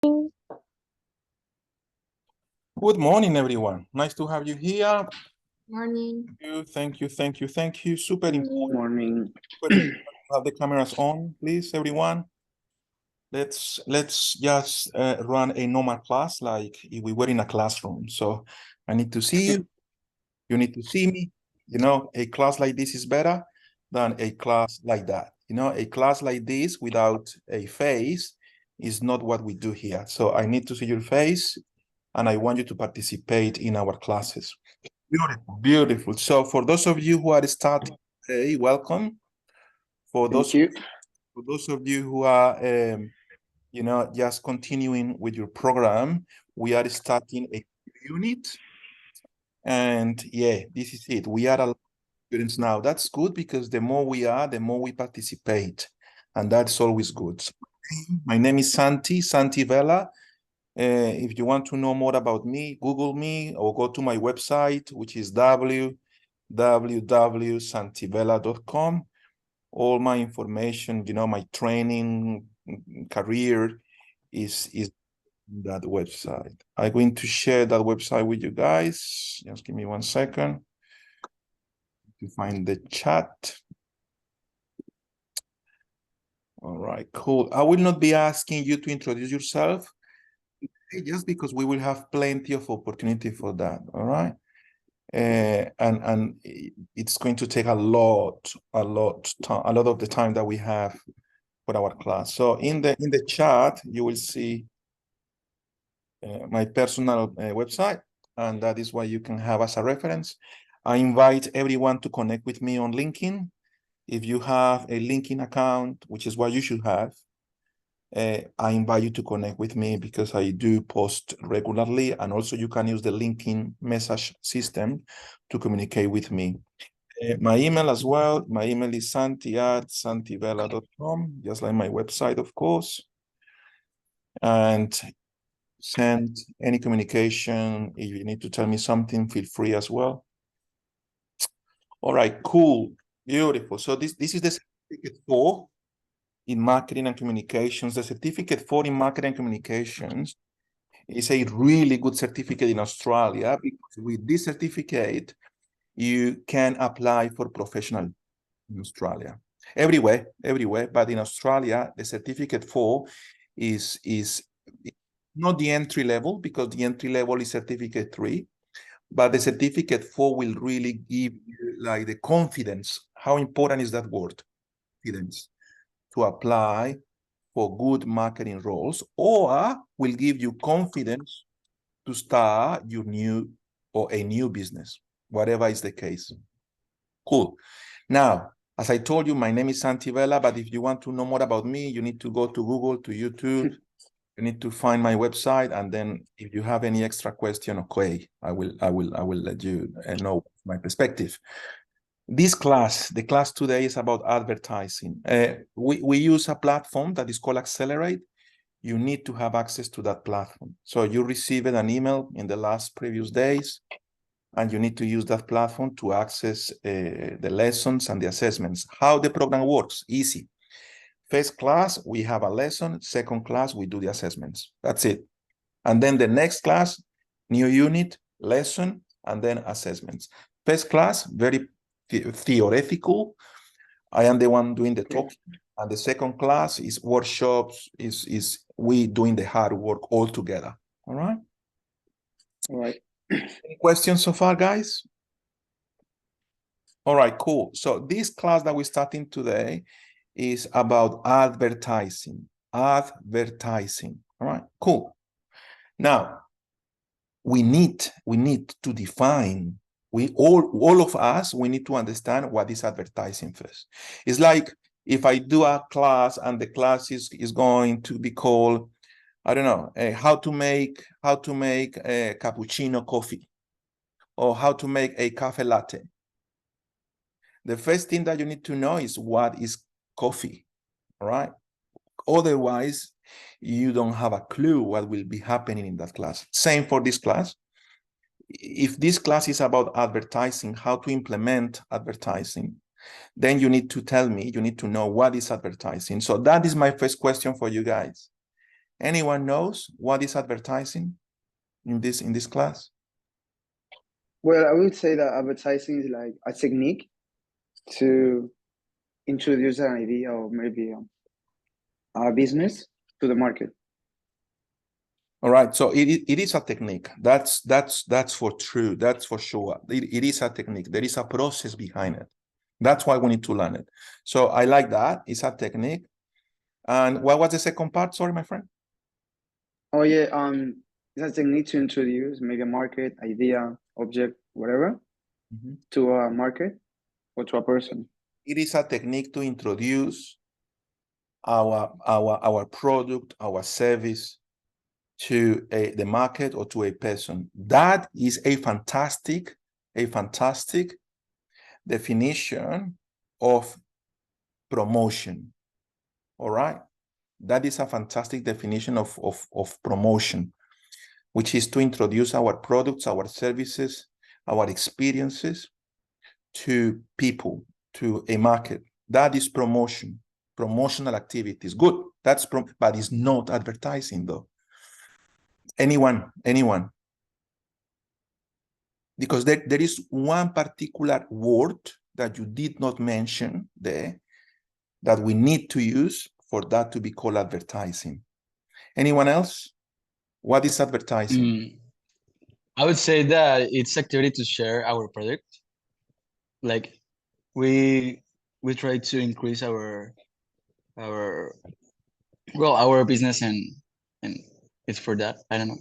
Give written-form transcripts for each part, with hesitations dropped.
Good morning, everyone. Nice to have you here. Morning. Thank you. Super important. Morning. To have the cameras on, please, everyone. Let's just run a normal class like if we were in a classroom. So I need to see you. You need to see me. You know, a class like this is better than a class like that. You know, a class like this without a face is not what we do here. So I need to see your face, and I want you to participate in our classes. Beautiful, beautiful. So for those of you who are starting today, welcome. For those of you who are, you know, just continuing with your program, we are starting a unit. And yeah, this is it. We are a lot of students now. That's good because the more we are, the more we participate. And that's always good. So, my name is Santi Vela. If you want to know more about me, Google me or go to my website, which is www.santivela.com. All my information, you know, my training, career is that website. I'm going to share that website with you guys. Just give me 1 second to find the chat. All right, cool. I will not be asking you to introduce yourself, just because we will have plenty of opportunity for that. All right. And it's going to take a lot of the time that we have for our class. So in the chat, you will see my personal website, and that is what you can have as a reference. I invite everyone to connect with me on LinkedIn. If you have a LinkedIn account, which is what you should have, I invite you to connect with me because I do post regularly, and also you can use the LinkedIn message system to communicate with me. My email as well, my email is santi@santivela.com, just like my website, of course. And send any communication. If you need to tell me something, feel free as well. All right, cool, beautiful. So this is the certificate 4 in marketing and communications. The certificate 4 in marketing and communications is a really good certificate in Australia, because with this certificate, you can apply for professional in Australia. Everywhere, but in Australia, the certificate 4 is not the entry level, because the entry level is certificate 3, but the certificate 4 will really give you like the confidence. How important is that word? Confidence to apply for good marketing roles, or will give you confidence to start your new or a new business, whatever is the case. Cool. Now, as I told you, my name is Santi Vela, but if you want to know more about me, you need to go to Google, to YouTube. You need to find my website, and then if you have any extra question, okay, I will let you know my perspective. This class, the class today, is about advertising. We use a platform that is called Accelerate. You need to have access to that platform. So you received an email in the previous days, and you need to use that platform to access the lessons and the assessments. How the program works, easy. First class, we have a lesson. Second class, we do the assessments. That's it. And then the next class, new unit, lesson, and then assessments. First class, very theoretical. I am the one doing the talking. And the second class is workshops, is we doing the hard work all together. All right? All right. Any questions so far, guys? All right, cool. So this class that we're starting today is about advertising. Advertising. All right, cool. Now, we need to define. We all of us, we need to understand what is advertising first. It's like if I do a class and the class is going to be called, I don't know, how to make a cappuccino coffee, or how to make a cafe latte. The first thing that you need to know is what is coffee, all right? Otherwise, you don't have a clue what will be happening in that class. Same for this class. If this class is about advertising, how to implement advertising, then you need to tell me, you need to know what is advertising. So that is my first question for you guys. Anyone knows what is advertising in this class? Well, I would say that advertising is like a technique to introduce an idea or maybe a business to the market. All right, so it is a technique. That's for true. That's for sure. It is a technique. There is a process behind it. That's why we need to learn it. So I like that. It's a technique. And what was the second part? Sorry, my friend. Oh yeah, it's a technique to introduce maybe a market, idea, object, whatever, to a market or to a person. It is a technique to introduce our product, our service to the market or to a person. That is a fantastic definition of promotion. All right. That is a fantastic definition of promotion, which is to introduce our products, our services, our experiences to people, to a market. That is promotion, promotional activities. Good. That's but it's not advertising though. Anyone? Because there is one particular word that you did not mention there that we need to use for that to be called advertising. Anyone else? What is advertising? I would say that it's activity to share our product. Like we try to increase our business and it's for that. I don't know.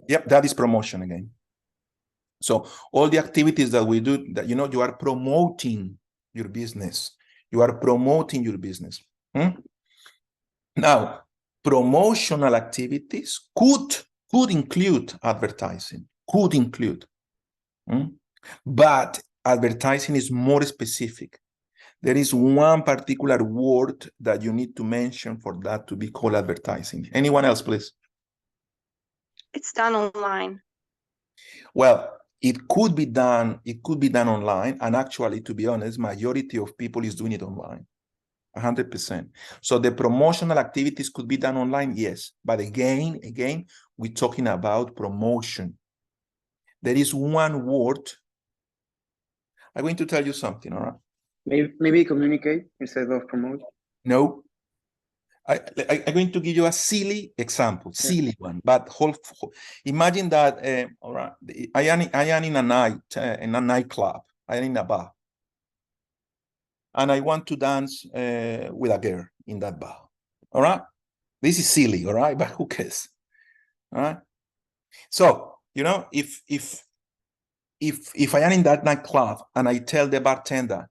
Yep, that is promotion again. So all the activities that we do, that you are promoting your business. You are promoting your business. Now, promotional activities could include advertising, could include. But advertising is more specific. There is one particular word that you need to mention for that to be called advertising. Anyone else, please? It's done online. Well, it could be done online, and actually, to be honest, majority of people is doing it online, 100%. So the promotional activities could be done online, yes, but again, we're talking about promotion. There is one word. I'm going to tell you something, all right? Maybe communicate instead of promote. No. I'm going to give you a silly example, silly one, but imagine that, all right, I am in a nightclub, I am in a bar, and I want to dance with a girl in that bar, all right? This is silly, all right, but who cares, all right? So, if I am in that nightclub and I tell the bartender,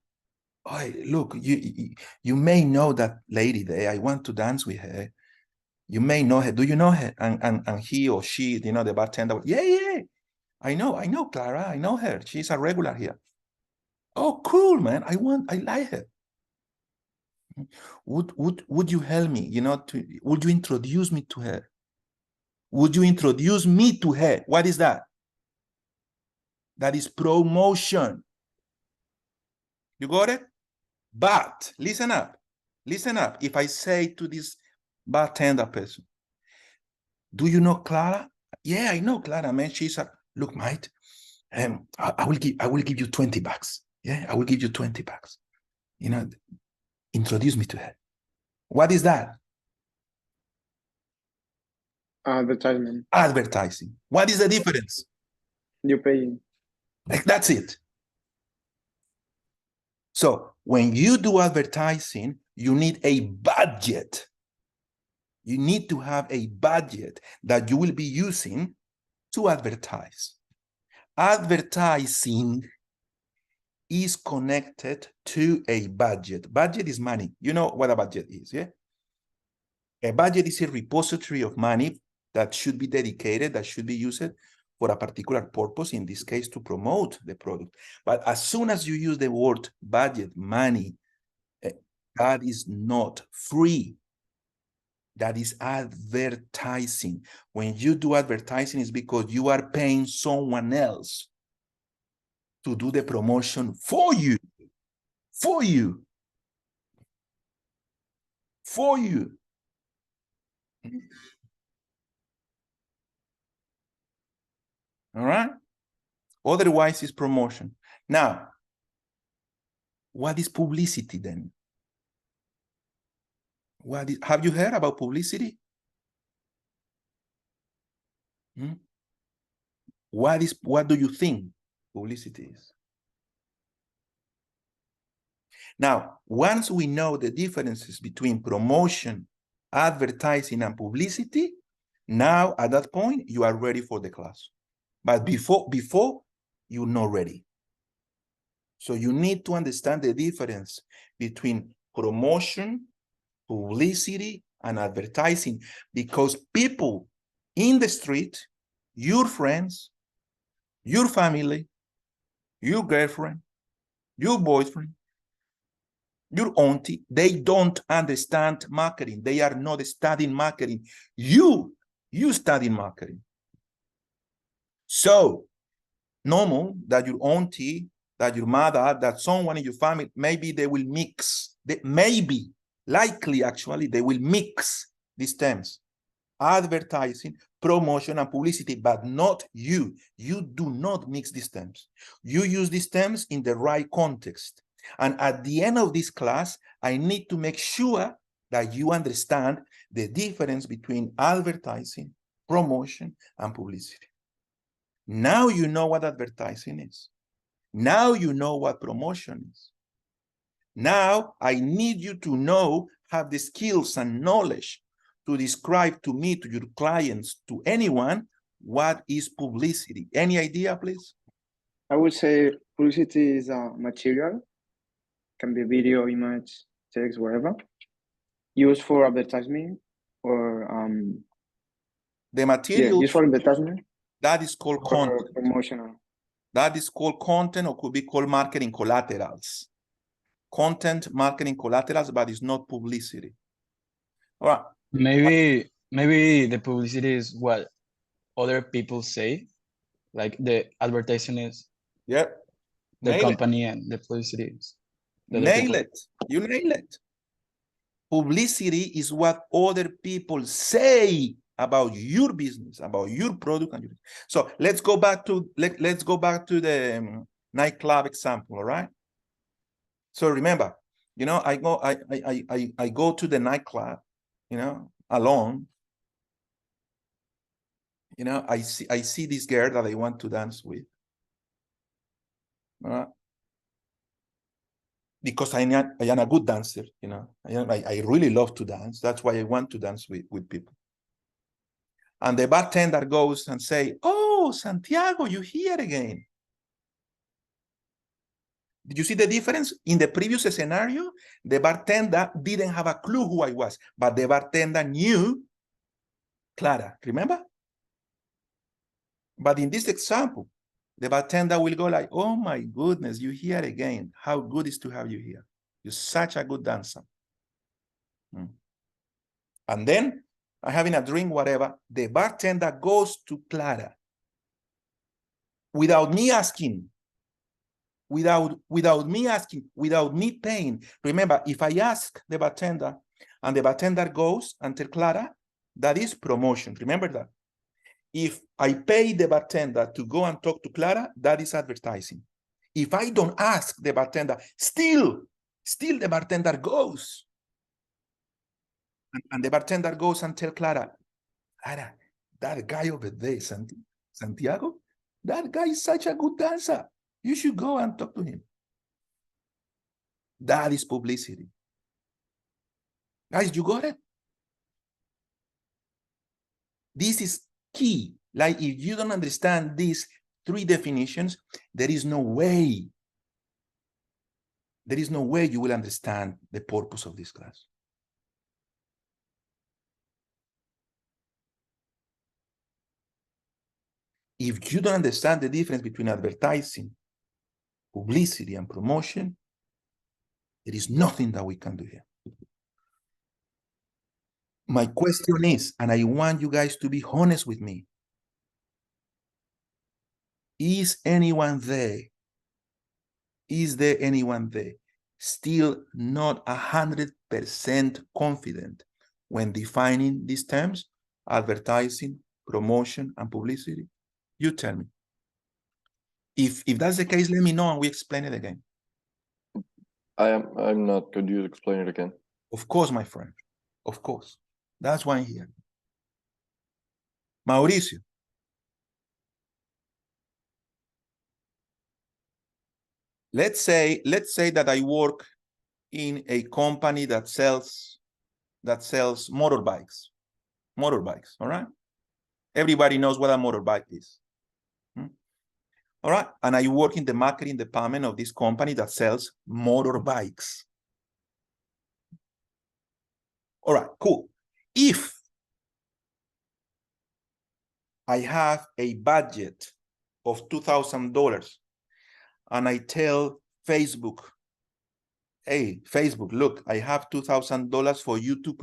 oh, look, you may know that lady there. I want to dance with her. You may know her. Do you know her? And he or she, the bartender, yeah. I know Clara. I know her. She's a regular here. Oh, cool, man. I like her. Would you help me? Would you introduce me to her? Would you introduce me to her? What is that? That is promotion. You got it? But listen up. If I say to this bartender person, do you know Clara? Yeah, I know Clara, man. She's a look, mate. I will give you $20. Yeah, I will give you $20. Introduce me to her. What is that? Advertising. What is the difference? You're paying. That's it. So when you do advertising, you need a budget. You need to have a budget that you will be using to advertise. Advertising is connected to a budget. Budget is money. You know what a budget is, yeah? A budget is a repository of money that should be dedicated, that should be used for a particular purpose, in this case, to promote the product. But as soon as you use the word budget, money, that is not free. That is advertising. When you do advertising, it's because you are paying someone else to do the promotion for you. For you. All right? Otherwise, it's promotion. Now, what is publicity then? Have you heard about publicity? Hmm? What do you think publicity is? Now, once we know the differences between promotion, advertising, and publicity, now at that point, you are ready for the class. But before you're not ready. So you need to understand the difference between promotion, publicity, and advertising, because people in the street, your friends, your family, your girlfriend, your boyfriend, your auntie, they don't understand marketing. They are not studying marketing. You study marketing. So normal that your auntie, that your mother, that someone in your family, maybe they will mix. Likely actually, they will mix these terms. Advertising, promotion, and publicity, but not you. You do not mix these terms. You use these terms in the right context. And at the end of this class, I need to make sure that you understand the difference between advertising, promotion, and publicity. Now you know what advertising is. Now you know what promotion is. Now I need you to have the skills and knowledge to describe to me, to your clients, to anyone, what is publicity. Any idea, please? I would say publicity is a material, can be video, image, text, whatever, used for advertisement or the material used for advertisement. That is called content. Promotional. That is called content, or could be called marketing collaterals. Content, marketing collaterals, but it's not publicity. All right. Maybe the publicity is what other people say, like the advertising is the company and the publicity is nail it. You nail it. Publicity is what other people say about your business, about your product, and so let's go back to the nightclub example. All right. So remember, I go to the nightclub, alone. I see this girl that I want to dance with. Because I am a good dancer, I really love to dance. That's why I want to dance with people. And the bartender goes and say, "Oh, Santiago, you're here again." Did you see the difference? In the previous scenario, the bartender didn't have a clue who I was, but the bartender knew Clara, remember? But in this example, the bartender will go like, "Oh my goodness, you're here again. How good is to have you here. You're such a good dancer." And then, having a drink, whatever, the bartender goes to Clara without me asking, without me paying. Remember, if I ask the bartender and the bartender goes and tell Clara, that is promotion. Remember that. If I pay the bartender to go and talk to Clara, that is advertising. If I don't ask the bartender, still the bartender goes. And the bartender goes and tell Clara, "Clara, that guy over there, Santiago, that guy is such a good dancer. You should go and talk to him." That is publicity. Guys, you got it? This is key. Like, if you don't understand these three definitions, there is no way you will understand the purpose of this class. If you don't understand the difference between advertising, publicity, and promotion, there is nothing that we can do here. My question is, and I want you guys to be honest with me, is there anyone there still not 100% confident when defining these terms, advertising, promotion, and publicity? You tell me. If that's the case, let me know and we explain it again. I'm not. Could you explain it again? Of course, my friend. Of course. That's why I'm here. Mauricio. Let's say that I work in a company that sells motorbikes. Motorbikes, all right? Everybody knows what a motorbike is. All right. And I work in the marketing department of this company that sells motorbikes. All right, cool. If I have a budget of $2,000 and I tell Facebook, hey, Facebook, look, I have $2,000 for you to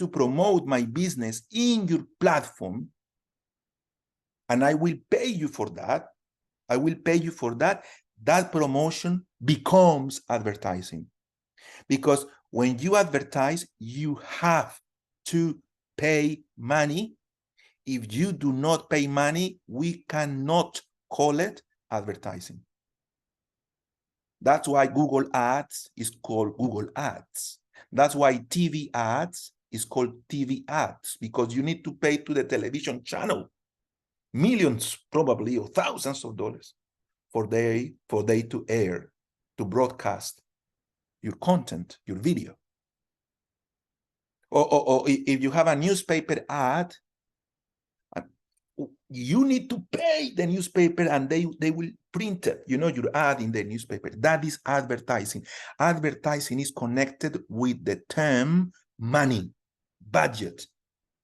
promote my business in your platform, and I will pay you for that. I will pay you for that. That promotion becomes advertising. Because when you advertise, you have to pay money. If you do not pay money, we cannot call it advertising. That's why Google Ads is called Google Ads. That's why TV ads is called TV ads, because you need to pay to the television channel millions, probably, or thousands of dollars for they to air, to broadcast your content, your video. Or if you have a newspaper ad, you need to pay the newspaper and they will print it, you know, your ad in the newspaper. That is advertising. Advertising is connected with the term money, budget.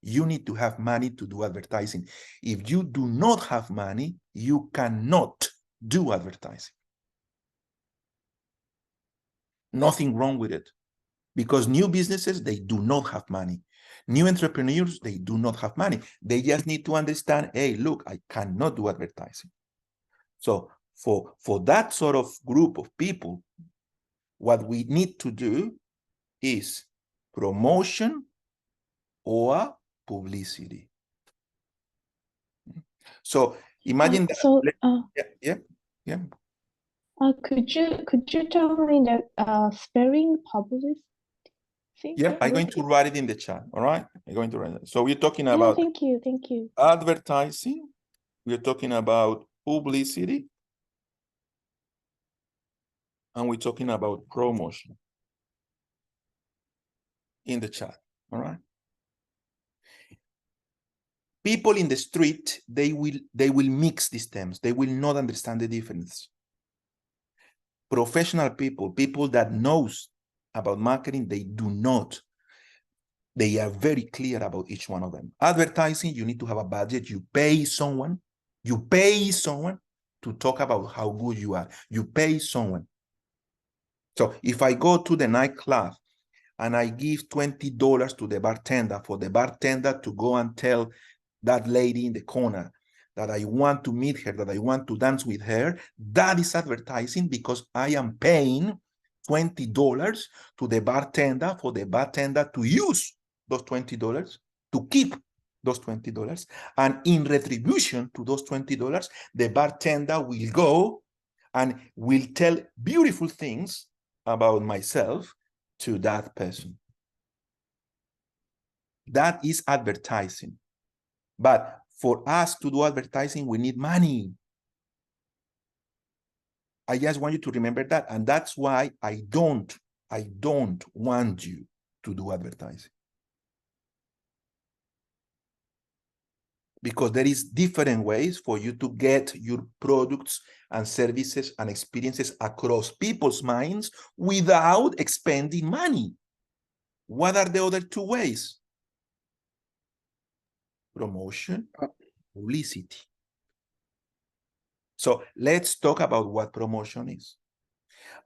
You need to have money to do advertising. If you do not have money, you cannot do advertising. Nothing wrong with it. Because new businesses, they do not have money. New entrepreneurs, they do not have money. They just need to understand, hey, look, I cannot do advertising. So for that sort of group of people, what we need to do is promotion or publicity. So imagine that. So, yeah. Could you tell me the spelling publicity? Yeah, I'm going to write it in the chat. All right, I'm going to write it. So we're talking about thank you. Advertising. We're talking about publicity, and we're talking about promotion in the chat. All right. People in the street, they will mix these terms. They will not understand the difference. Professional people that knows about marketing, they do not. They are very clear about each one of them. Advertising, you need to have a budget. You pay someone to talk about how good you are. You pay someone. So if I go to the nightclub and I give $20 to the bartender for the bartender to go and tell that lady in the corner that I want to meet her, that I want to dance with her, that is advertising, because I am paying $20 to the bartender for the bartender to use those $20, to keep those $20. And in retribution to those $20, the bartender will go and will tell beautiful things about myself to that person. That is advertising. But for us to do advertising, we need money. I just want you to remember that. And that's why I don't want you to do advertising. Because there is different ways for you to get your products and services and experiences across people's minds without expending money. What are the other two ways? Promotion, publicity. So let's talk about what promotion is.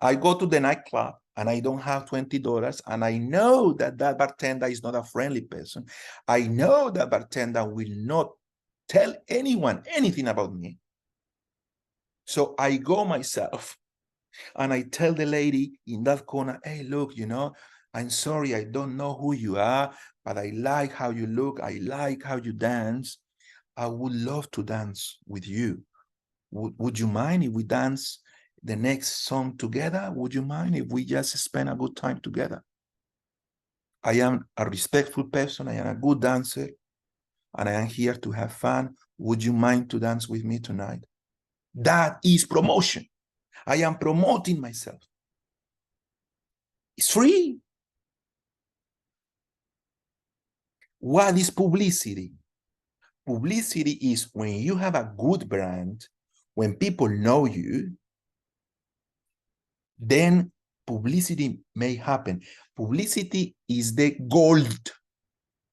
I go to the nightclub and I don't have $20, and I know that that bartender is not a friendly person. I know that bartender will not tell anyone anything about me. So I go myself and I tell the lady in that corner, hey, look, you know, I'm sorry, I don't know who you are, but I like how you look. I like how you dance. I would love to dance with you. Would you mind if we dance the next song together? Would you mind if we just spend a good time together? I am a respectful person. I am a good dancer, and I am here to have fun. Would you mind to dance with me tonight? That is promotion. I am promoting myself. It's free. What is publicity? Publicity is when you have a good brand, when people know you, then publicity may happen. Publicity is the gold,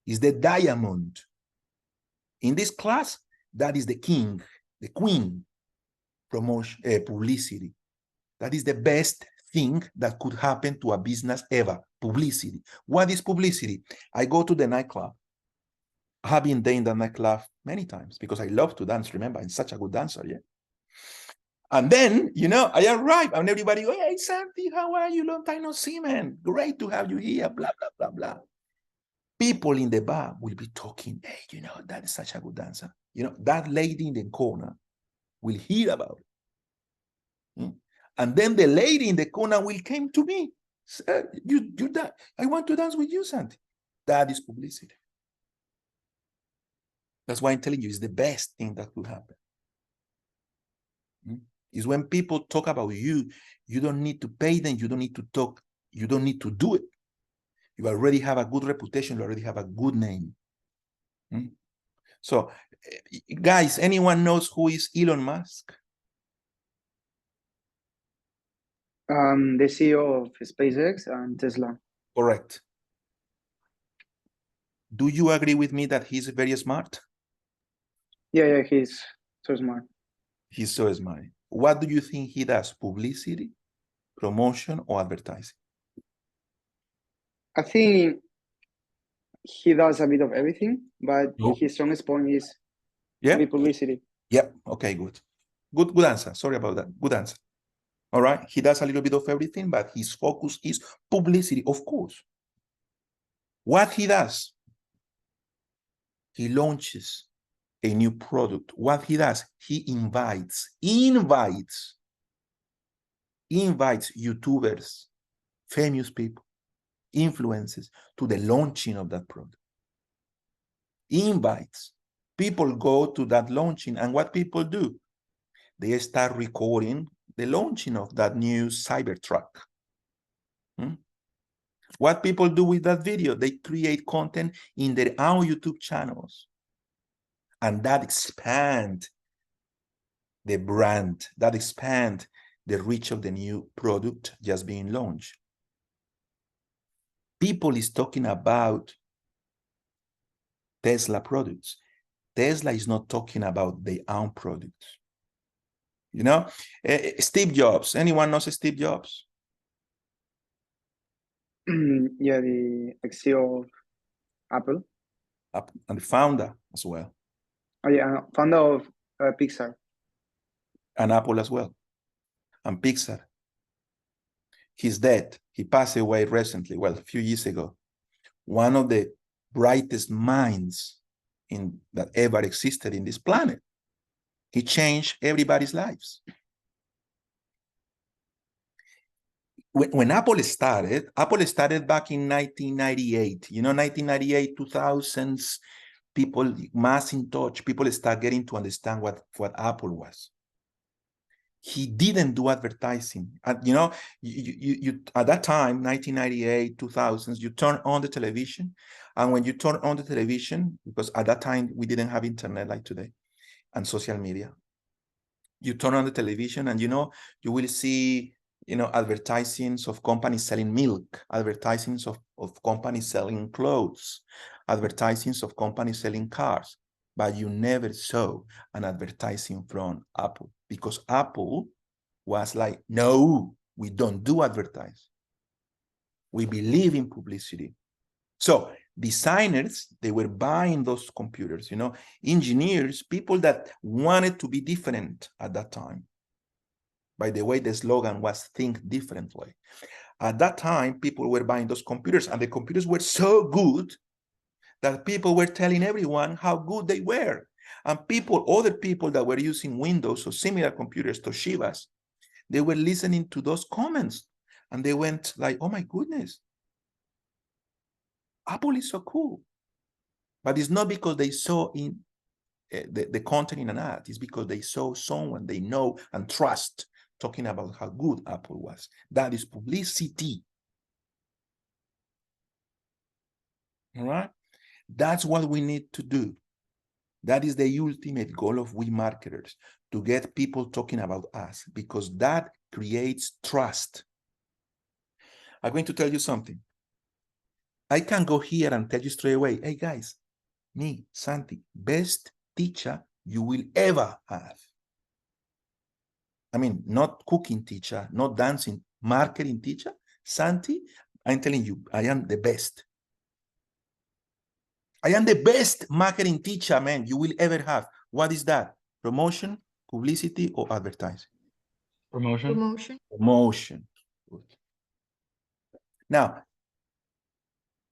is the diamond. In this class, that is the king, the queen, publicity. That is the best thing that could happen to a business ever, publicity. What is publicity? I go to the nightclub. I have been there in the nightclub many times because I love to dance. Remember, I'm such a good dancer, yeah? And then, you know, I arrive and everybody go, hey, Santi, how are you? Long time no see, man. Great to have you here, blah, blah, blah, blah. People in the bar will be talking, hey, you know, that is such a good dancer. You know, that lady in the corner will hear about it. And then the lady in the corner will come to me. I want to dance with you, Santi. That is publicity. That's why I'm telling you, it's the best thing that could happen. Is when people talk about you, you don't need to pay them, you don't need to talk, you don't need to do it. You already have a good reputation, you already have a good name. So, guys, anyone knows who is Elon Musk? The CEO of SpaceX and Tesla. Correct. Do you agree with me that he's very smart? Yeah, he's so smart. He's so smart. What do you think he does? Publicity, promotion, or advertising? I think he does a bit of everything, but his strongest point is publicity. Yeah, okay, good. Good answer. Sorry about that. Good answer. All right, he does a little bit of everything, but his focus is publicity, of course. What he does, he launches a new product. What he does, he invites YouTubers, famous people, influencers to the launching of that product. Invites. People go to that launching, and what people do? They start recording the launching of that new Cybertruck. What people do with that video? They create content in their own YouTube channels. And that expands the brand, that expands the reach of the new product just being launched. People is talking about Tesla products. Tesla is not talking about their own products. You know, Steve Jobs. Anyone knows Steve Jobs? Yeah, the CEO of Apple. And the founder as well. Oh yeah, founder of Pixar. And Apple as well. And Pixar. He's dead. He passed away recently, well, a few years ago. One of the brightest minds that ever existed in this planet. He changed everybody's lives. When Apple started back in 1998. You know, 1998, 2000s, people, Macintosh, people start getting to understand what Apple was. He didn't do advertising. You know, you at that time, 1998, 2000s, you turn on the television. And when you turn on the television, because at that time, we didn't have internet like today and social media. You turn on the television and, you know, you will see, you know, advertisements of companies selling milk, advertisements of companies selling clothes, advertisements of companies selling cars. But you never saw an advertising from Apple, because Apple was like, no, we don't do advertising. We believe in publicity. So designers, they were buying those computers, you know, engineers, people that wanted to be different at that time. By the way, the slogan was think differently. At that time, people were buying those computers, and the computers were so good that people were telling everyone how good they were. And other people that were using Windows or similar computers, Toshibas, they were listening to those comments and they went like, oh my goodness, Apple is so cool. But it's not because they saw in the content in an ad. It's because they saw someone they know and trust talking about how good Apple was. That is publicity. All right? That's what we need to do. That is the ultimate goal of we marketers, to get people talking about us, because that creates trust. I'm going to tell you something. I can go here and tell you straight away, hey guys, me, Santi, best teacher you will ever have. I mean, not cooking teacher, not dancing, marketing teacher. Santi, I'm telling you, I am the best. I am the best marketing teacher, man, you will ever have. What is that? Promotion, publicity, or advertising? Promotion. Promotion. Promotion. Good. Now,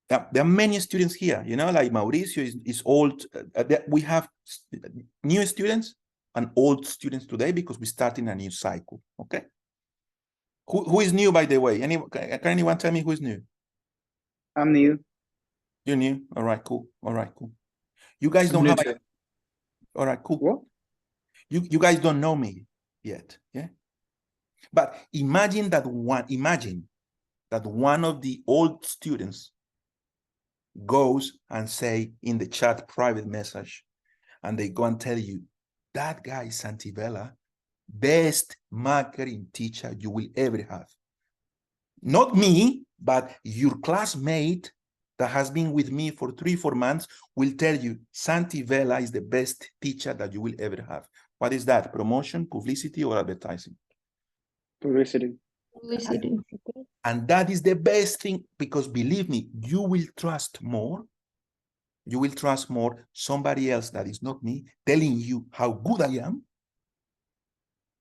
there are many students here, you know, like Mauricio is old. We have new students and old students today because we start in a new cycle, okay? Who is new, by the way? Can anyone tell me who is new? I'm new. You're new? All right, cool. All right, cool. You guys don't new have too. all right, cool. What? You guys don't know me yet, yeah? But imagine that one of the old students goes and say in the chat private message, and they go and tell you, that guy is SANTI VELA, best marketing teacher you will ever have. Not me, but your classmate that has been with me for 3-4 months will tell you SANTI VELA is the best teacher that you will ever have. What is that? Promotion, publicity, or advertising? Publicity. Publicity. And that is the best thing, because believe me, you will trust more. You will trust more somebody else that is not me telling you how good I am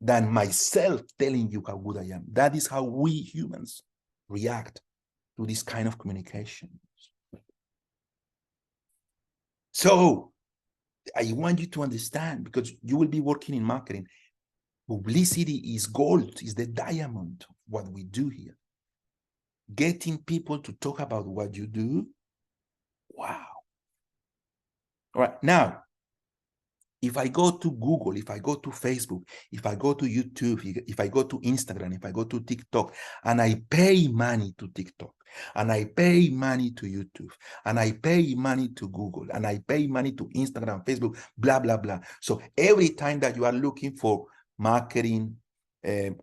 than myself telling you how good I am. That is how we humans react to this kind of communication. So I want you to understand, because you will be working in marketing. Publicity is gold, is the diamond of what we do here. Getting people to talk about what you do. Wow. All right. Now, if I go to Google, if I go to Facebook, if I go to YouTube, if I go to Instagram, if I go to TikTok, and I pay money to TikTok, and I pay money to YouTube, and I pay money to Google, and I pay money to Instagram, Facebook, blah, blah, blah. So every time that you are looking for marketing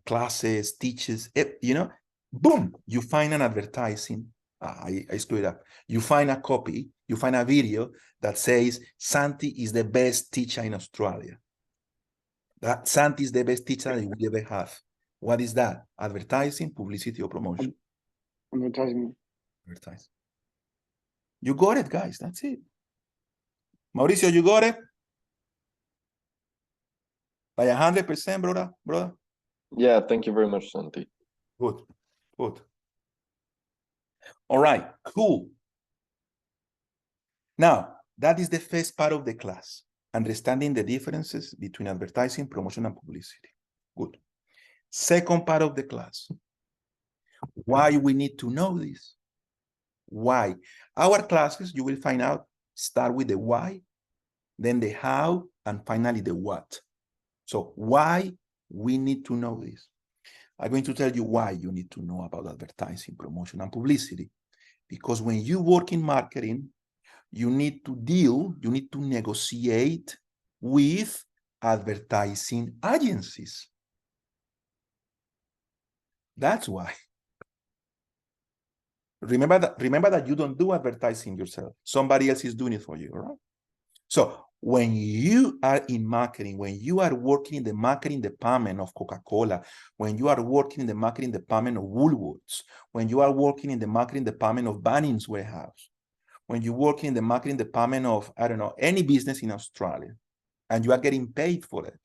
classes, teachers, you know, boom, you find an advertising. I screwed up. You find a copy, you find a video that says Santi is the best teacher in Australia. That Santi is the best teacher that you will ever have. What is that? Advertising, publicity, or promotion? Advertising. Advertising. You got it, guys. That's it. Mauricio, you got it? By 100%, brother? Yeah, thank you very much, Santi. Good, good. All right, cool. Now, that is the first part of the class, understanding the differences between advertising, promotion, and publicity. Good. Second part of the class, why we need to know this. Why? Our classes, you will find out, start with the why, then the how, and finally the what. So why we need to know this. I'm going to tell you why you need to know about advertising, promotion, and publicity. Because when you work in marketing, you need to negotiate with advertising agencies. That's why. Remember that you don't do advertising yourself. Somebody else is doing it for you, right? So when you are in marketing, when you are working in the marketing department of Coca-Cola, when you are working in the marketing department of Woolworths, when you are working in the marketing department of Bunnings Warehouse, when you work in the marketing department of, I don't know, any business in Australia, and you are getting paid for it,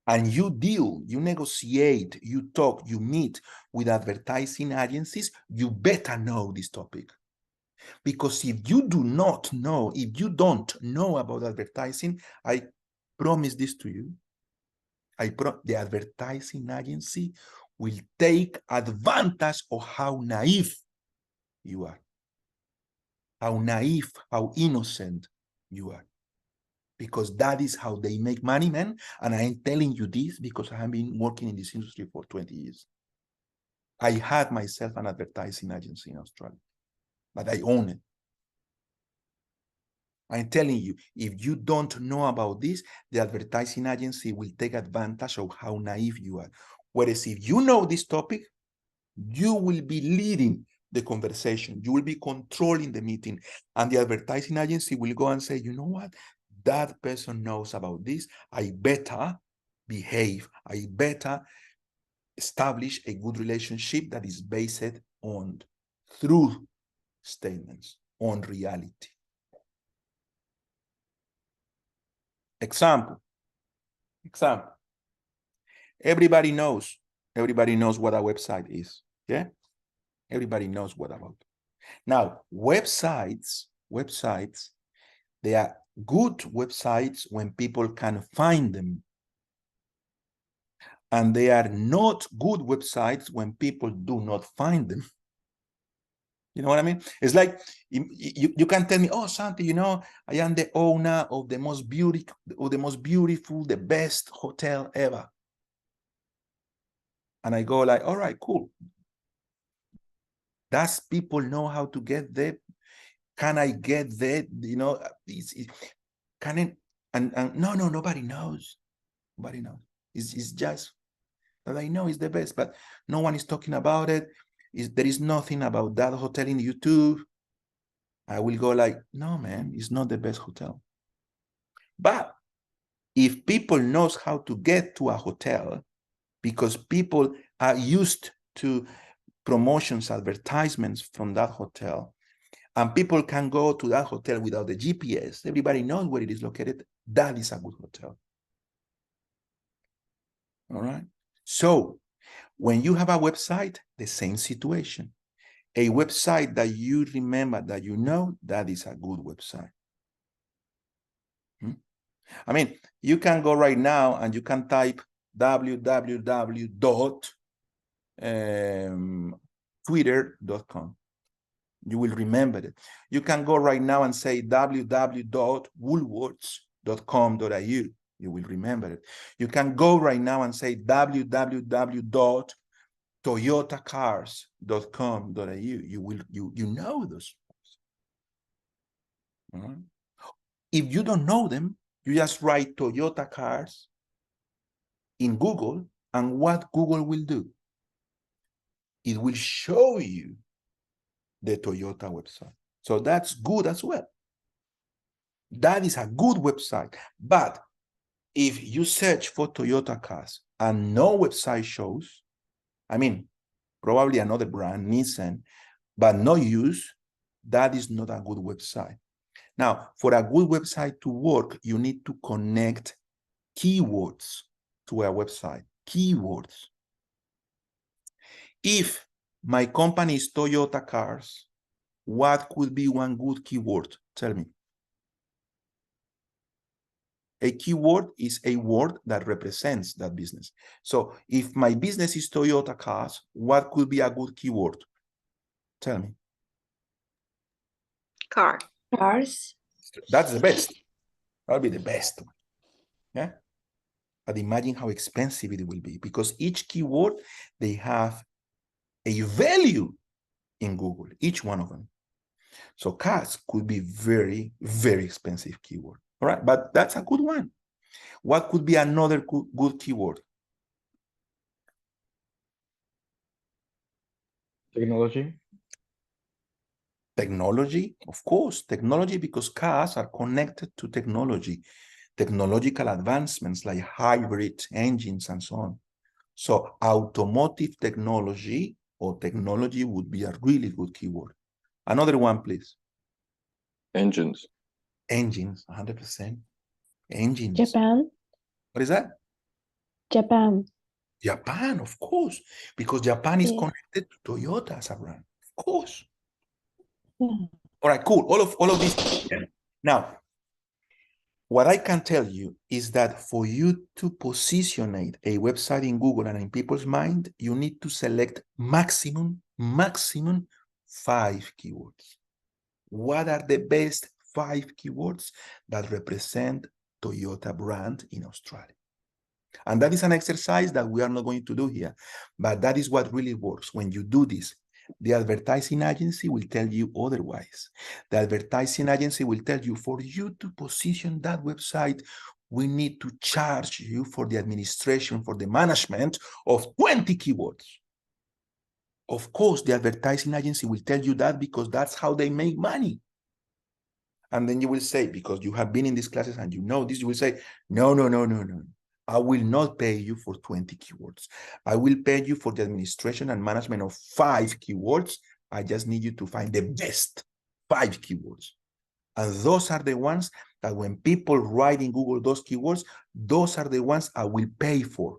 and you deal, you negotiate, you talk, you meet with advertising agencies, you better know this topic. Because if you do not know, if you don't know about advertising, I promise this to you. The advertising agency will take advantage of how naive you are. How naive, how innocent you are. Because that is how they make money, man. And I'm telling you this because I have been working in this industry for 20 years. I had myself an advertising agency in Australia, but I own it. I'm telling you, if you don't know about this, the advertising agency will take advantage of how naive you are. Whereas if you know this topic, you will be leading the conversation. You will be controlling the meeting. And the advertising agency will go and say, you know what? That person knows about this. I better behave. I better establish a good relationship that is based on true statements, on reality. Example. Everybody knows what a website is. Yeah? Everybody knows what about. Now, websites, they are good websites when people can find them. And they are not good websites when people do not find them. You know what I mean? It's like you can tell me, oh, Santi, you know, I am the owner of the most beautiful, the best hotel ever. And I go like, all right, cool. Does people know how to get there? Can I get there? You know, can it? And no, nobody knows. Nobody knows. It's just that I know it's the best, but no one is talking about it. There is nothing about that hotel in YouTube. I will go like, no, man, it's not the best hotel. But if people knows how to get to a hotel, because people are used to promotions, advertisements from that hotel, and people can go to that hotel without the GPS, everybody knows where it is located, that is a good hotel. All right? So when you have a website, the same situation. A website that you remember, that you know, that is a good website. I mean, you can go right now and you can type www.twitter.com. You will remember it. You can go right now and say www.woolworths.com.au. You will remember it. You can go right now and say www.toyotacars.com.au. You know those. All right? If you don't know them, you just write Toyota Cars in Google, and what Google will do? It will show you the Toyota website. So that's good as well. That is a good website. But if you search for Toyota Cars and no website shows, I mean, probably another brand, Nissan, but no use, that is not a good website. Now, for a good website to work, you need to connect keywords to a website. Keywords. If my company is Toyota Cars, what could be one good keyword? Tell me. A keyword is a word that represents that business. So if my business is Toyota Cars, what could be a good keyword? Tell me. Car. Cars. That's the best. That'll be the best one. Yeah. But imagine how expensive it will be, because each keyword, they have a value in Google, each one of them. So cars could be very, very expensive keyword. All right, but that's a good one. What could be another good keyword? Technology. Technology, of course. Technology, because cars are connected to technology. Technological advancements like hybrid engines and so on. So automotive technology or technology would be a really good keyword. Another one, please. Engines. Engines, 100%. Engines. Japan. What is that? Japan. Japan, of course, because Japan is connected to Toyota as a brand. Of course. Yeah. All right, cool. All of this. Now, what I can tell you is that for you to position a website in Google and in people's mind, you need to select maximum 5 keywords. What are the best 5 keywords that represent Toyota brand in Australia? And that is an exercise that we are not going to do here, but that is what really works. When you do this, the advertising agency will tell you otherwise. The advertising agency will tell you, for you to position that website, we need to charge you for the administration, for the management of 20 keywords. Of course, the advertising agency will tell you that because that's how they make money. And then you will say, because you have been in these classes and you know this, you will say, no. I will not pay you for 20 keywords. I will pay you for the administration and management of 5 keywords. I just need you to find the best 5 keywords. And those are the ones that when people write in Google those keywords, those are the ones I will pay for.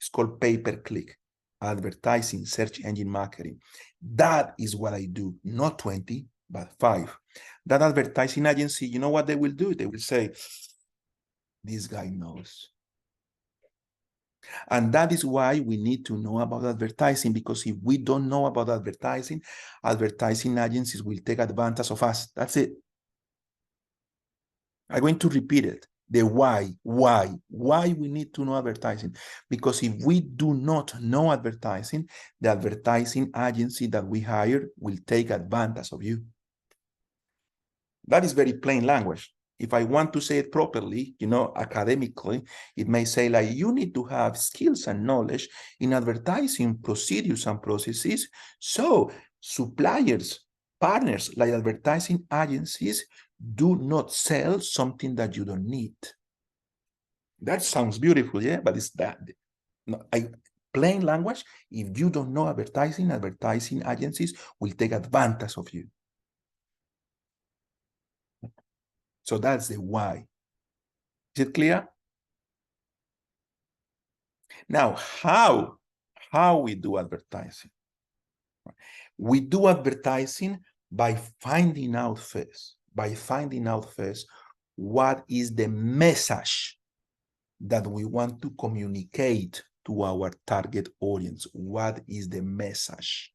It's called pay-per-click, advertising, search engine marketing. That is what I do, not 20, but 5. That advertising agency, you know what they will do? They will say, this guy knows. And that is why we need to know about advertising, because if we don't know about advertising, advertising agencies will take advantage of us. That's it. I'm going to repeat it. The why we need to know advertising. Because if we do not know advertising, the advertising agency that we hire will take advantage of you. That is very plain language. If I want to say it properly, academically, it may say like, you need to have skills and knowledge in advertising procedures and processes. So suppliers, partners like advertising agencies do not sell something that you don't need. That sounds beautiful, yeah, but it's that. No, plain language, if you don't know advertising, advertising agencies will take advantage of you. So that's the why. Is it clear? Now, how we do advertising? We do advertising by finding out first, what is the message that we want to communicate to our target audience. What is the message?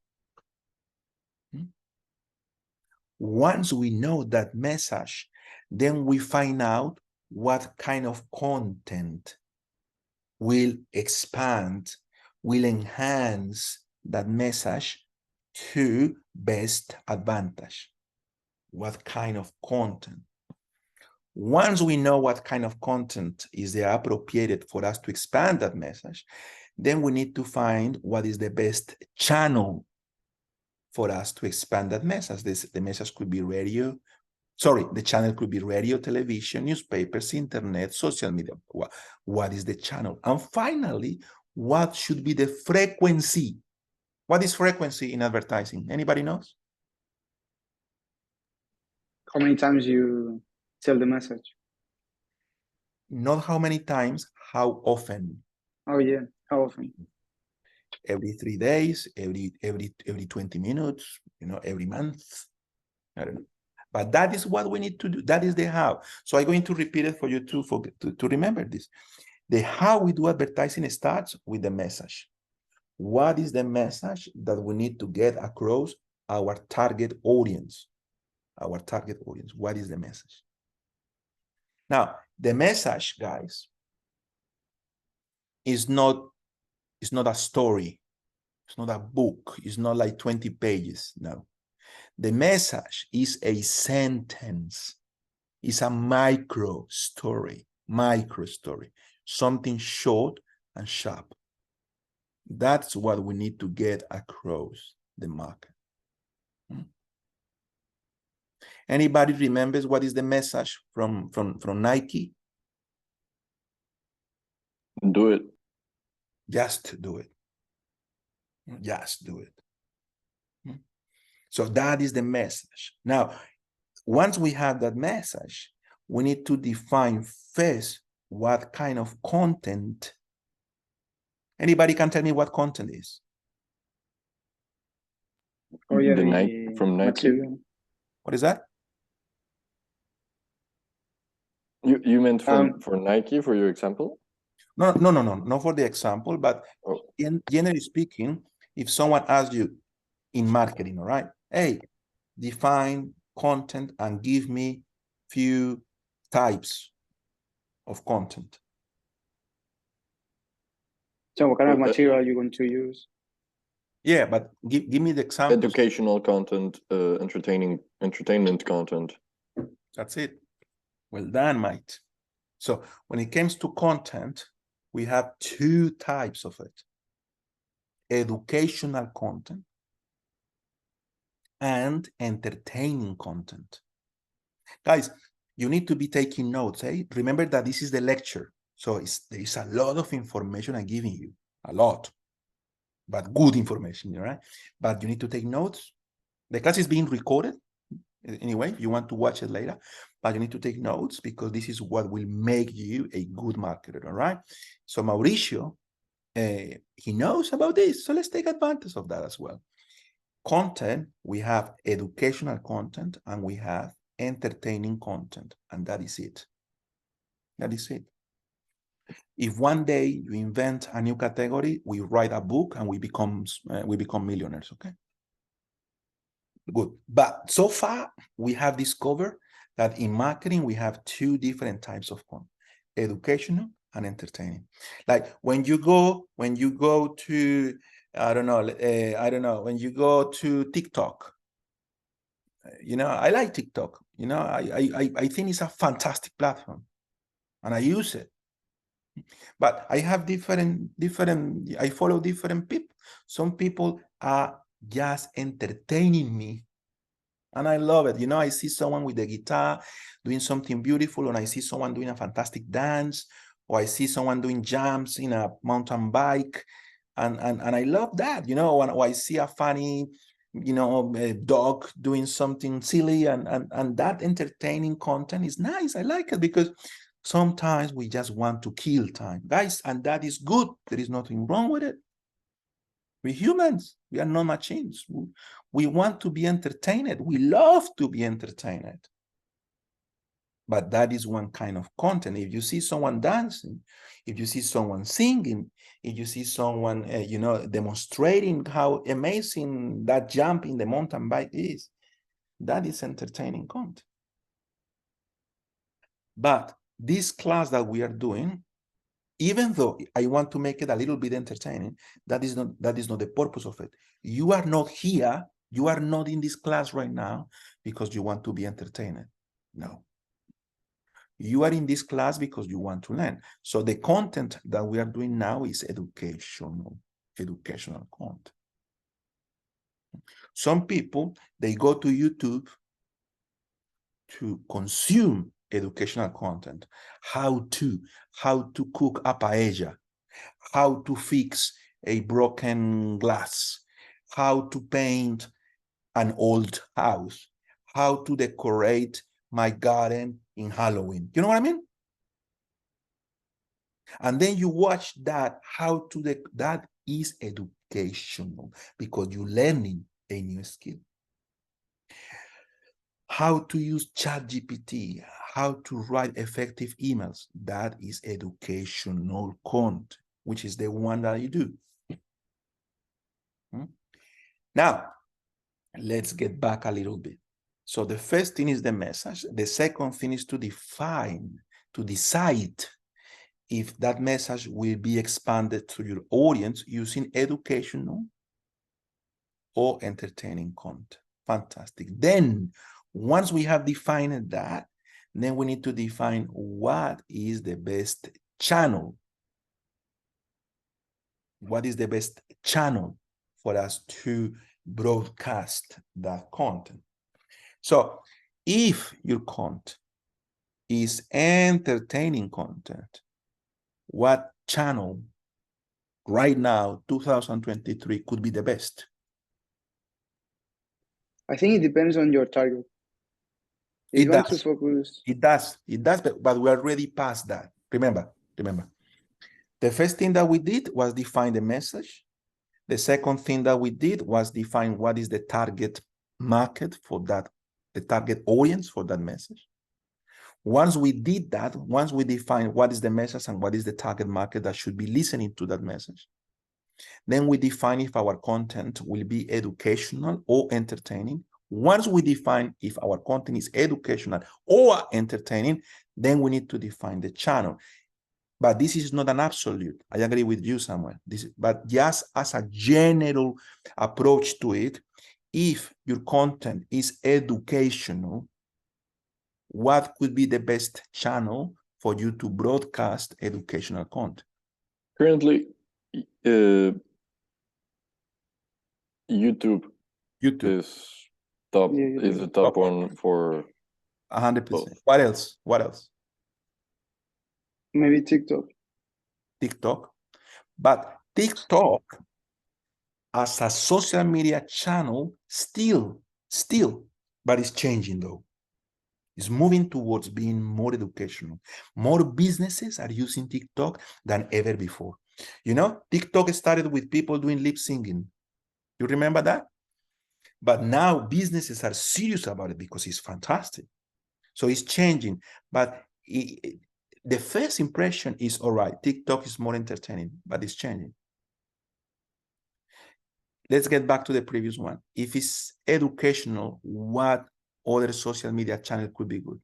Once we know that message, then we find out what kind of content will expand, will enhance that message to best advantage. What kind of content? Once we know what kind of content is appropriate for us to expand that message, then we need to find what is the best channel for us to expand that message. The message could be radio. Sorry, the channel could be radio, television, newspapers, internet, social media. What is the channel? And finally, what should be the frequency? What is frequency in advertising? Anybody knows? How many times you tell the message? Not how many times, how often. Oh yeah, how often? Every 3 days, every 20 minutes, every month. I don't know. But that is what we need to do. That is the how. So I'm going to repeat it for you to remember this. The how we do advertising starts with the message. What is the message that we need to get across our target audience? Our target audience. What is the message? Now, the message, guys, is not a story. It's not a book. It's not like 20 pages. No. The message is a sentence. It's a micro story, something short and sharp. That's what we need to get across the market. Anybody remembers what is the message from Nike? Do it. Just do it. Just do it. So that is the message. Now, once we have that message, we need to define first what kind of content. Anybody can tell me what content is? Oh yeah, From Nike. material. What is that? You meant for Nike, for your example? No, not for the example, but generally speaking, if someone asks you in marketing, all right, hey, define content and give me few types of content. So what kind of material are you going to use? Yeah, but give me the example. Educational content, entertainment content. That's it. Well done, mate. So when it comes to content, we have two types of it. Educational content and entertaining content. Guys, you need to be taking notes, eh? Remember that this is the lecture. So there is a lot of information I'm giving you, a lot, but good information, right? But you need to take notes. The class is being recorded. Anyway, you want to watch it later, but you need to take notes because this is what will make you a good marketer, all right? So Mauricio, he knows about this, so let's take advantage of that as well. Content, we have educational content and we have entertaining content, and that is it. That is it. If one day you invent a new category, we write a book and we become millionaires, okay? Good. But so far, we have discovered that in marketing, we have two different types of content, educational and entertaining. Like when you go to, when you go to TikTok, I like TikTok. I think it's a fantastic platform and I use it. But I have I follow different people. Some people are just entertaining me. And I love it. I see someone with the guitar doing something beautiful, and I see someone doing a fantastic dance, or I see someone doing jumps in a mountain bike. And I love that, or I see a funny, a dog doing something silly, and that entertaining content is nice. I like it because sometimes we just want to kill time, guys, and that is good. There is nothing wrong with it. We're humans. We are not machines. We want to be entertained. We love to be entertained. But that is one kind of content. If you see someone dancing, if you see someone singing, if you see someone, demonstrating how amazing that jump in the mountain bike is, that is entertaining content. But this class that we are doing, even though I want to make it a little bit entertaining, that is not the purpose of it. You are not here, you are not in this class right now because you want to be entertained. No. You are in this class because you want to learn. So the content that we are doing now is educational content. Some people, they go to YouTube to consume educational content, how to cook a paella, how to fix a broken glass, how to paint an old house, how to decorate my garden in Halloween. You know what I mean? And then you watch that, that is educational because you're learning a new skill. How to use ChatGPT, how to write effective emails, that is educational content, which is the one that you do. Now, let's get back a little bit. So the first thing is the message. The second thing is to decide if that message will be expanded to your audience using educational or entertaining content. Fantastic. Then, once we have defined that, then we need to define what is the best channel. What is the best channel for us to broadcast that content? So if your content is entertaining content, what channel right now, 2023, could be the best? I think it depends on your target. It does, but we're already past that. Remember. The first thing that we did was define the message. The second thing that we did was define what is the target market for that the target audience for that message. Once we did that, once we define what is the message and what is the target market that should be listening to that message, then we define if our content will be educational or entertaining. Once we define if our content is educational or entertaining, then we need to define the channel. But this is not an absolute. I agree with you, Samuel. But just as a general approach to it, if your content is educational, what could be the best channel for you to broadcast educational content? Currently, YouTube is top. Is the top one for 100%. What else? What else? Maybe TikTok. TikTok. But TikTok as a social media channel still, but it's changing though. It's moving towards being more educational. More businesses are using TikTok than ever before. You know, TikTok started with people doing lip singing. You remember that? But now businesses are serious about it because it's fantastic. So it's changing. But the first impression is, all right, TikTok is more entertaining, but it's changing. Let's get back to the previous one. If it's educational, what other social media channel could be good?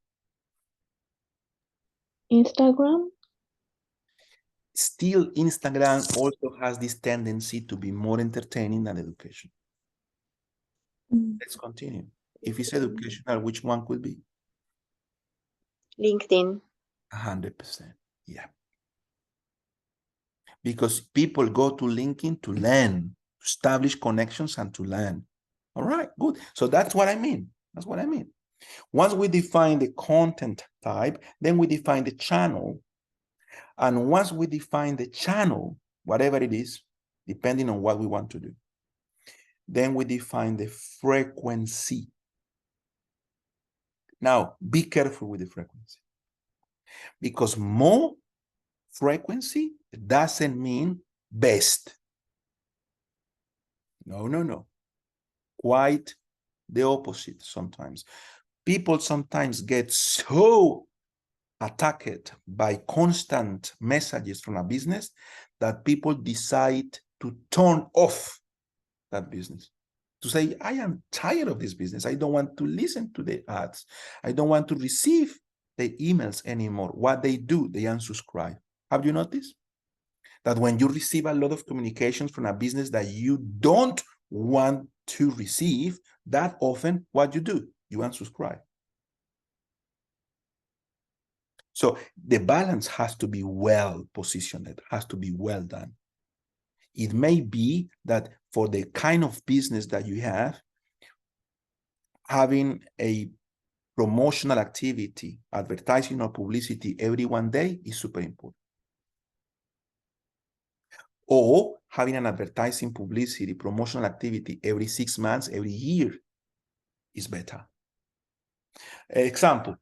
Instagram. Still, Instagram also has this tendency to be more entertaining than education. Let's continue. If it's educational, which one could be? LinkedIn. 100%. Yeah. Because people go to LinkedIn to learn, to establish connections and to learn. All right, good. So that's what I mean. That's what I mean. Once we define the content type, then we define the channel. And once we define the channel, whatever it is, depending on what we want to do, then we define the frequency. Now, be careful with the frequency. Because more frequency doesn't mean best. No. Quite the opposite sometimes. People sometimes get so attacked by constant messages from a business that people decide to turn off that business. To say, I am tired of this business. I don't want to listen to the ads. I don't want to receive the emails anymore. What they do, they unsubscribe. Have you noticed that when you receive a lot of communications from a business that you don't want to receive, that often what you do, you unsubscribe. So the balance has to be well positioned, it has to be well done. It may be that for the kind of business that you have, having a promotional activity, advertising or publicity every one day is super important. Or having an advertising, publicity, promotional activity every 6 months, every year is better. Example,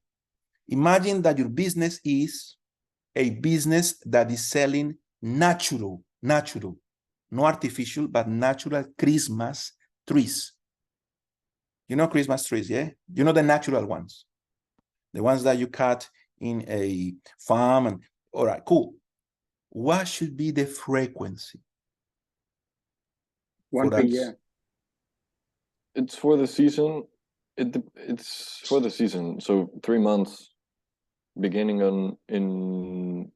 imagine that your business is a business that is selling natural, no artificial, but natural Christmas trees. You know Christmas trees, yeah? You know the natural ones. The ones that you cut in a farm. And all right, cool. What should be the frequency? One per year. It's for the season. It's for the season. So 3 months, beginning in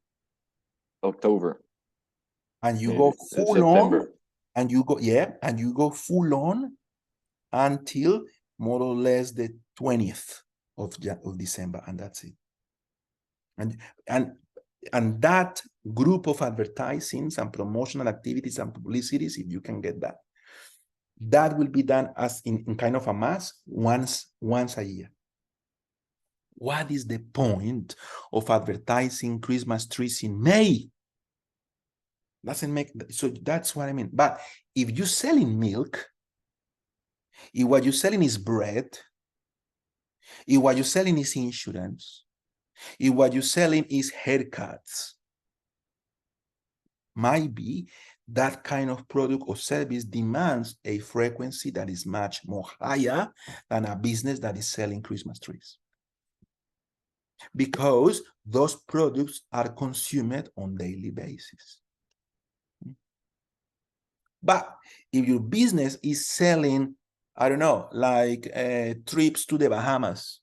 October. And you go full on, and you go full on until more or less the 20th of December, and that's it. And that group of advertisings and promotional activities and publicities, if you can get that, that will be done as in kind of a mass once a year. What is the point of advertising Christmas trees in May? Doesn't make, so that's what I mean. But if you're selling milk, if what you're selling is bread, if what you're selling is insurance, if what you're selling is haircuts, might be that kind of product or service demands a frequency that is much more higher than a business that is selling Christmas trees. Because those products are consumed on a daily basis. But if your business is selling, I don't know, like trips to the Bahamas,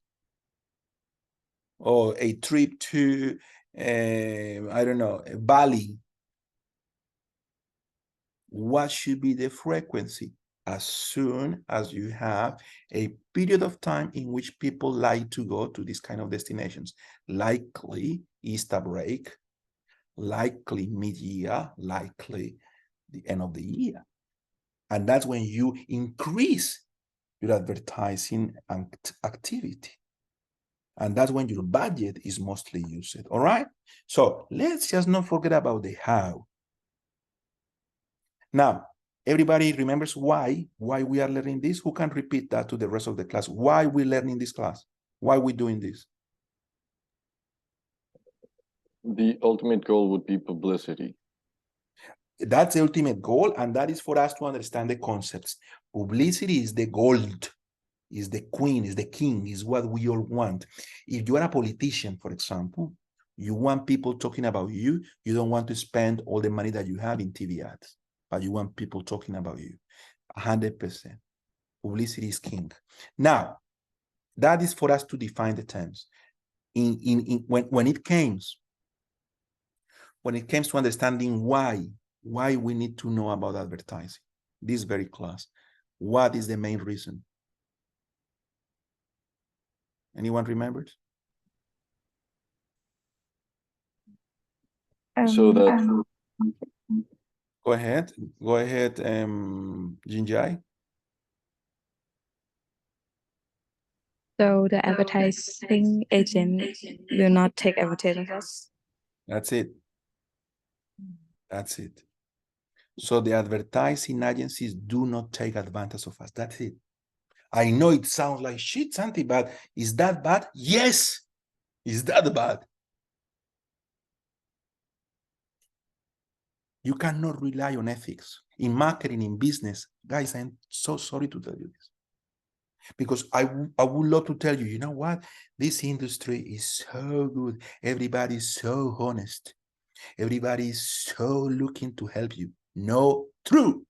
or a trip to, I don't know, Bali, what should be the frequency? As soon as you have a period of time in which people like to go to these kind of destinations, likely Easter break, likely mid-year, likely the end of the year. And that's when you increase your advertising activity. And that's when your budget is mostly used. All right? So let's just not forget about the how. Now, everybody remembers why we are learning this? Who can repeat that to the rest of the class? Why we learning this class? Why we doing this? The ultimate goal would be publicity. That's the ultimate goal, and that is for us to understand the concepts. Publicity is the gold, is the queen, is the king, is what we all want. If you are a politician, for example, you want people talking about you, you don't want to spend all the money that you have in TV ads, but you want people talking about you. 100%. Publicity is king. Now, that is for us to define the terms. When it comes to understanding why we need to know about advertising, this very class, what is the main reason? Anyone remembers? So that Go ahead, Jinjai. So the advertising agent will not take advantage of us. That's it. That's it. So the advertising agencies do not take advantage of us. That's it. I know it sounds like shit, Santi, but is that bad? Yes. Is that bad? You cannot rely on ethics. In marketing, in business, guys, I'm so sorry to tell you this. Because I would love to tell you, you know what? This industry is so good. Everybody is so honest. Everybody is so looking to help you. No, true.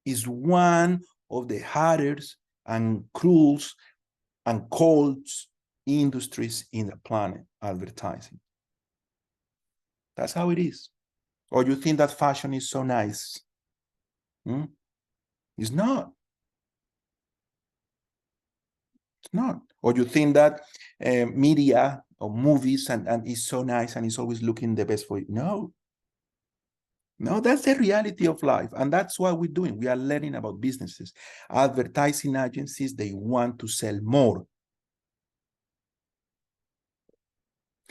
Is one of the hardest and cruel and cold industries in the planet, advertising. That's how it is. Or you think that fashion is so nice? It's not. It's not. Or you think that media or movies and is so nice and is always looking the best for you? No. No, that's the reality of life. And that's what we're doing. We are learning about businesses. Advertising agencies, they want to sell more.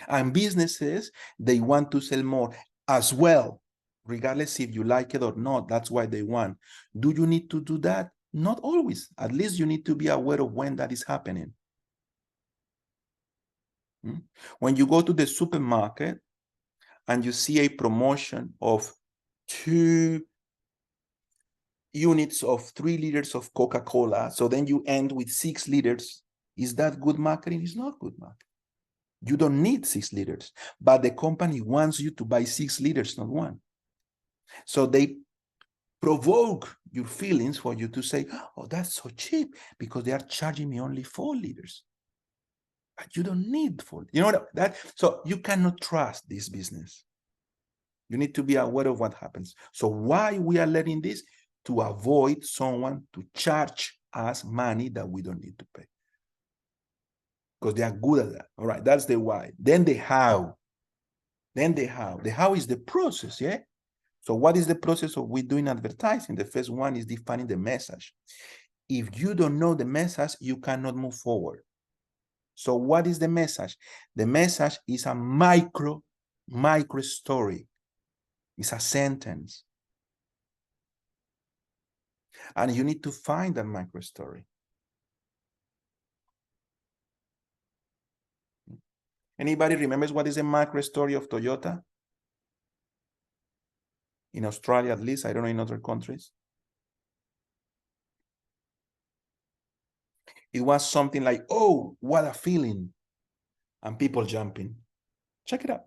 And businesses, they want to sell more as well, regardless if you like it or not. That's why they want. Do you need to do that? Not always. At least you need to be aware of when that is happening. When you go to the supermarket and you see a promotion of 2 units of 3 liters of Coca-Cola, so then you end with 6 liters, is that good marketing? It's not good marketing. You don't need 6 liters, but the company wants you to buy 6 liters, not 1. So they provoke your feelings for you to say, oh, that's so cheap because they are charging me only 4 liters. But you don't need 4. You know that? So you cannot trust this business. You need to be aware of what happens. So why we are learning this? To avoid someone to charge us money that we don't need to pay. Because they are good at that. All right, that's the why. Then the how. The how is the process, yeah? So what is the process of we doing advertising? The first one is defining the message. If you don't know the message, you cannot move forward. So what is the message? The message is a micro story. It's a sentence. And you need to find that micro story. Anybody remembers what is the micro story of Toyota? In Australia, at least, I don't know in other countries. It was something like, oh, what a feeling. And people jumping. Check it out.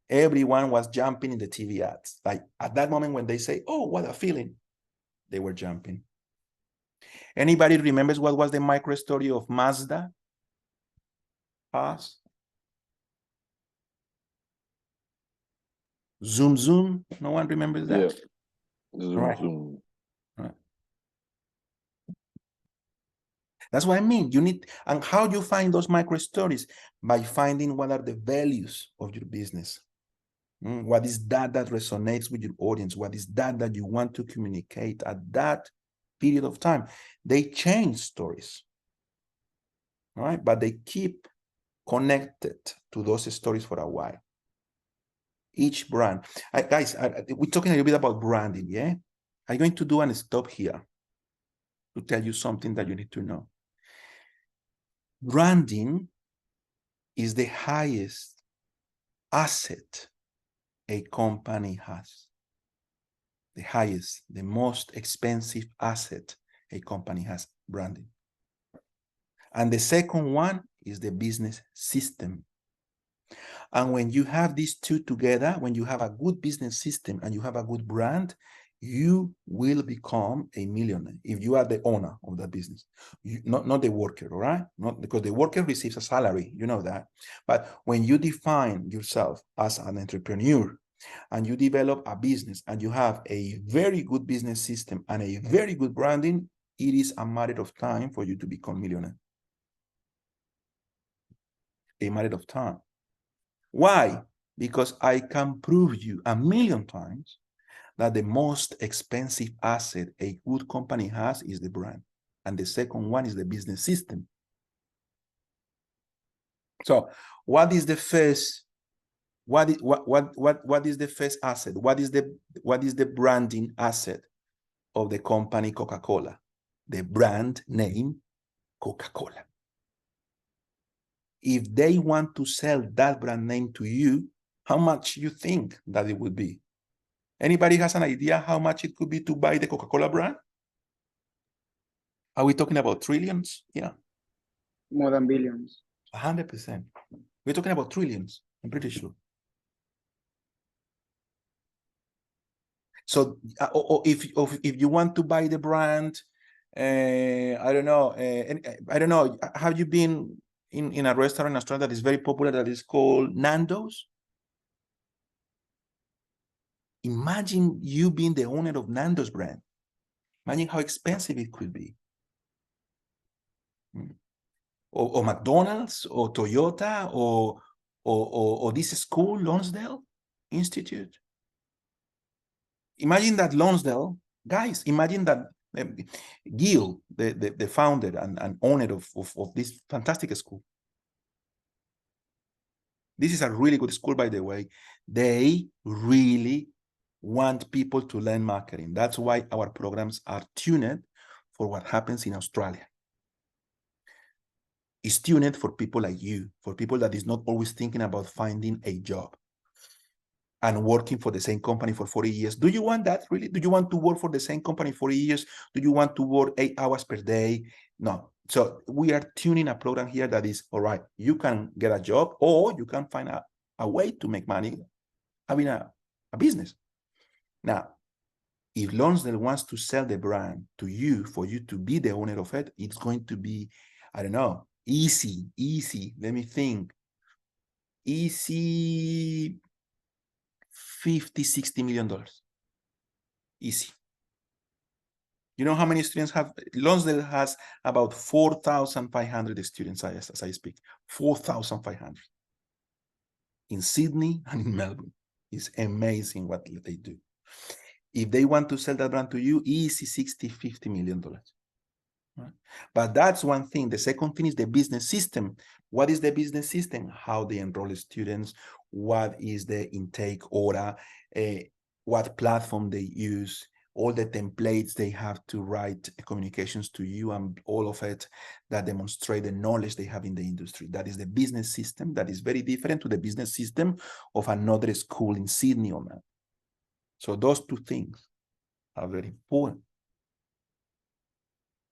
Everyone was jumping in the TV ads. Like at that moment when they say, oh, what a feeling, they were jumping. Anybody remembers what was the micro story of Mazda? Us? Zoom, zoom. No one remembers that? Yeah. Zoom, right. zoom. Right. That's what I mean. You need, and how you find those micro stories? By finding what are the values of your business. What is that resonates with your audience? What is that you want to communicate at that period of time? They change stories, all right? But they keep connected to those stories for a while. Each brand. Guys, we're talking a little bit about branding, yeah? I'm going to do a stop here to tell you something that you need to know. Branding is the highest asset a company has. The highest, the most expensive asset a company has, branding. And the second one is the business system. And when you have these two together, when you have a good business system and you have a good brand, you will become a millionaire if you are the owner of that business. Not the worker, all right? Not because the worker receives a salary, you know that. But when you define yourself as an entrepreneur and you develop a business and you have a very good business system and a very good branding, it is a matter of time for you to become millionaire. A matter of time. Why? Because I can prove you 1,000,000 times that the most expensive asset a good company has is the brand. And the second one is the business system. So what is the first, what is the first asset? What is the branding asset of the company Coca-Cola? The brand name Coca-Cola. If they want to sell that brand name to you, how much you think that it would be? Anybody has an idea how much it could be to buy the Coca-Cola brand? Are we talking about trillions? Yeah. More than billions. 100%. We're talking about trillions, I'm pretty sure. So if you want to buy the brand, I don't know, have you been in a restaurant in Australia that is very popular that is called Nando's? Imagine you being the owner of Nando's brand. Imagine how expensive it could be. Or McDonald's, or Toyota, or this school, Lonsdale Institute. Imagine that Lonsdale, guys, imagine that Gil, the founder and owner of this fantastic school. This is a really good school, by the way. They really want people to learn marketing. That's why our programs are tuned for what happens in Australia. It's tuned for people like you, for people that is not always thinking about finding a job and working for the same company for 40 years. Do you want that, really? Do you want to work for the same company 40 years? Do you want to work 8 hours per day? No. So we are tuning a program here that is, all right, you can get a job or you can find a way to make money having a business. Now, if Lonsdale wants to sell the brand to you, for you to be the owner of it, it's going to be, I don't know, easy, let me think. Easy $50-60 million. Easy. You know how many students have? Lonsdale has about 4,500 students as I speak. 4,500 in Sydney and in Melbourne. It's amazing what they do. If they want to sell that brand to you, easy $60-50 million. Right? But that's one thing. The second thing is the business system. What is the business system? How they enroll students, what is the intake order, what platform they use, all the templates they have to write communications to you, and all of it that demonstrate the knowledge they have in the industry. That is the business system that is very different to the business system of another school in Sydney or Melbourne. So those two things are very important.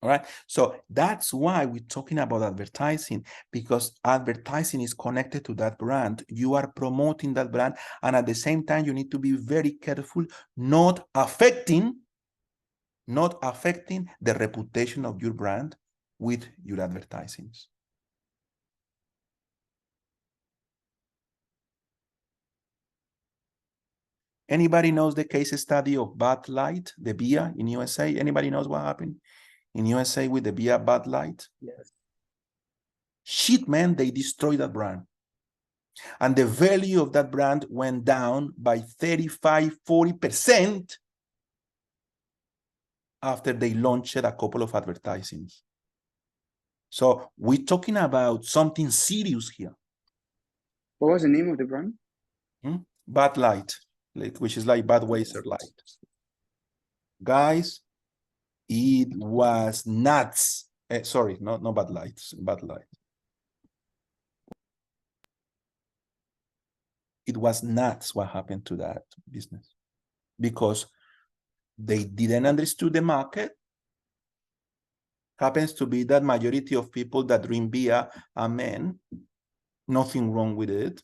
All right. So that's why we're talking about advertising, because advertising is connected to that brand. You are promoting that brand. And at the same time, you need to be very careful, not affecting the reputation of your brand with your advertisings. Anybody knows the case study of Bud Light, the beer in USA? Anybody knows what happened in USA with the beer Bud Light? Yes. Shit, man, they destroyed that brand. And the value of that brand went down by 35–40% after they launched a couple of advertisings. So we're talking about something serious here. What was the name of the brand? Bud Light, which is like Budweiser Light. Guys, it was nuts. Sorry, not Bud Light, Bud Light. It was nuts what happened to that business, because they didn't understand the market. Happens to be that majority of people that drink beer are men. Nothing wrong with it.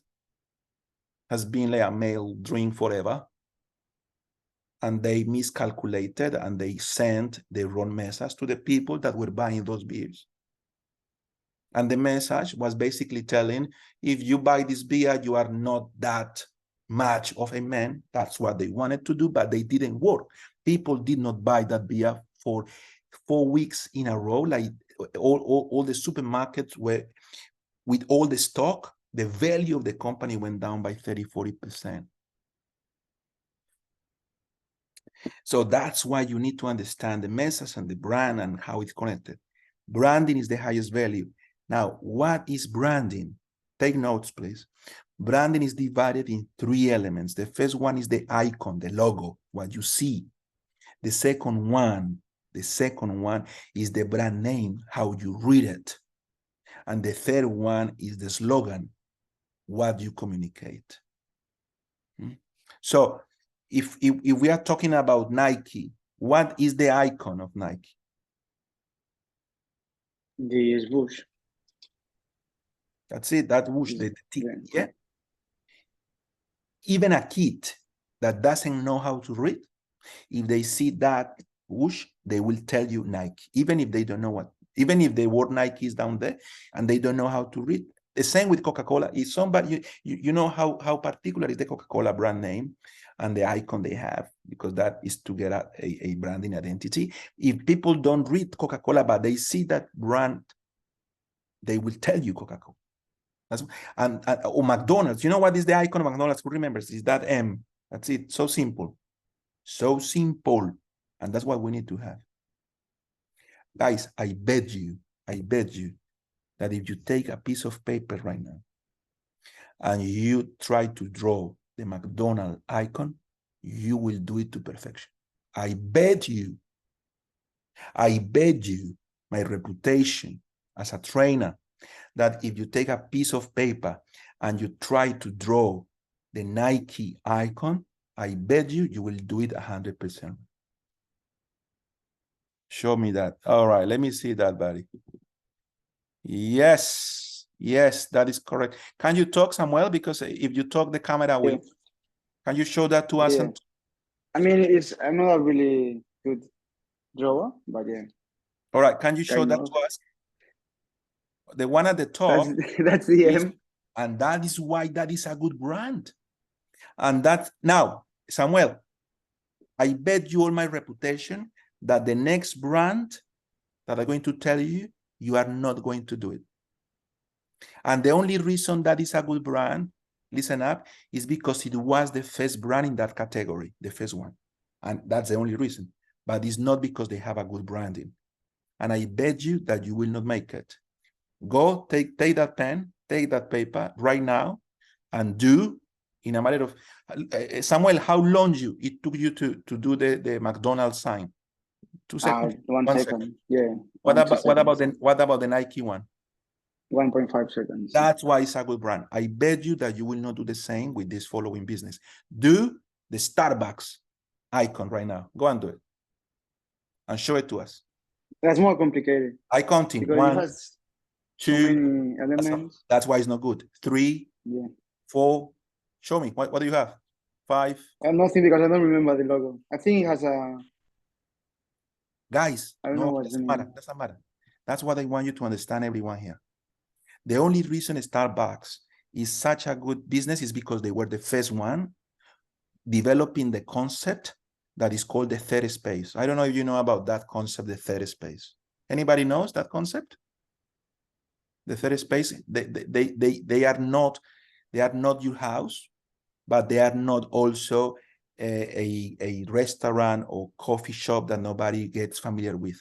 Has been like a male drink forever. And they miscalculated and they sent the wrong message to the people that were buying those beers. And the message was basically telling, if you buy this beer, you are not that much of a man. That's what they wanted to do, but they didn't work. People did not buy that beer for 4 weeks in a row. Like all the supermarkets were, with all the stock, the value of the company went down by 30–40%. So that's why you need to understand the message and the brand and how it's connected. Branding is the highest value. Now, what is branding? Take notes, please. Branding is divided in 3 elements. The first one is the icon, the logo, what you see. The second one is the brand name, how you read it. And the third one is the slogan, what you communicate. So if we are talking about Nike, what is the icon of Nike? The swoosh. That's it, that whoosh, yeah. Even a kid that doesn't know how to read, if they see that whoosh, they will tell you Nike, even if they don't know what, even if the word Nike is down there and they don't know how to read. The same with Coca-Cola. Is somebody, you know how particular is the Coca-Cola brand name and the icon they have, because that is to get a branding identity. If people don't read Coca-Cola, but they see that brand, they will tell you Coca-Cola. Or McDonald's, you know what is the icon of McDonald's? Who remembers? Is that M? That's it. So simple. So simple. And that's what we need to have. Guys, I bet you that if you take a piece of paper right now and you try to draw the McDonald's icon, you will do it to perfection. I bet you, my reputation as a trainer, that if you take a piece of paper and you try to draw the Nike icon, I bet you will do it 100%. Show me that. All right, let me see that, buddy. Yes, that is correct. Can you talk, Samuel? Because if you talk, the camera will. Yeah. Can you show that to us? Yeah. I mean, I'm not a really good drawer, but yeah. All right, can you show that to us? The one at the top. That's the M. And that is why that is a good brand. And that's now, Samuel, I bet you all my reputation that the next brand that I'm going to tell you, you are not going to do it. And the only reason that is a good brand, listen up, is because it was the first brand in that category, the first one. And that's the only reason. But it's not because they have a good branding. And I bet you that you will not make it. Go take that pen, take that paper right now, and do in a matter of Samuel, how long it took you to do the McDonald's sign? 2 seconds. 1 second. Yeah. What about the Nike one? 1.5 seconds. That's why it's a good brand. I bet you that you will not do the same with this following business. Do the Starbucks icon right now. Go and do it. And show it to us. That's more complicated. I counting Because it 1, has so 2. many elements. That's why it's not good. 3, Yeah. 4. Show me. What do you have? 5. Nothing, because I don't remember the logo. I think it has a. Guys, I don't know no, what's the doesn't matter. name. Doesn't matter. That's what I want you to understand, everyone here. The only reason Starbucks is such a good business is because they were the first one developing the concept that is called the third space. I don't know if you know about that concept, the third space. Anybody knows that concept? The third space, they are not your house, but they are not also a restaurant or coffee shop that nobody gets familiar with.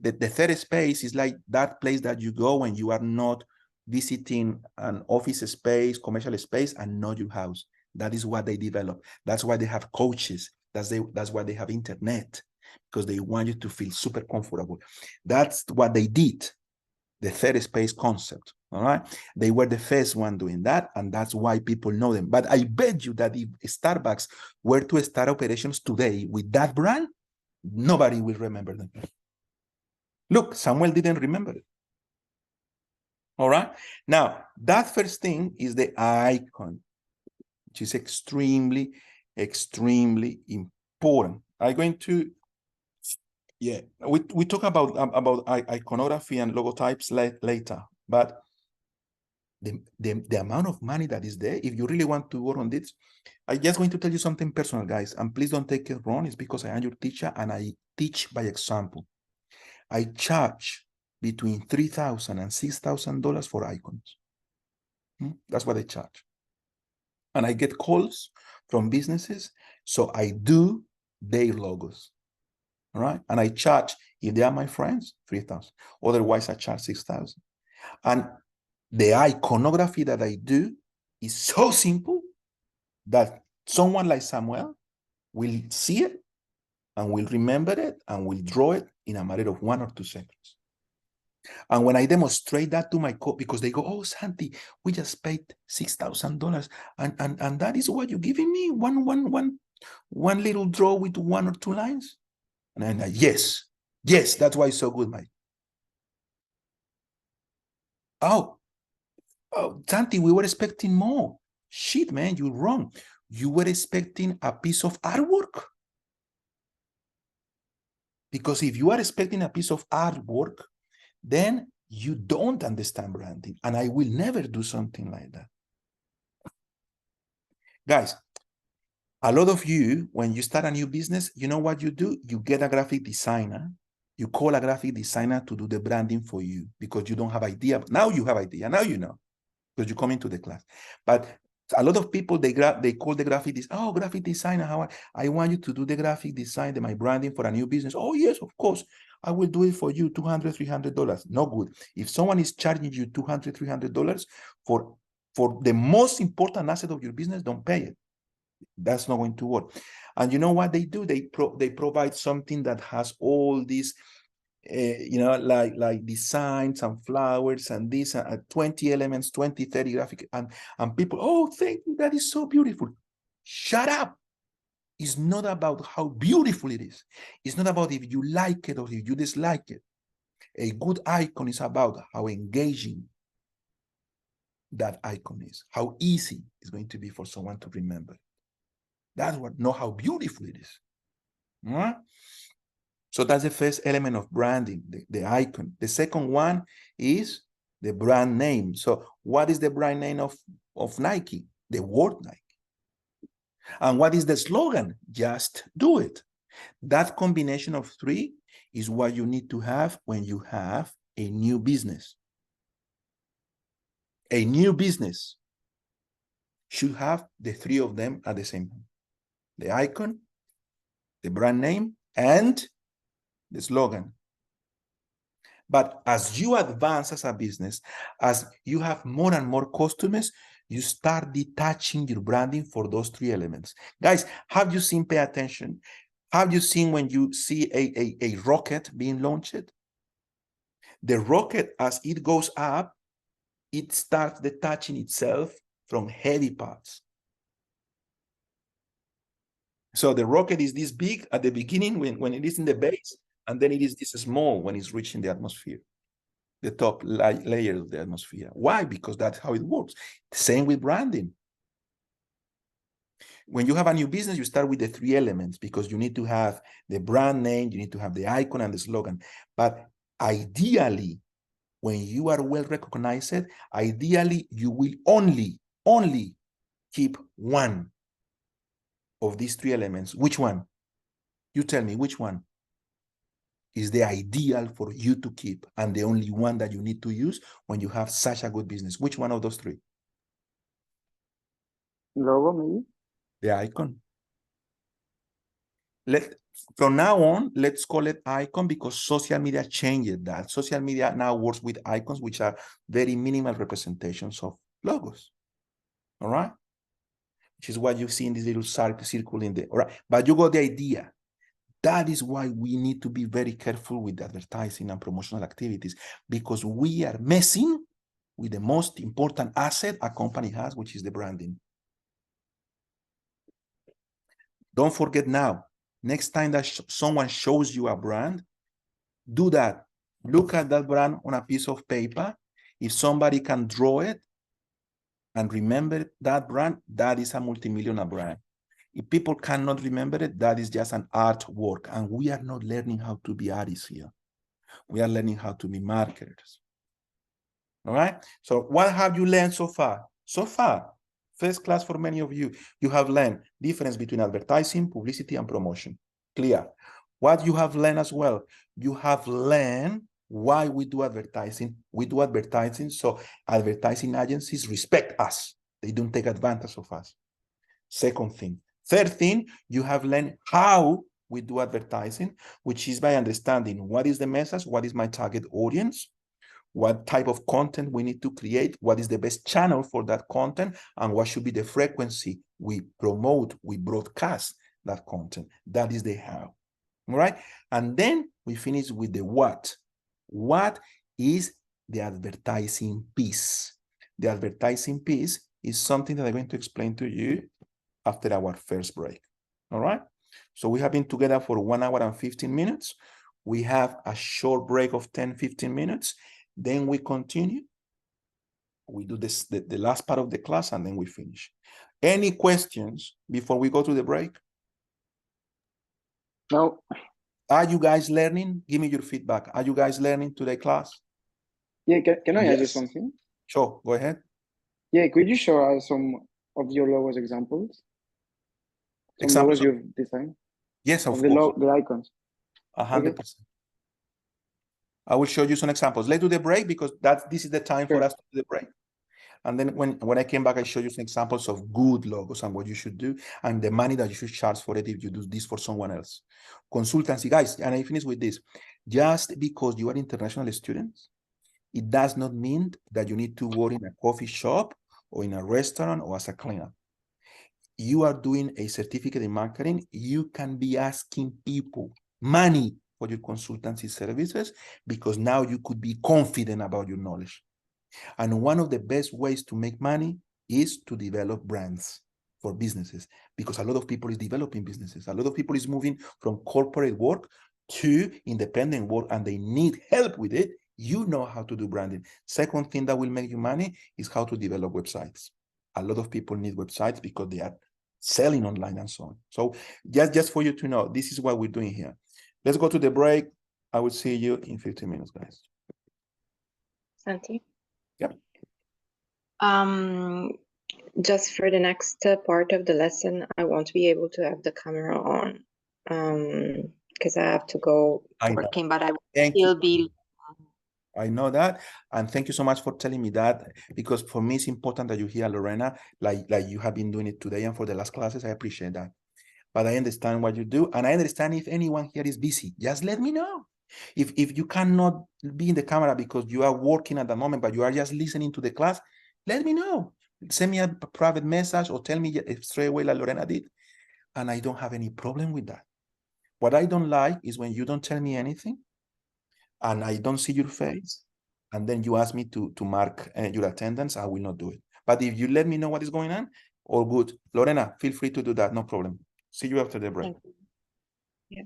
The third space is like that place that you go when you are not visiting an office space, commercial space, and not your house. That is what they develop. That's why they have coaches. That's why they have internet, because they want you to feel super comfortable. That's what they did, the third space concept. All right. They were the first one doing that, and that's why people know them. But I bet you that if Starbucks were to start operations today with that brand, nobody will remember them. Look, Samuel didn't remember it. All right. Now, that first thing is the icon, which is extremely, extremely important. I'm going to, we talk about iconography and logotypes later, but the amount of money that is there, if you really want to work on this, I'm just going to tell you something personal, guys, and please don't take it wrong. It's because I am your teacher and I teach by example. I charge between $3,000 and $6,000 for icons. That's what I charge. And I get calls from businesses, so I do their logos. All right. And I charge, if they are my friends, $3,000. Otherwise, I charge $6,000. And the iconography that I do is so simple that someone like Samuel will see it and will remember it and will draw it in a matter of 1 or 2 seconds. And when I demonstrate that to my because they go, oh, Santi, we just paid $6,000, and that is what you're giving me, one little draw with 1 or 2 lines. And I'm like, yes, that's why it's so good, Mike. Oh, Santi, we were expecting more. Shit, man, you're wrong. You were expecting a piece of artwork. Because if you are expecting a piece of artwork, then you don't understand branding. And I will never do something like that. Guys, a lot of you, when you start a new business, you know what you do? You get a graphic designer. You call a graphic designer to do the branding for you because you don't have idea. Now you have idea. Now you know because you come into the class. But a lot of people, they call the graphic designer. Oh, graphic designer, how I want you to do the graphic design, my branding for a new business. Oh, yes, of course. I will do it for you, $200, $300. No good. If someone is charging you $200, $300 for the most important asset of your business, don't pay it. That's not going to work. And you know what they do? They provide something that has all these, like designs and flowers and this 20 elements, 20, 30 graphic, and people, oh, thank you, that is so beautiful. Shut up. It's not about how beautiful it is. It's not about if you like it or if you dislike it. A good icon is about how engaging that icon is, how easy it's going to be for someone to remember. That's what, not how beautiful it is. So that's the first element of branding, the icon. The second one is the brand name. So what is the brand name of Nike? The word Nike. And what is the slogan? Just do it. That combination of 3 is what you need to have when you have a new business. A new business should have the 3 of them at the same time. The icon, the brand name, and the slogan. But as you advance as a business, as you have more and more customers, you start detaching your branding for those 3 elements. Guys, have you seen, pay attention, have you seen when you see a rocket being launched? The rocket, as it goes up, it starts detaching itself from heavy parts. So the rocket is this big at the beginning when it is in the base, and then it is this small when it's reaching the atmosphere, the top layer of the atmosphere. Why? Because that's how it works. Same with branding. When you have a new business, you start with the 3 elements because you need to have the brand name, you need to have the icon and the slogan. But ideally, when you are well recognized, ideally, you will only keep one of these 3 elements. Which one? You tell me which one is the ideal for you to keep and the only one that you need to use when you have such a good business. Which one of those 3? Logo, maybe? The icon. From now on, let's call it icon because social media changed that. Social media now works with icons, which are very minimal representations of logos. All right? Which is what you see in this little circle in there. All right? But you got the idea. That is why we need to be very careful with advertising and promotional activities because we are messing with the most important asset a company has, which is the branding. Don't forget now, next time that someone shows you a brand, do that. Look at that brand on a piece of paper. If somebody can draw it and remember that brand, that is a multi-millionaire brand. If people cannot remember it, that is just an artwork. And we are not learning how to be artists here. We are learning how to be marketers. All right? So what have you learned so far? So far, first class for many of you, you have learned difference between advertising, publicity, and promotion. Clear. What you have learned as well, you have learned why we do advertising. We do advertising so advertising agencies respect us. They don't take advantage of us. Second thing. Third thing, you have learned how we do advertising, which is by understanding what is the message, what is my target audience, what type of content we need to create, what is the best channel for that content, and what should be the frequency we promote, we broadcast that content. That is the how. All right? And then we finish with the what. What is the advertising piece? The advertising piece is something that I'm going to explain to you after our first break. All right? So we have been together for 1 hour and 15 minutes. We have a short break of 10-15 minutes. Then we continue. We do this, the last part of the class, and then we finish. Any questions before we go to the break? No. Are you guys learning? Give me your feedback. Are you guys learning today, class? Yeah, can I add Yes. something? Sure, go ahead. Yeah, could you show us some of your logos examples? Some Examples logos you've designed? Yes, of the course. the icons. 100%. I will show you some examples. Let's do the break because this is the time for us to do the break. And then when I came back, I showed you some examples of good logos and what you should do and the money that you should charge for it if you do this for someone else. Consultancy, guys, and I finish with this. Just because you are international students, it does not mean that you need to work in a coffee shop or in a restaurant or as a cleaner. You are doing a certificate in marketing, you can be asking people money for your consultancy services because now you could be confident about your knowledge. And one of the best ways to make money is to develop brands for businesses because a lot of people is developing businesses. A lot of people is moving from corporate work to independent work and they need help with it. You know how to do branding. Second thing that will make you money is how to develop websites. A lot of people need websites because they are selling online and so on. So just for you to know, this is what we're doing here. Let's go to the break. I will see you in 15 minutes, guys. Santi? Yep. Just for the next part of the lesson, I won't be able to have the camera on because I have to go working, but I will still be. I know that, and thank you so much for telling me that because for me it's important that you hear Lorena like you have been doing it today and for the last classes. I appreciate that, but I understand what you do, and I understand if anyone here is busy, just let me know. If you cannot be in the camera because you are working at the moment, but you are just listening to the class, let me know. Send me a private message or tell me straight away like Lorena did, and I don't have any problem with that. What I don't like is when you don't tell me anything and I don't see your face, and then you ask me to mark your attendance. I will not do it. But if you let me know what is going on, all good. Lorena, feel free to do that, no problem. See you after the break. Thank you. Yeah.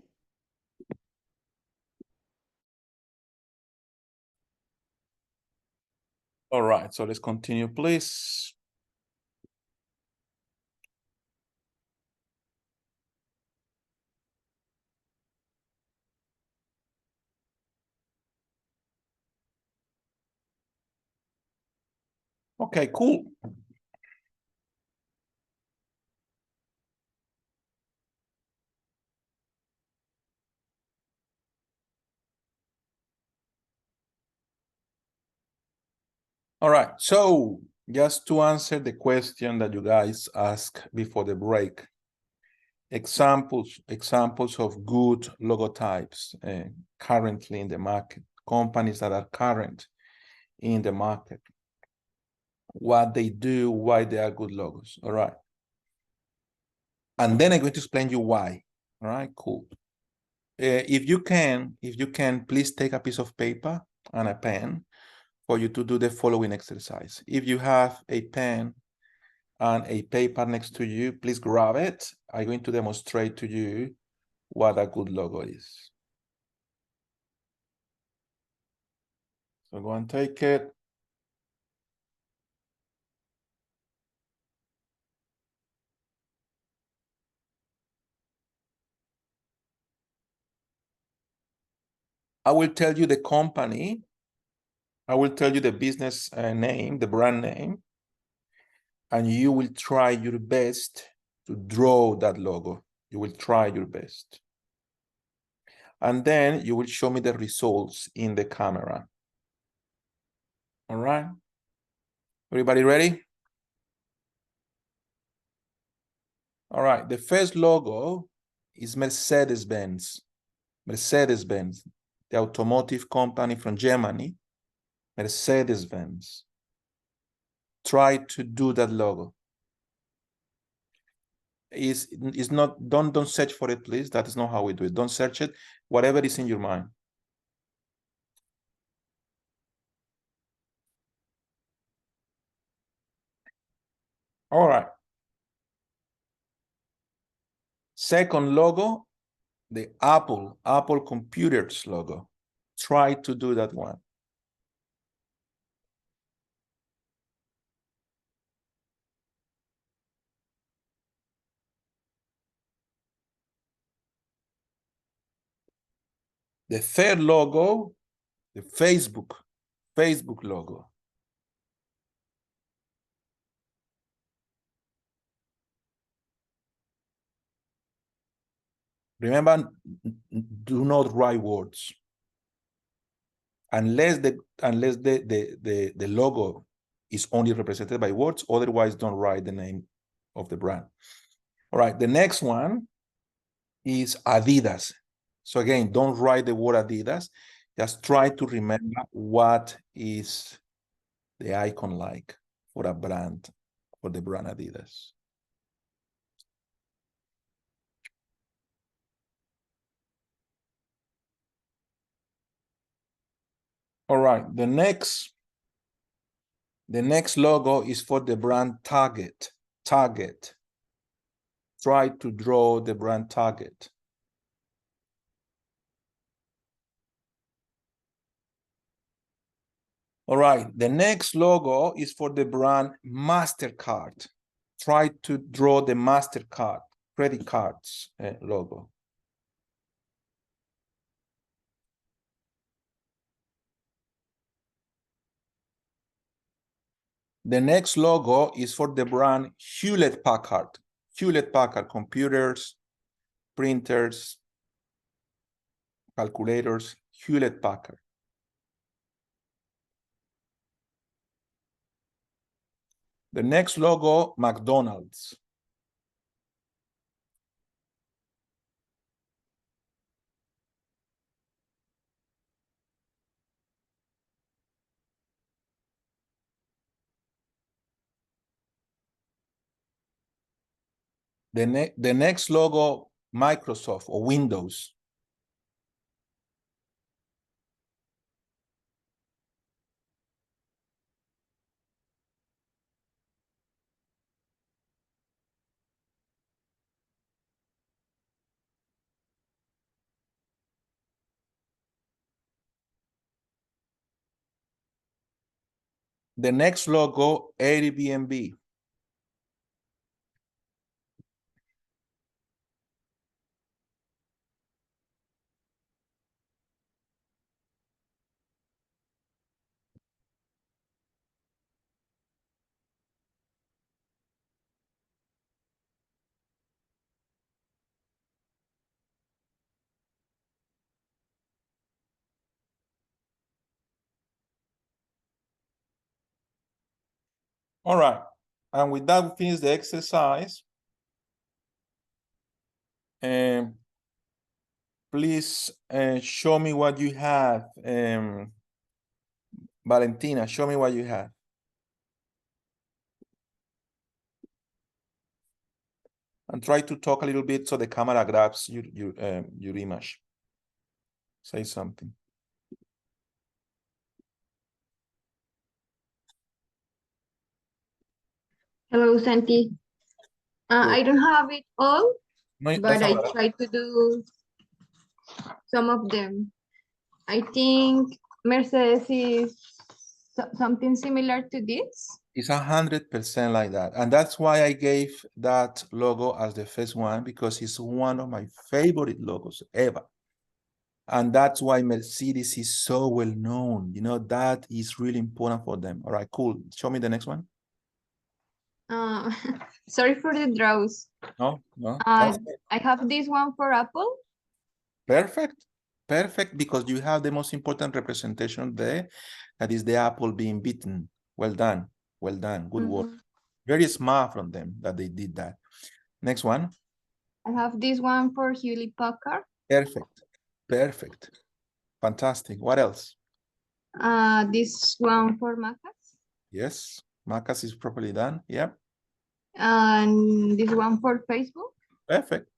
All right, so let's continue, please. Okay, cool. All right, so just to answer the question that you guys asked before the break, examples of good logotypes currently in the market, companies that are current in the market, what they do, why they are good logos. All right. And then I'm going to explain you why. All right, cool. If you can, please take a piece of paper and a pen for you to do the following exercise. If you have a pen and a paper next to you, please grab it. I'm going to demonstrate to you what a good logo is. So go and take it. I will tell you the company. I will tell you the business name, the brand name, and you will try your best to draw that logo. You will try your best. And then you will show me the results in the camera. All right. Everybody ready? All right. The first logo is Mercedes-Benz. Mercedes-Benz, the automotive company from Germany. Mercedes-Benz. Try to do that logo. Is not, don't search for it, please. That is not how we do it. Don't search it. Whatever is in your mind. All right. Second logo, the Apple Computers logo. Try to do that one. The third logo, the Facebook logo. Remember, do not write words unless the logo is only represented by words. Otherwise, don't write the name of the brand. All right, the next one is Adidas. So again, don't write the word Adidas. Just try to remember what is the icon like for a brand, for the brand Adidas. All right, the next logo is for the brand Target. Target. Try to draw the brand Target. All right, the next logo is for the brand MasterCard. Try to draw the MasterCard, credit cards logo. The next logo is for the brand Hewlett-Packard. Hewlett-Packard computers, printers, calculators, Hewlett-Packard. The next logo, McDonald's. The next logo, Microsoft or Windows. The next logo, Airbnb. All right. And with that, we finish the exercise. And please show me what you have. Valentina, show me what you have. And try to talk a little bit so the camera grabs your image. Say something. Hello, Santi. I don't have it all, No, but I try to do some of them. I think Mercedes is something similar to this. It's 100% like that. And that's why I gave that logo as the first one, because it's one of my favorite logos ever. And that's why Mercedes is so well known. You know, that is really important for them. All right, cool. Show me the next one. Sorry for the draws. No. I have this one for Apple. Perfect. Perfect, because you have the most important representation there. That is the apple being beaten. Well done. Well done. Good work. Very smart from them that they did that. Next one. I have this one for Hewlett Packard. Perfect. Perfect. Fantastic. What else? This one for Macas. Yes. Macas is properly done. Yeah. And this one for Facebook. Perfect.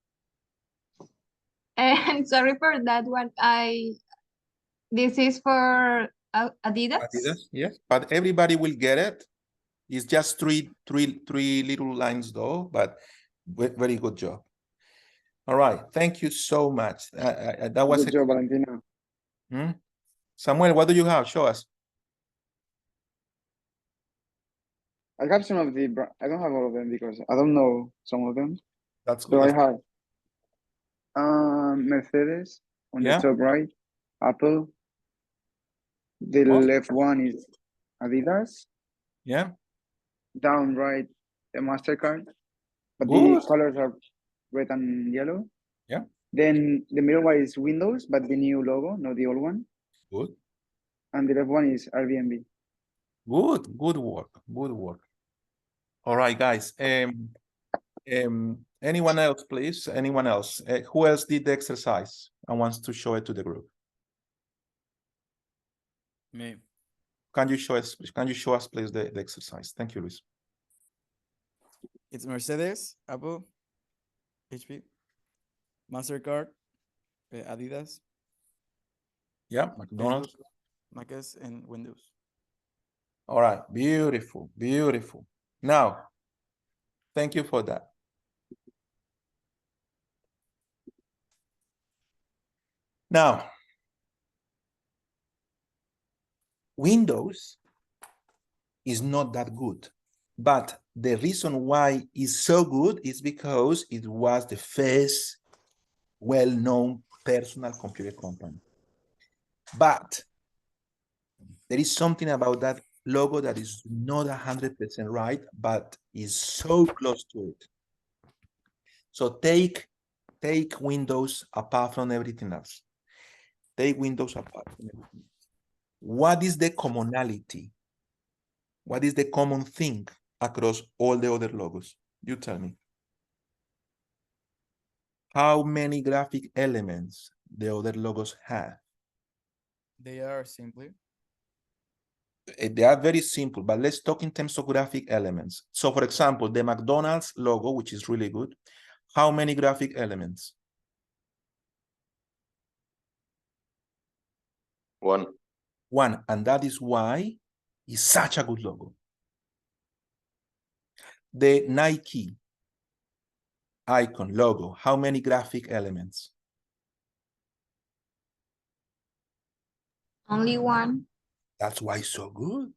And sorry for that one. This is for Adidas. Adidas, yes. But everybody will get it. It's just three little lines though, but very good job. All right. Thank you so much. That was Good job, Valentina. Samuel, what do you have? Show us. I have some of the, I don't have all of them because I don't know some of them. That's good. So I have Mercedes on the top right, Apple. The left one is Adidas. Yeah. Down right, the MasterCard. But the colors are red and yellow. Yeah. Then the middle one is Windows, but the new logo, not the old one. Good. And the left one is Airbnb. Good. Good work. Good work. All right, guys. Anyone else, please? Anyone else? Who else did the exercise and wants to show it to the group? Me. Can you show us, please, the exercise? Thank you, Luis. It's Mercedes, Apple, HP, MasterCard, Adidas. Yeah, McDonald's. Macas and Windows. All right, beautiful, beautiful. Now, thank you for that. Now, Windows is not that good, but the reason why it's so good is because it was the first well-known personal computer company. But there is something about that logo that is not 100% right, but is so close to it. So take Windows apart from everything else. Take Windows apart from everything else. What is the commonality? What is the common thing across all the other logos? You tell me. How many graphic elements the other logos have? They are simply. They are very simple, but let's talk in terms of graphic elements. So for example, the McDonald's logo, which is really good, how many graphic elements? One. One, and that is why it's such a good logo. The Nike icon logo, how many graphic elements? Only one. That's why it's so good.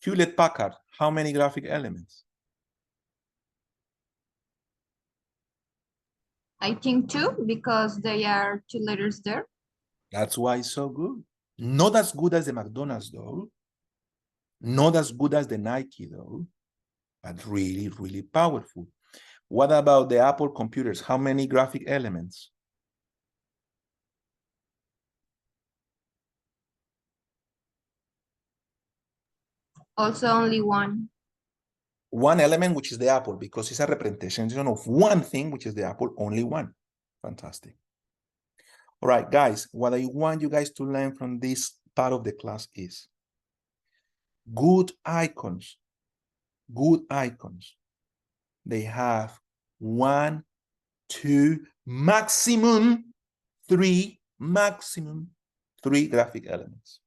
Hewlett-Packard, how many graphic elements? I think 2, because there are 2 letters there. That's why it's so good. Not as good as the McDonald's, though. Not as good as the Nike, though, but really, really powerful. What about the Apple computers? How many graphic elements? Also only 1. One element, which is the apple, because it's a representation of one thing, which is the apple, only one. Fantastic. All right, guys, what I want you guys to learn from this part of the class is good icons. Good icons. They have 1, 2, maximum 3 graphic elements.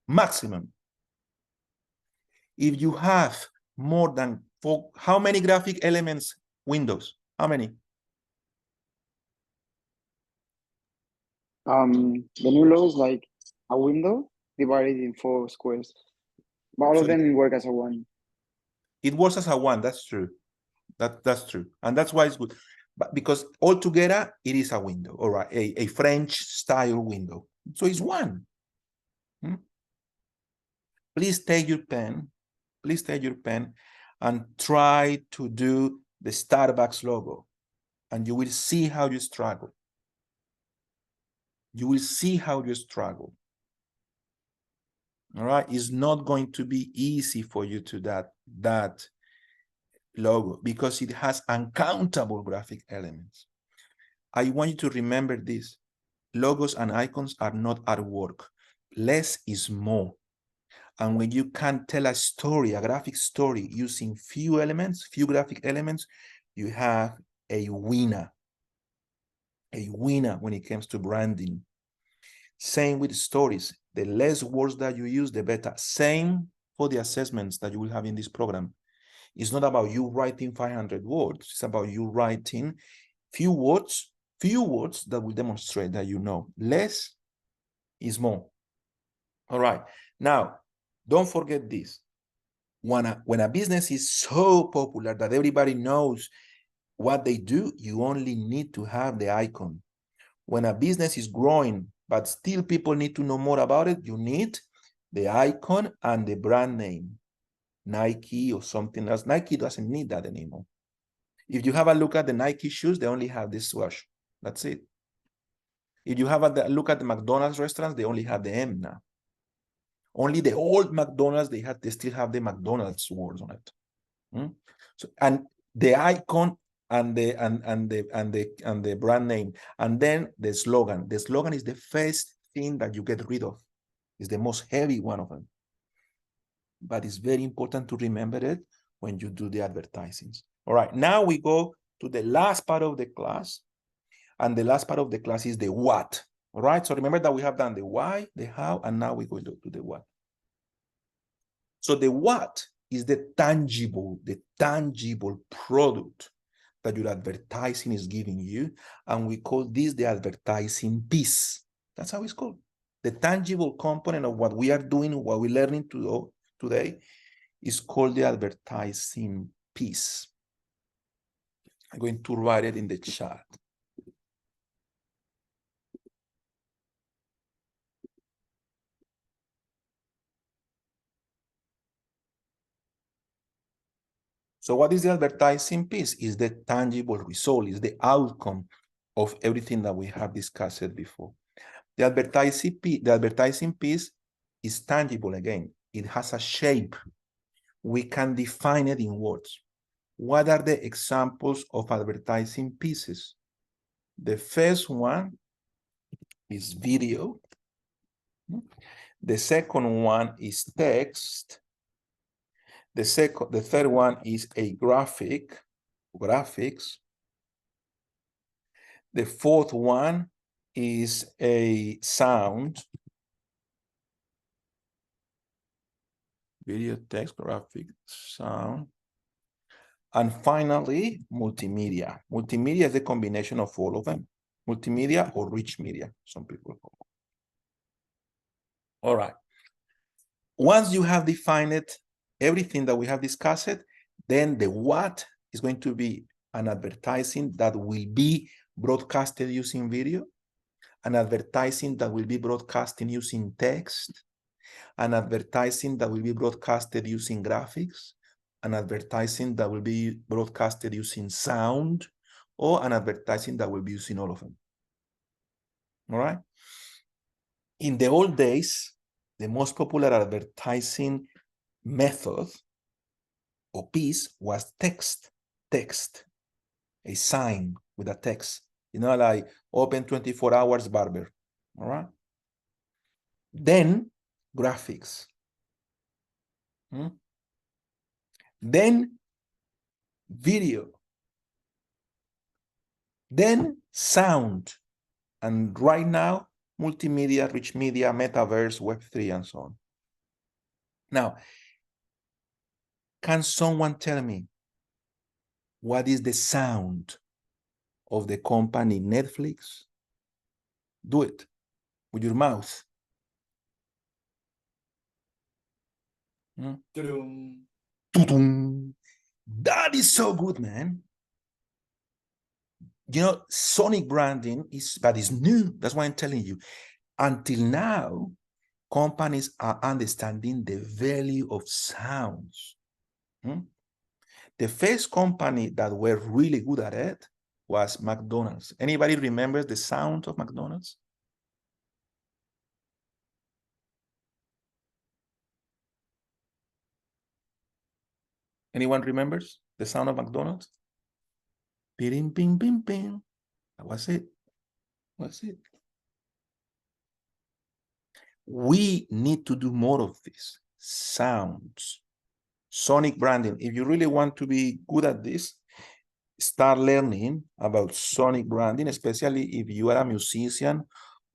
Maximum. If you have more than 4, how many graphic elements? Windows, how many? The new law is like a window divided in 4 squares. But all of them work as a 1. It works as a 1, that's true. That's true. And that's why it's good. But because altogether, it is a window, all right, a French style window. So it's 1. Please take your pen. Please take your pen and try to do the Starbucks logo. And you will see how you struggle. You will see how you struggle. All right, it's not going to be easy for you to that logo because it has uncountable graphic elements. I want you to remember this. Logos and icons are not artwork. Less is more. And when you can tell a story, a graphic story, using few elements, few graphic elements, you have a winner. A winner when it comes to branding. Same with stories. The less words that you use, the better. Same for the assessments that you will have in this program. It's not about you writing 500 words. It's about you writing few words that will demonstrate that you know. Less is more. All right. Now, don't forget this. When a business is so popular that everybody knows what they do, you only need to have the icon. When a business is growing, but still people need to know more about it, you need the icon and the brand name. Nike or something else. Nike doesn't need that anymore. If you have a look at the Nike shoes, they only have this swoosh. That's it. If you have a look at the McDonald's restaurants, they only have the M now. Only the old McDonald's, they still have the McDonald's words on it. So, and the icon and the brand name, and then the slogan. The slogan is the first thing that you get rid of. It's the most heavy one of them. But it's very important to remember it when you do the advertisings. All right, now we go to the last part of the class. And the last part of the class is the what. All right, so remember that we have done the why, the how, and now we go to the what. So the what is the tangible product that your advertising is giving you. And we call this the advertising piece. That's how it's called. The tangible component of what we are doing, what we're learning today is called the advertising piece. I'm going to write it in the chat. So what is the advertising piece? Is the tangible result, is the outcome of everything that we have discussed before. The advertising piece is tangible again. It has a shape. We can define it in words. What are the examples of advertising pieces? The first one is video. The second one is text. The third one is a graphics. The fourth one is a sound. Video, text, graphic, sound. And finally, multimedia. Multimedia is a combination of all of them. Multimedia or rich media, some people call it. All right. Once you have defined everything that we have discussed, then the what is going to be an advertising that will be broadcasted using video, an advertising that will be broadcasted using text, an advertising that will be broadcasted using graphics, an advertising that will be broadcasted using sound, or an advertising that will be using all of them. All right? In the old days, the most popular advertising method or piece was text, a sign with a text, you know, like open 24 hours barber, all right? Then graphics. Then video. Then sound. And right now, multimedia, rich media, metaverse, Web3, and so on. Now, can someone tell me what is the sound of the company Netflix? Do it with your mouth. That is so good, man. You know, sonic branding is new. That's why I'm telling you. Until now, companies are understanding the value of sounds. The first company that were really good at it was McDonald's. Anybody remembers the sound of McDonald's? Anyone remembers the sound of McDonald's? Ping, ping, ping, ping. That was it. That's it. We need to do more of this. Sounds. Sonic branding. If you really want to be good at this, start learning about sonic branding, especially if you are a musician,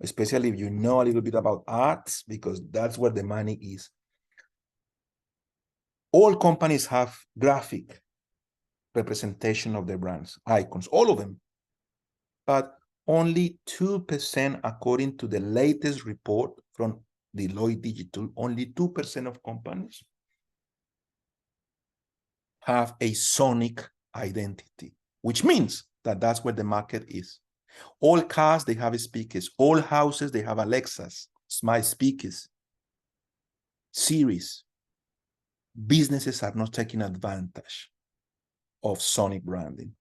especially if you know a little bit about arts, because that's where the money is. All companies have graphic representation of their brands, icons, all of them. But only 2%, according to the latest report from Deloitte Digital, only 2% of companies have a sonic identity, which means that that's where the market is. All cars, they have speakers. All houses, they have Alexas, smart speakers, Siris. Businesses are not taking advantage of sonic branding.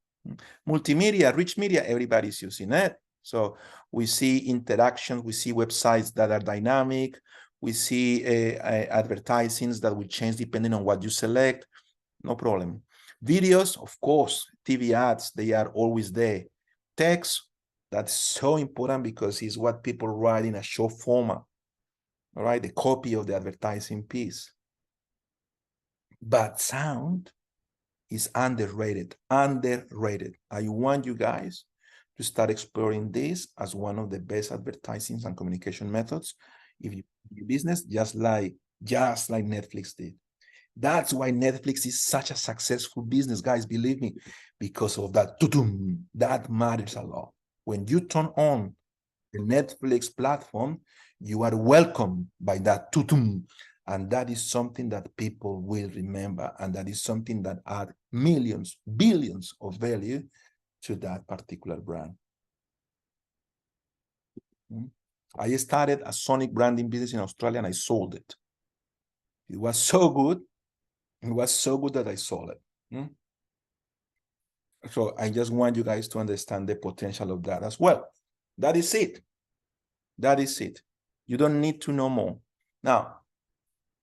Multimedia, rich media, everybody's using it. So we see interactions, we see websites that are dynamic, we see advertisings that will change depending on what you select. No problem. Videos, of course, TV ads, they are always there. Text, that's so important because it's what people write in a short format, all right? The copy of the advertising piece. But sound is underrated. I want you guys to start exploring this as one of the best advertising and communication methods if you do business, just like Netflix did. That's why Netflix is such a successful business, guys, believe me, because of that. That matters a lot. When you turn on the Netflix platform, you are welcomed by that and that is something that people will remember, and that is something that adds millions, billions of value to that particular brand. I started a sonic branding business in Australia and I sold it. It was so good. It was so good that I sold it. So I just want you guys to understand the potential of that as well. That is it. That is it. You don't need to know more. Now,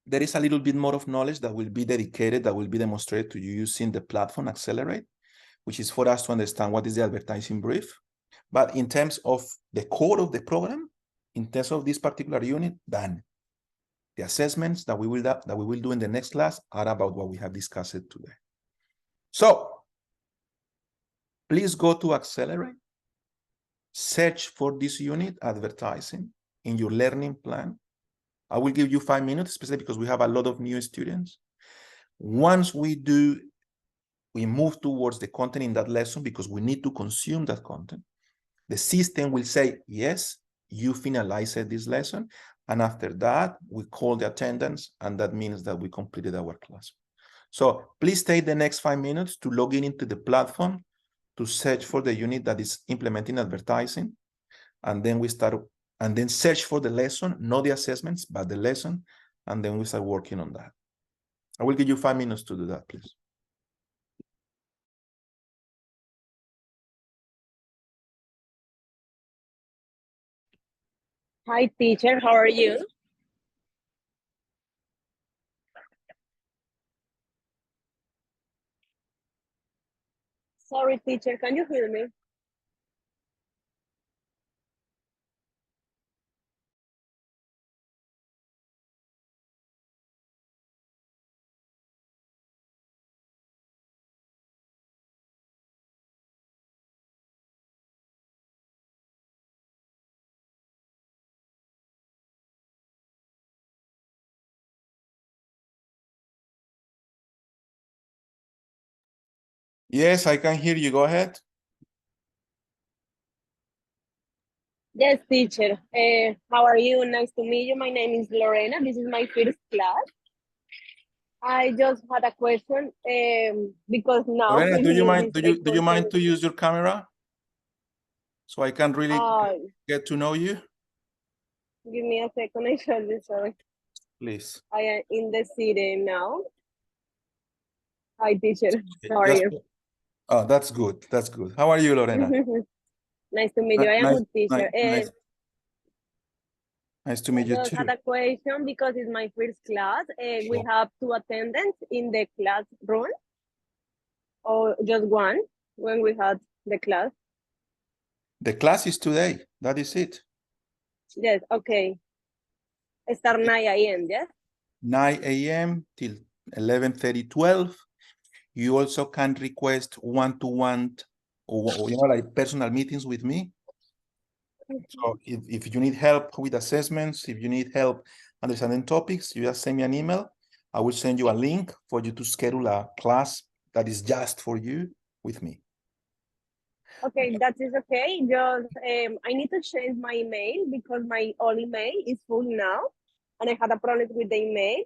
there is a little bit more of knowledge that will be dedicated, that will be demonstrated to you using the platform Accelerate, which is for us to understand what is the advertising brief. But in terms of the core of the program, in terms of this particular unit, done. The assessments that we will do in the next class are about what we have discussed today. So please go to Accelerate, search for this unit, advertising, in your learning plan. I will give you 5 minutes, especially because we have a lot of new students. Once we move towards the content in that lesson because we need to consume that content. The system will say, yes, you finalize this lesson. And after that, we call the attendance, and that means that we completed our class. So please take the next 5 minutes to log in into the platform to search for the unit that is implementing advertising. And then we start, and then search for the lesson, not the assessments, but the lesson. And then we start working on that. I will give you 5 minutes to do that, please. Hi, teacher. How are you? Sorry, teacher. Can you hear me? Yes, I can hear you. Go ahead. Yes, teacher. How are you? Nice to meet you. My name is Lorena. This is my first class. I just had a question because now Lorena, do you mind? Do you mind to to use your camera so I can really get to know you? give me a second. I show you. Sorry. Please. I am in the city now. Hi, teacher. How are you? Oh, that's good. That's good. How are you, Lorena? Nice to meet you. I am good, teacher. Nice to meet you just too. had a question because it's my first class. We have 2 attendants in the classroom, or just one when we had the class? The class is today. That is it. Yes, okay. Start 9 a.m., yes? 9 a.m. till 11:30, 12. You also can request one-to-one or like personal meetings with me. So if you need help with assessments, if you need help understanding topics, you just send me an email. I will send you a link for you to schedule a class that is just for you with me. Okay, that is okay. Just I need to change my email because my old email is full now, and I had a problem with the email.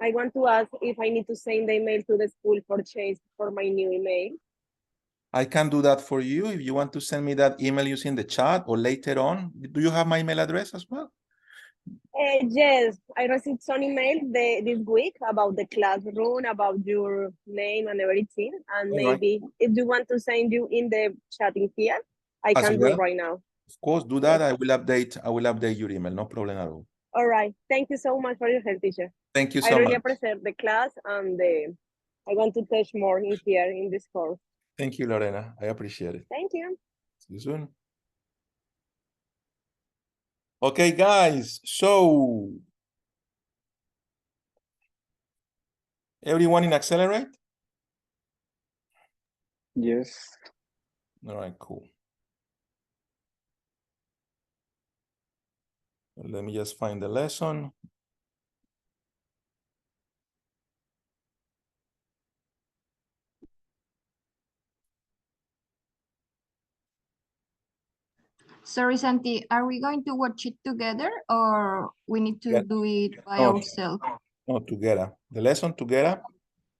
I want to ask if I need to send the email to the school for change for my new email. I can do that for you if you want to send me that email using the chat or later on. Do you have my email address as well? Yes, I received some email this week about the classroom, about your name and everything. And maybe if you want to send you in the chatting here, I can do it right now. Of course, do that. I will update your email. No problem at all. All right. Thank you so much for your help, teacher. Thank you so much. I really appreciate the class and I want to touch more in here in this course. Thank you, Lorena. I appreciate it. Thank you. See you soon. Okay, guys. So everyone in Accelerate? Yes. All right, cool. Let me just find the lesson. Sorry, Santi, are we going to watch it together or we need to do it by ourselves? No, together. The lesson together,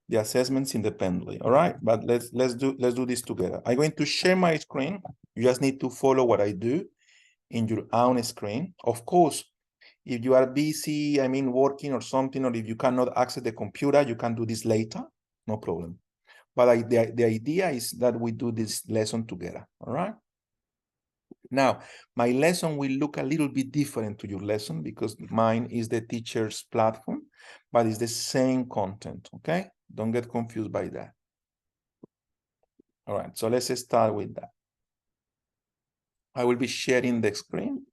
the assessments independently. All right, but let's do this together. I'm going to share my screen. You just need to follow what I do in your own screen. Of course, if you are busy, working or something, or if you cannot access the computer, you can do this later. No problem. But the idea is that we do this lesson together. All right. Now, my lesson will look a little bit different to your lesson because mine is the teacher's platform, but it's the same content, okay? Don't get confused by that. All right, so let's start with that. I will be sharing the screen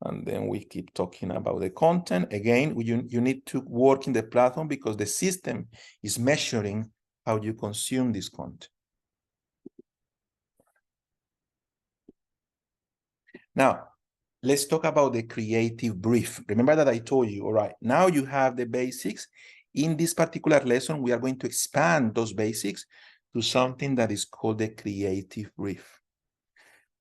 and then we keep talking about the content. Again, you need to work in the platform because the system is measuring how you consume this content. Now, let's talk about the creative brief. Remember that I told you, all right, now you have the basics. In this particular lesson, we are going to expand those basics to something that is called the creative brief.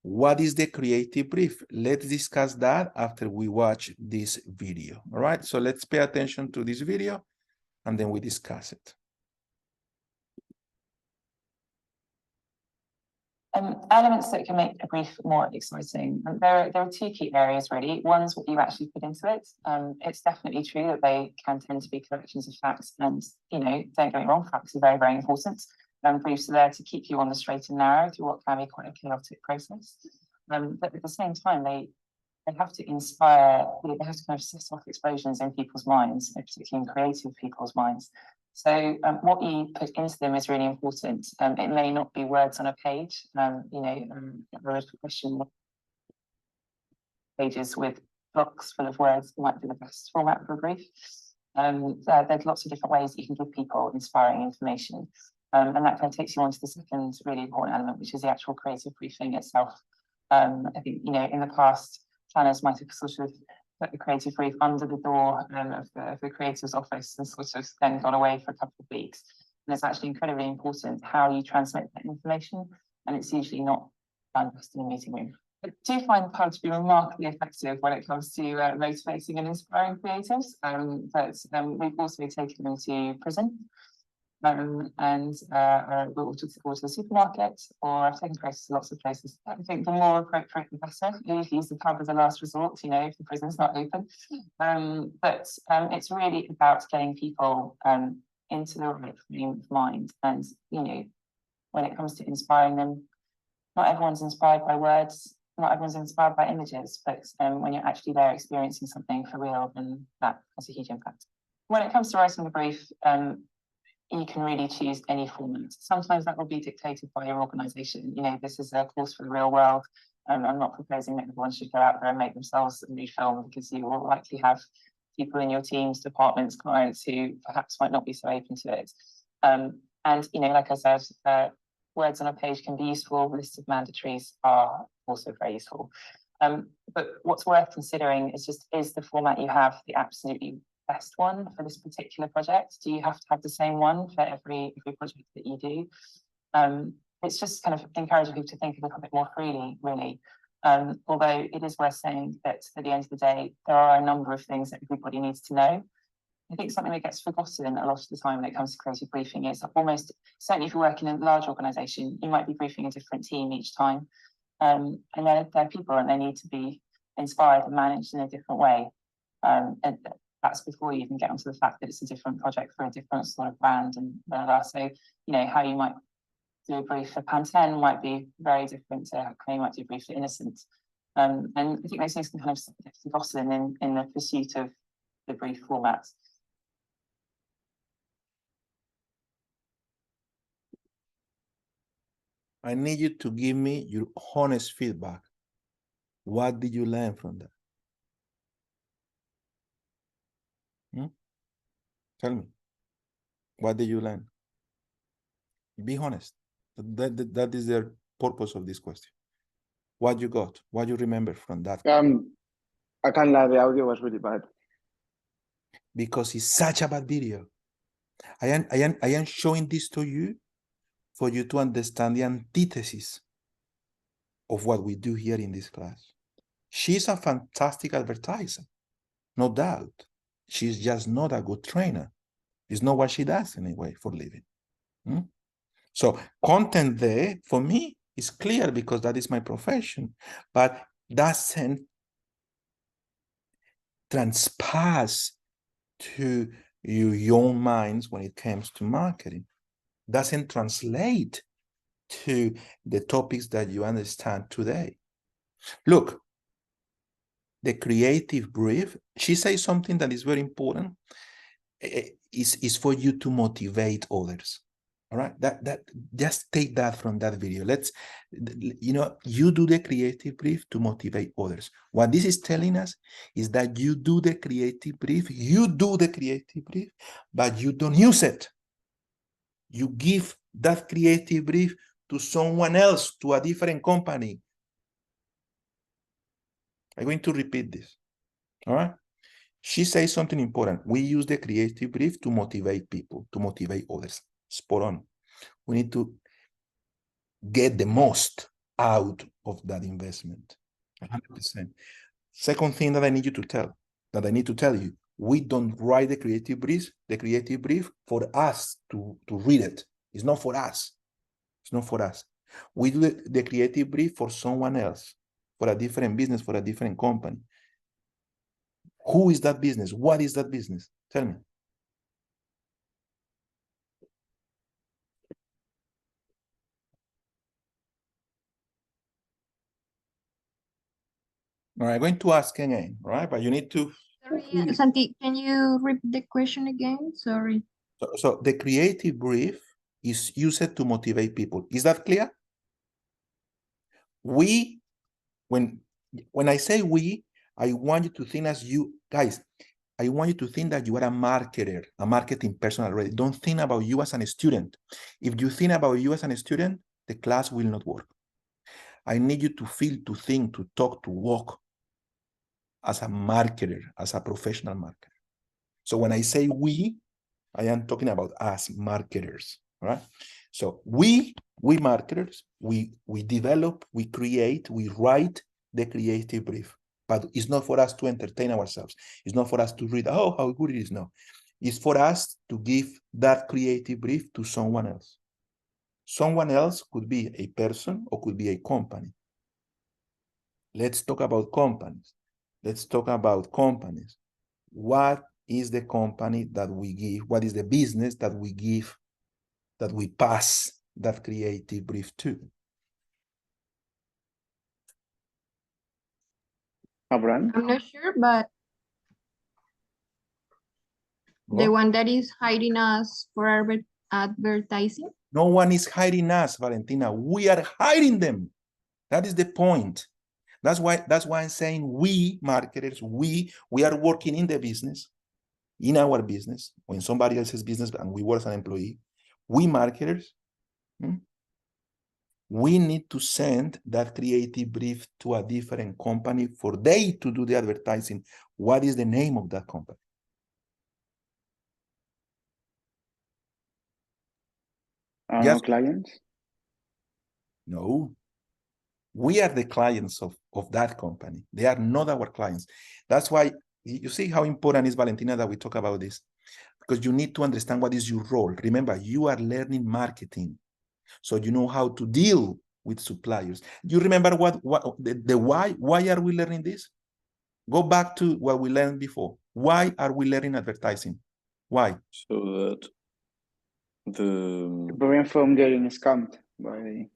What is the creative brief? Let's discuss that after we watch this video. All right, so let's pay attention to this video and then we discuss it. Elements that can make a brief more exciting. And there are two key areas really. One's what you actually put into it. It's definitely true that they can tend to be collections of facts, and don't get me wrong, facts are very, very important. Briefs are there to keep you on the straight and narrow through what can be quite a chaotic process. But at the same time, they have to inspire, they have to kind of set off explosions in people's minds, particularly in creative people's minds. So what you put into them is really important. It may not be words on a page. There is a question pages with blocks full of words might be the best format for a brief. There's lots of different ways that you can give people inspiring information. And that kind of takes you on to the second really important element, which is the actual creative briefing itself. I think, in the past, planners might have sort of put the creative brief under the door of the creator's office and sort of then gone away for a couple of weeks. And it's actually incredibly important how you transmit that information. And it's usually not done best in a meeting room. I do find the pub to be remarkably effective when it comes to motivating and inspiring creatives. But we've also taken them to prison. We'll to the supermarket, or I've taken creators to lots of places. I think the more appropriate, the better. You usually use the pub as a last resort, if the prison's not open. But it's really about getting people into the right frame of mind. And, when it comes to inspiring them, not everyone's inspired by words, not everyone's inspired by images, but when you're actually there experiencing something for real, then that has a huge impact. When it comes to writing the brief, you can really choose any format. Sometimes that will be dictated by your organisation. This is a course for the real world. I'm not proposing that everyone should go out there and make themselves a new film, because you will likely have people in your teams, departments, clients who perhaps might not be so open to it. And like I said, words on a page can be useful. Lists of mandatories are also very useful. But what's worth considering is the format you have the absolutely best one for this particular project? Do you have to have the same one for every project that you do? It's just kind of encouraging people to think a little bit more freely, really. Although it is worth saying that at the end of the day, there are a number of things that everybody needs to know. I think something that gets forgotten a lot of the time when it comes to creative briefing is almost, certainly if you're working in a large organisation, you might be briefing a different team each time. And they're people and they need to be inspired and managed in a different way. And that's before you even get onto the fact that it's a different project for a different sort of brand and blah, blah. So, how you might do a brief for Pantene might be very different to how you might do a brief for Innocent. And I think those things can kind of get forgotten in the pursuit of the brief format. I need you to give me your honest feedback. What did you learn from that? Tell me, what did you learn? Be honest. That is the purpose of this question. What you got? What you remember from that? I can't lie, the audio was really bad. Because it's such a bad video. I am showing this to you for you to understand the antithesis of what we do here in this class. She's a fantastic advertiser, no doubt. She's just not a good trainer. It's not what she does anyway for living. So content there, for me, is clear because that is my profession, but doesn't transpass to your own minds when it comes to marketing. Doesn't translate to the topics that you understand today. Look, the creative brief, she says something that is very important, is for you to motivate others. All right, that just take that from that video. You do the creative brief to motivate others. What this is telling us is that you do the creative brief, but you don't use it. You give that creative brief to someone else, to a different company. I'm going to repeat this. All right. She says something important. We use the creative brief to motivate people, to motivate others. Spot on. We need to get the most out of that investment. 100%. Second thing that I need to tell you, we don't write the creative brief for us to read it. It's not for us. It's not for us. We do the creative brief for someone else, for a different business, for a different company. Who is that business? What is that business? Tell me. All right, I'm going to ask again, right? But you need to. Sorry, Santi, can you repeat the question again? Sorry. So the creative brief is used to motivate people. Is that clear? When I say we, I want you to think as you guys. I want you to think that you are a marketer, a marketing person already. Don't think about you as a student. If you think about you as a student, the class will not work. I need you to feel, to think, to talk, to walk as a marketer, as a professional marketer. So when I say we, I am talking about us marketers, all right? So we marketers, we develop, we create, we write the creative brief. But it's not for us to entertain ourselves. It's not for us to read, oh, how good it is. No, it's for us to give that creative brief to someone else. Someone else could be a person or could be a company. Let's talk about companies. Let's talk about companies. What is the company that we give? What is the business that we give, that we pass that creative brief to? A brand? I'm not sure, but the one that is hiding us for advertising. No one is hiding us, Valentina. We are hiding them. That is the point. That's why I'm saying we marketers, we are working in the business, in our business, or in somebody else's business, and we work as an employee. We marketers, we need to send that creative brief to a different company for they to do the advertising. What is the name of that company? Yes. Clients? No. We are the clients of that company. They are not our clients. That's why you see how important is, Valentina, that we talk about this. Because you need to understand what is your role. Remember, you are learning marketing. So you know how to deal with suppliers. You remember the why are we learning this? Go back to what we learned before. Why are we learning advertising? Why? So that to prevent from getting scammed by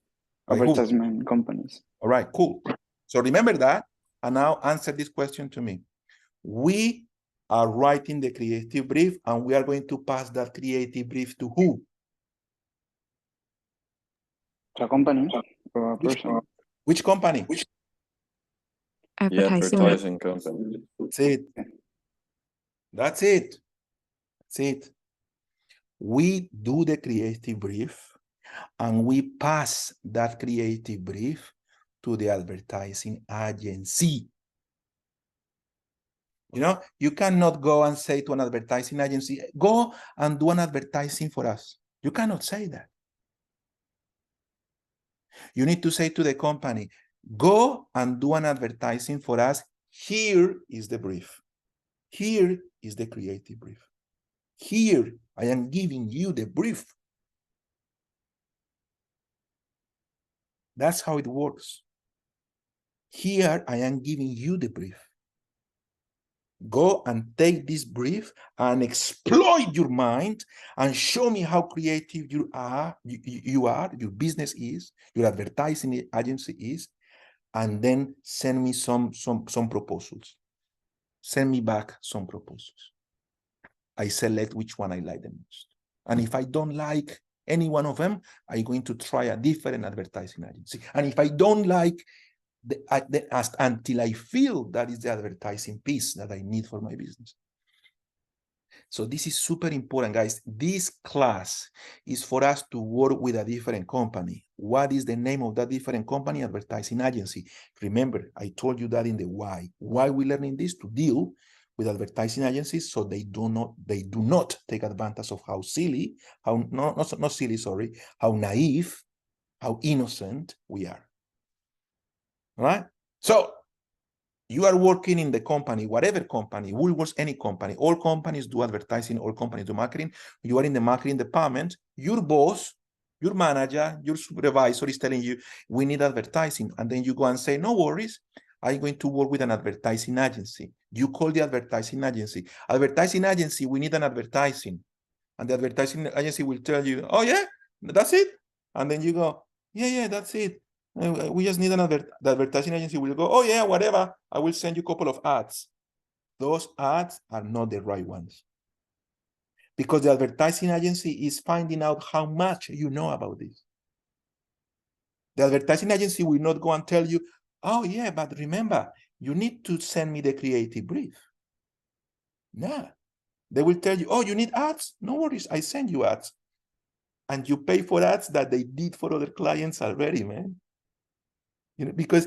advertisement companies. All right, cool. So remember that, and now answer this question to me. We are writing the creative brief, and we are going to pass that creative brief to who? A company or a person. Which company? Advertising company. That's it. That's it. That's it. We do the creative brief, and we pass that creative brief to the advertising agency. You know, you cannot go and say to an advertising agency, go and do an advertising for us. You cannot say that. You need to say to the company, go and do an advertising for us. Here is the brief. Here is the creative brief. Here, I am giving you the brief. That's how it works. Here, I am giving you the brief. Go and take this brief and exploit your mind and show me how creative you are, your business is, your advertising agency is, and then send me some proposals. Send me back some proposals. I select which one I like the most. And if I don't like any one of them, I'm going to try a different advertising agency. And if I don't like until I feel that is the advertising piece that I need for my business. So this is super important, guys. This class is for us to work with a different company. What is the name of that different company? Advertising agency. Remember, I told you that in the why. Why we learning this? To deal with advertising agencies so they do not take advantage of how silly, not silly, sorry, how naive, how innocent we are. right? So you are working in the company, whatever company, Woolworths, any company, all companies do advertising, all companies do marketing. You are in the marketing department, your boss, your manager, your supervisor is telling you, we need advertising. And then you go and say, no worries, I'm going to work with an advertising agency. You call the advertising agency. Advertising agency, we need an advertising. And the advertising agency will tell you, oh yeah, that's it. And then you go, yeah, that's it. We just need the advertising agency will go, oh yeah, whatever. I will send you a couple of ads. Those ads are not the right ones. Because the advertising agency is finding out how much you know about this. The advertising agency will not go and tell you, oh yeah, but remember, you need to send me the creative brief. Nah. They will tell you, oh, you need ads? No worries, I send you ads. And you pay for ads that they did for other clients already, man. You know, because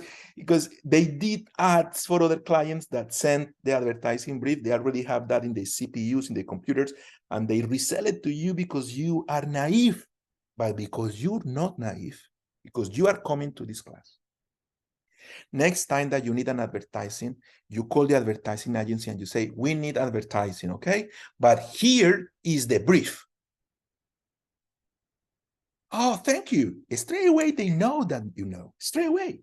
they did ads for other clients that sent the advertising brief. They already have that in the CPUs, in the computers, and they resell it to you because you are naive. But because you're not naive, because you are coming to this class. Next time that you need an advertising, you call the advertising agency and you say, we need advertising, okay? But here is the brief. Oh, thank you. Straight away, they know that you know. Straight away.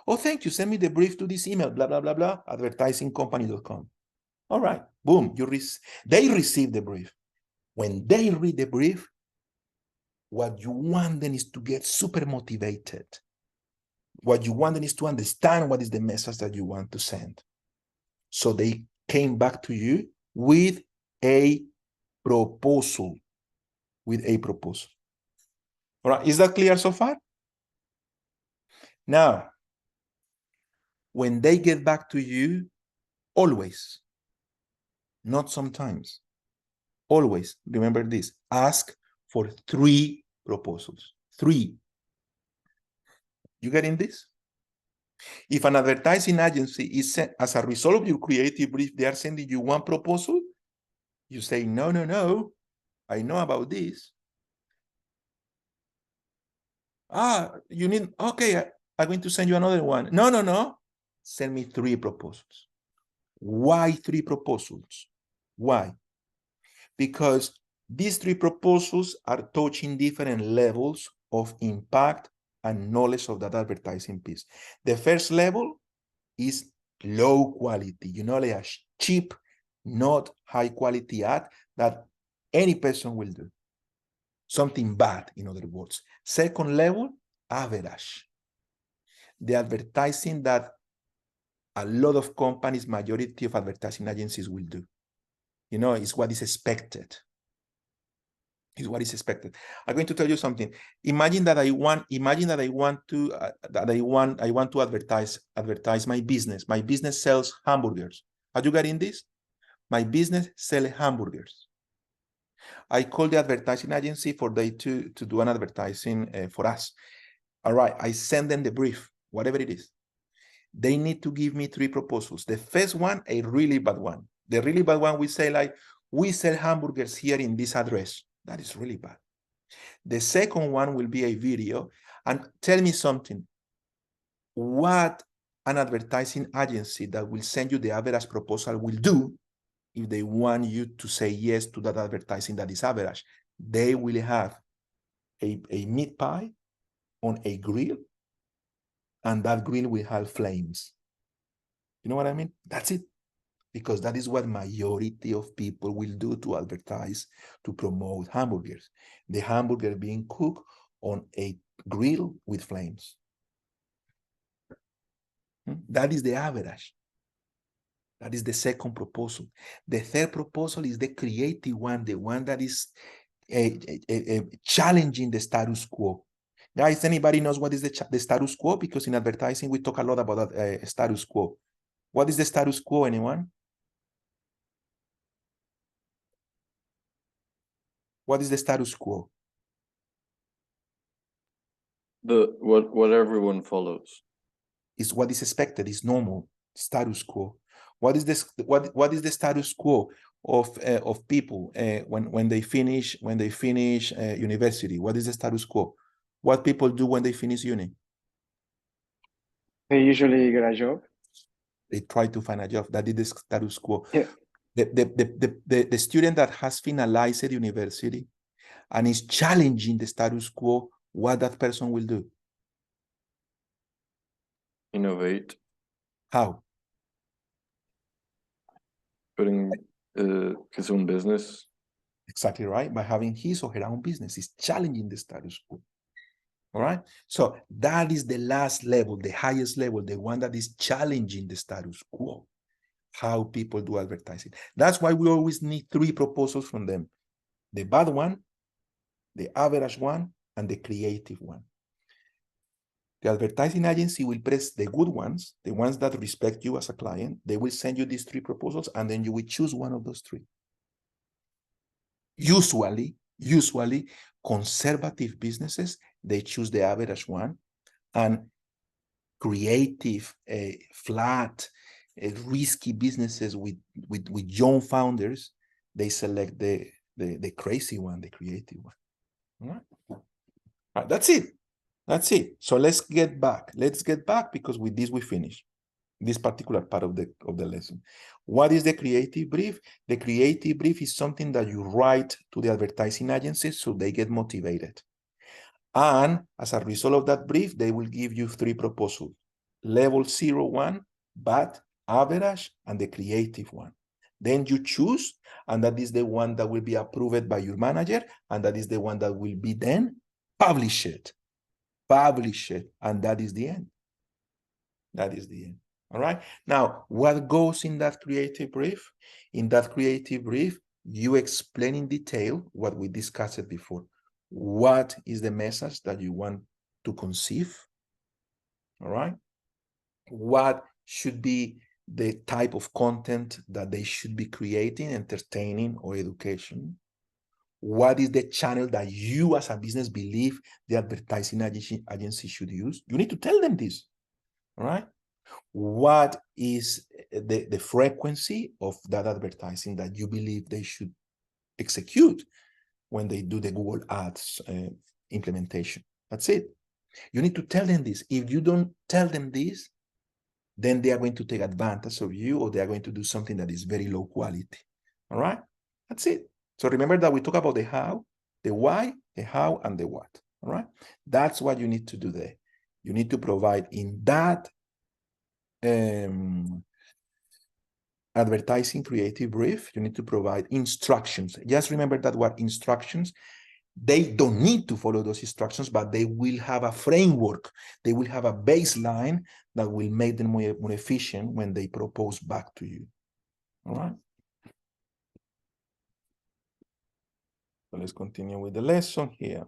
Oh, thank you. Send me the brief to this email, blah, blah, blah, blah, advertisingcompany.com. All right. Boom. They receive the brief. When they read the brief, what you want them is to get super motivated. What you want them is to understand what is the message that you want to send. So they came back to you with a proposal. With a proposal. All right. Is that clear so far? Now, when they get back to you, always, not sometimes, always, remember this, ask for 3 proposals. 3. You getting this? If an advertising agency is sent, as a result of your creative brief, they are sending you 1 proposal, you say, no, I know about this. You need, okay, I'm going to send you another one. No. Send me 3 proposals. Why 3 proposals? Why? Because these 3 proposals are touching different levels of impact and knowledge of that advertising piece. The first level is low quality, like a cheap, not high quality ad that any person will do. Something bad, in other words. Second level, average. The advertising that a lot of companies, majority of advertising agencies will do. It's what is expected. Is what is expected. I'm going to tell you something. Imagine that I want to advertise my business. My business sells hamburgers. Are you getting this? My business sells hamburgers. I call the advertising agency for they to do an advertising for us. All right, I send them the brief, whatever it is. They need to give me 3 proposals. The first one, a really bad one. The really bad one, we say like, we sell hamburgers here in this address. That is really bad. The second one will be a video. And tell me something. What an advertising agency that will send you the average proposal will do if they want you to say yes to that advertising that is average. They will have a meat pie on a grill, and that grill will have flames. You know what I mean? That's it. Because that is what majority of people will do to advertise, to promote hamburgers. The hamburger being cooked on a grill with flames. That is the average. That is the second proposal. The third proposal is the creative one, the one that is challenging the status quo. Guys, anybody knows what is the status quo? Because in advertising, we talk a lot about that status quo. What is the status quo, anyone? What is the status quo? What everyone follows. Is what is expected, is normal, status quo. What is this? What is the status quo of people when they finish university? What is the status quo? What people do when they finish uni? They usually get a job. They try to find a job. That is the status quo. Yeah. The student that has finalized the university and is challenging the status quo, what that person will do? Innovate. How? Putting his own business. Exactly right. By having his or her own business, is challenging the status quo. All right. So that is the last level, the highest level, the one that is challenging the status quo. How people do advertising. That's why we always need 3 proposals from them: the bad one, the average one, and the creative one. The advertising agency will press the good ones, the ones that respect you as a client. They will send you these 3 proposals, and then you will choose one of those 3. Usually, conservative businesses, they choose the average one, and creative, flat, risky businesses with young founders, they select the crazy one, the creative one. All right? All right, that's it. That's it. So let's get back. Let's get back, because with this we finish this particular part of the lesson. What is the creative brief? The creative brief is something that you write to the advertising agencies so they get motivated. And as a result of that brief, they will give you 3 proposals: level 0, 1, bad, average, and the creative one. Then you choose, and that is the one that will be approved by your manager, and that is the one that will be then published. And that is the end. That is the end. All right. Now, what goes in that creative brief? In that creative brief, you explain in detail what we discussed before. What is the message that you want to conceive? All right. What should be the type of content that they should be creating, entertaining or education? What is the channel that you as a business believe the advertising agency should use? You need to tell them this. All right. What is the frequency of that advertising that you believe they should execute when they do the Google Ads implementation? That's it. You need to tell them this. If you don't tell them this, then they are going to take advantage of you, or they are going to do something that is very low quality. All right? That's it. So remember that we talk about the how, the why, the how, and the what. All right? That's what you need to do there. You need to provide in that advertising creative brief, you need to provide instructions. Just remember that what instructions, they don't need to follow those instructions, but they will have a framework. They will have a baseline that will make them more efficient when they propose back to you. All right. So let's continue with the lesson here.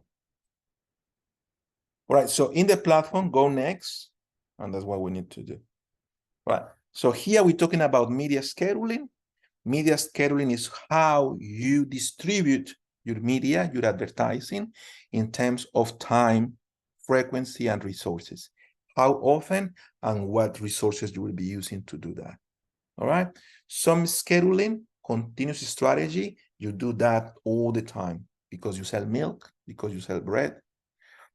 All right. So in the platform, go next. And that's what we need to do. Right. So here we're talking about media scheduling. Media scheduling is how you distribute your media, your advertising, in terms of time, frequency, and resources. How often and what resources you will be using to do that. All right. Some scheduling, continuous strategy, you do that all the time because you sell milk, because you sell bread.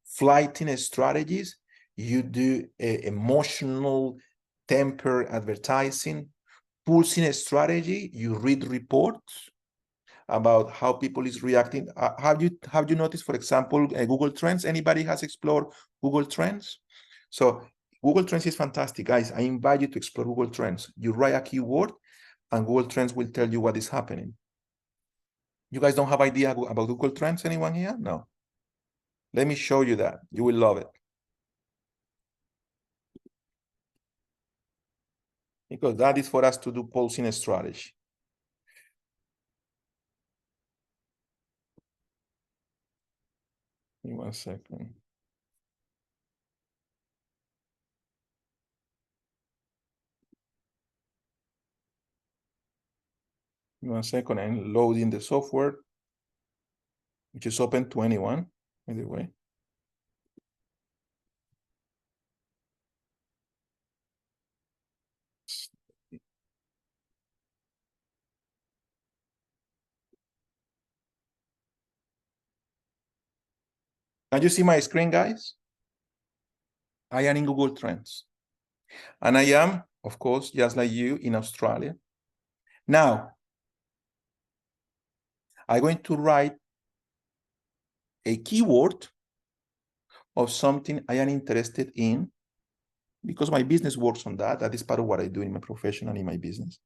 Flighting strategies, you do emotional temper advertising. Pulsing a strategy, you read reports about how people is reacting. Have you noticed, for example, Google Trends? Anybody has explored Google Trends? So Google Trends is fantastic, guys. I invite you to explore Google Trends. You write a keyword, and Google Trends will tell you what is happening. You guys don't have idea about Google Trends? Anyone here? No. Let me show you that. You will love it. Because that is for us to do pulsing a strategy. Give me 1 second. Give me 1 second. I'm loading the software, which is open to anyone, by the way. Can you see my screen, guys? I am in Google Trends. And I am, of course, just like you, in Australia. Now, I'm going to write a keyword of something I am interested in, because my business works on that. That is part of what I do in my profession and in my business.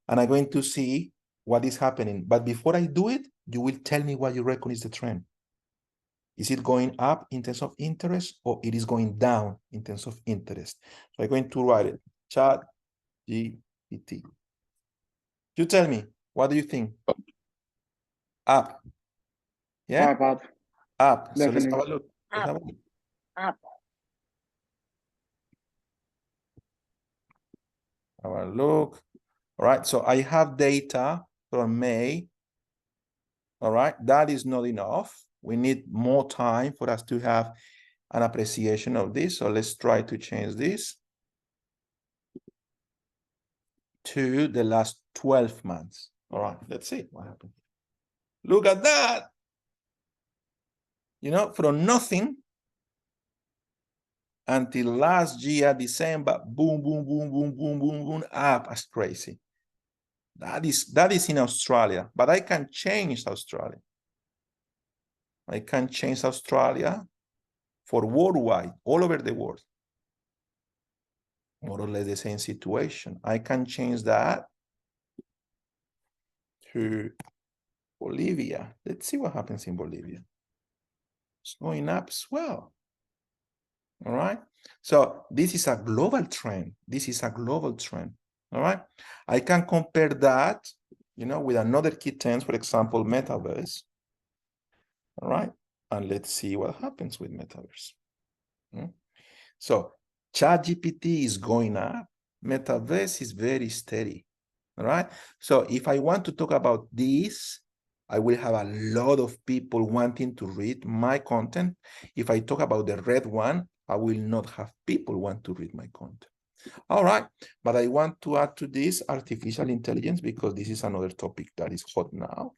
And I'm going to see what is happening. But before I do it, you will tell me what you reckon is the trend. Is it going up in terms of interest, or it is going down in terms of interest? So I'm going to write it, ChatGPT. You tell me, what do you think? Up. Yeah? Up. Up. So Definitely. let's have a look. Up. Have a look. All right, so I have data from May. All right, that is not enough. We need more time for us to have an appreciation of this. So let's try to change this to the last 12 months. All right, let's see what happens. Look at that. You know, from nothing until last year, December, boom, boom, boom, boom, boom, boom, boom, up as crazy. That is in Australia, but I can change Australia. I can change Australia for worldwide, all over the world. More or less the same situation. I can change that to Bolivia. Let's see what happens in Bolivia. It's going up as well. All right. So this is a global trend. This is a global trend. All right. I can compare that, you know, with another key terms, for example, metaverse. All right. And let's see what happens with metaverse. So ChatGPT is going up. Metaverse is very steady. All right. So if I want to talk about this, I will have a lot of people wanting to read my content. If I talk about the red one, I will not have people want to read my content. All right. But I want to add to this artificial intelligence, because this is another topic that is hot now.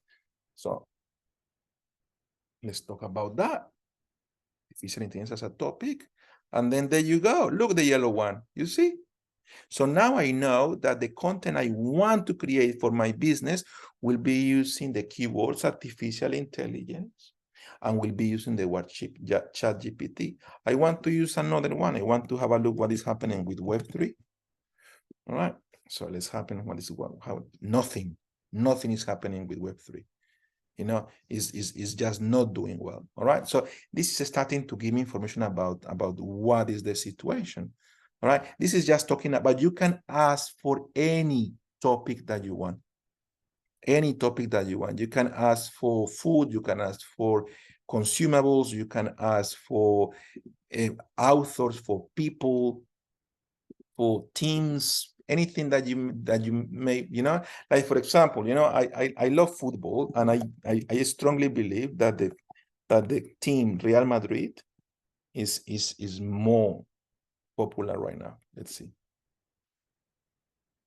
So let's talk about that. Artificial intelligence as a topic. And then there you go. Look, the yellow one. You see? So now I know that the content I want to create for my business will be using the keywords artificial intelligence, and will be using the word ChatGPT. I want to use another one. I want to have a look what is happening with Web3. All right. So let's happen what is how nothing is happening with Web3. You know, is just not doing well. All right. So this is starting to give me information about what is the situation. All right. This is just talking about, you can ask for any topic that you want. Any topic that you want. You can ask for food. You can ask for consumables. You can ask for authors, for people, for teams, anything that you may, you know, like for example, you know, I love football, and I strongly believe that the team Real Madrid is more popular right now. Let's see.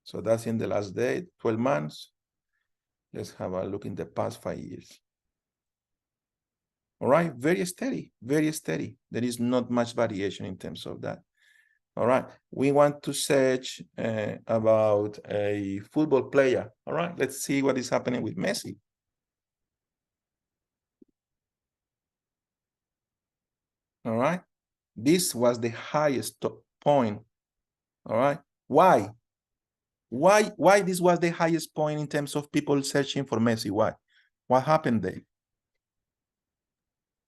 So that's in the last day, 12 months. Let's have a look in the past 5 years. All right, very steady, very steady. There is not much variation in terms of that. All right, we want to search about a football player. All right, let's see what is happening with Messi. All right, this was the highest point. All right, why this was the highest point in terms of people searching for Messi? Why? What happened there?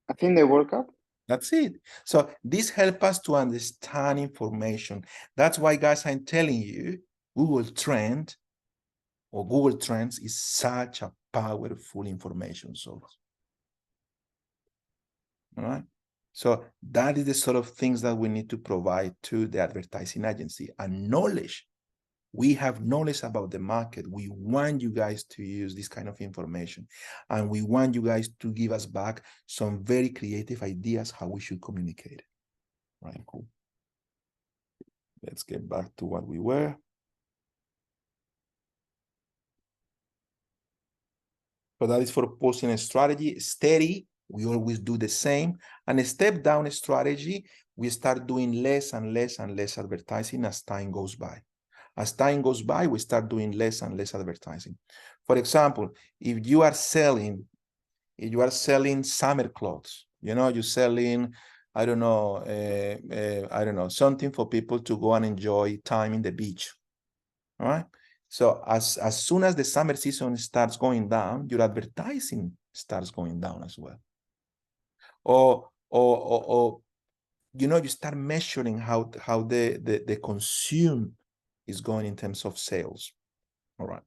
I think the World Cup. That's it. So this helps us to understand information. That's why, guys, I'm telling you, Google Trends is such a powerful information source. All right. So that is the sort of things that we need to provide to the advertising agency, and knowledge. We have knowledge about the market. We want you guys to use this kind of information, and we want you guys to give us back some very creative ideas how we should communicate it. Right, cool. Let's get back to what we were. So that is for posting a strategy. Steady, we always do the same. And a step down strategy, we start doing less and less and less advertising as time goes by. As time goes by, we start doing less and less advertising. For example, if you are selling summer clothes, you know, you're selling, I don't know, something for people to go and enjoy time in the beach. All right. So as soon as the summer season starts going down, your advertising starts going down as well. Or you know, you start measuring how the consume is going in terms of sales. All right.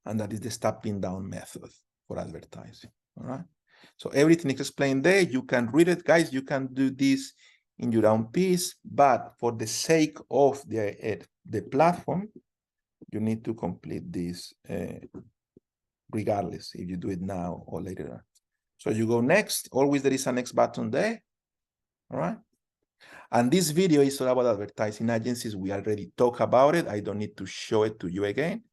And that is the stepping down method for advertising. All right. So everything is explained there. You can read it, guys. You can do this in your own piece, but for the sake of the platform, you need to complete this regardless if you do it now or later on. So you go next. Always there is a next button there. All right. And this video is all about advertising agencies. We already talked about it. I don't need to show it to you again,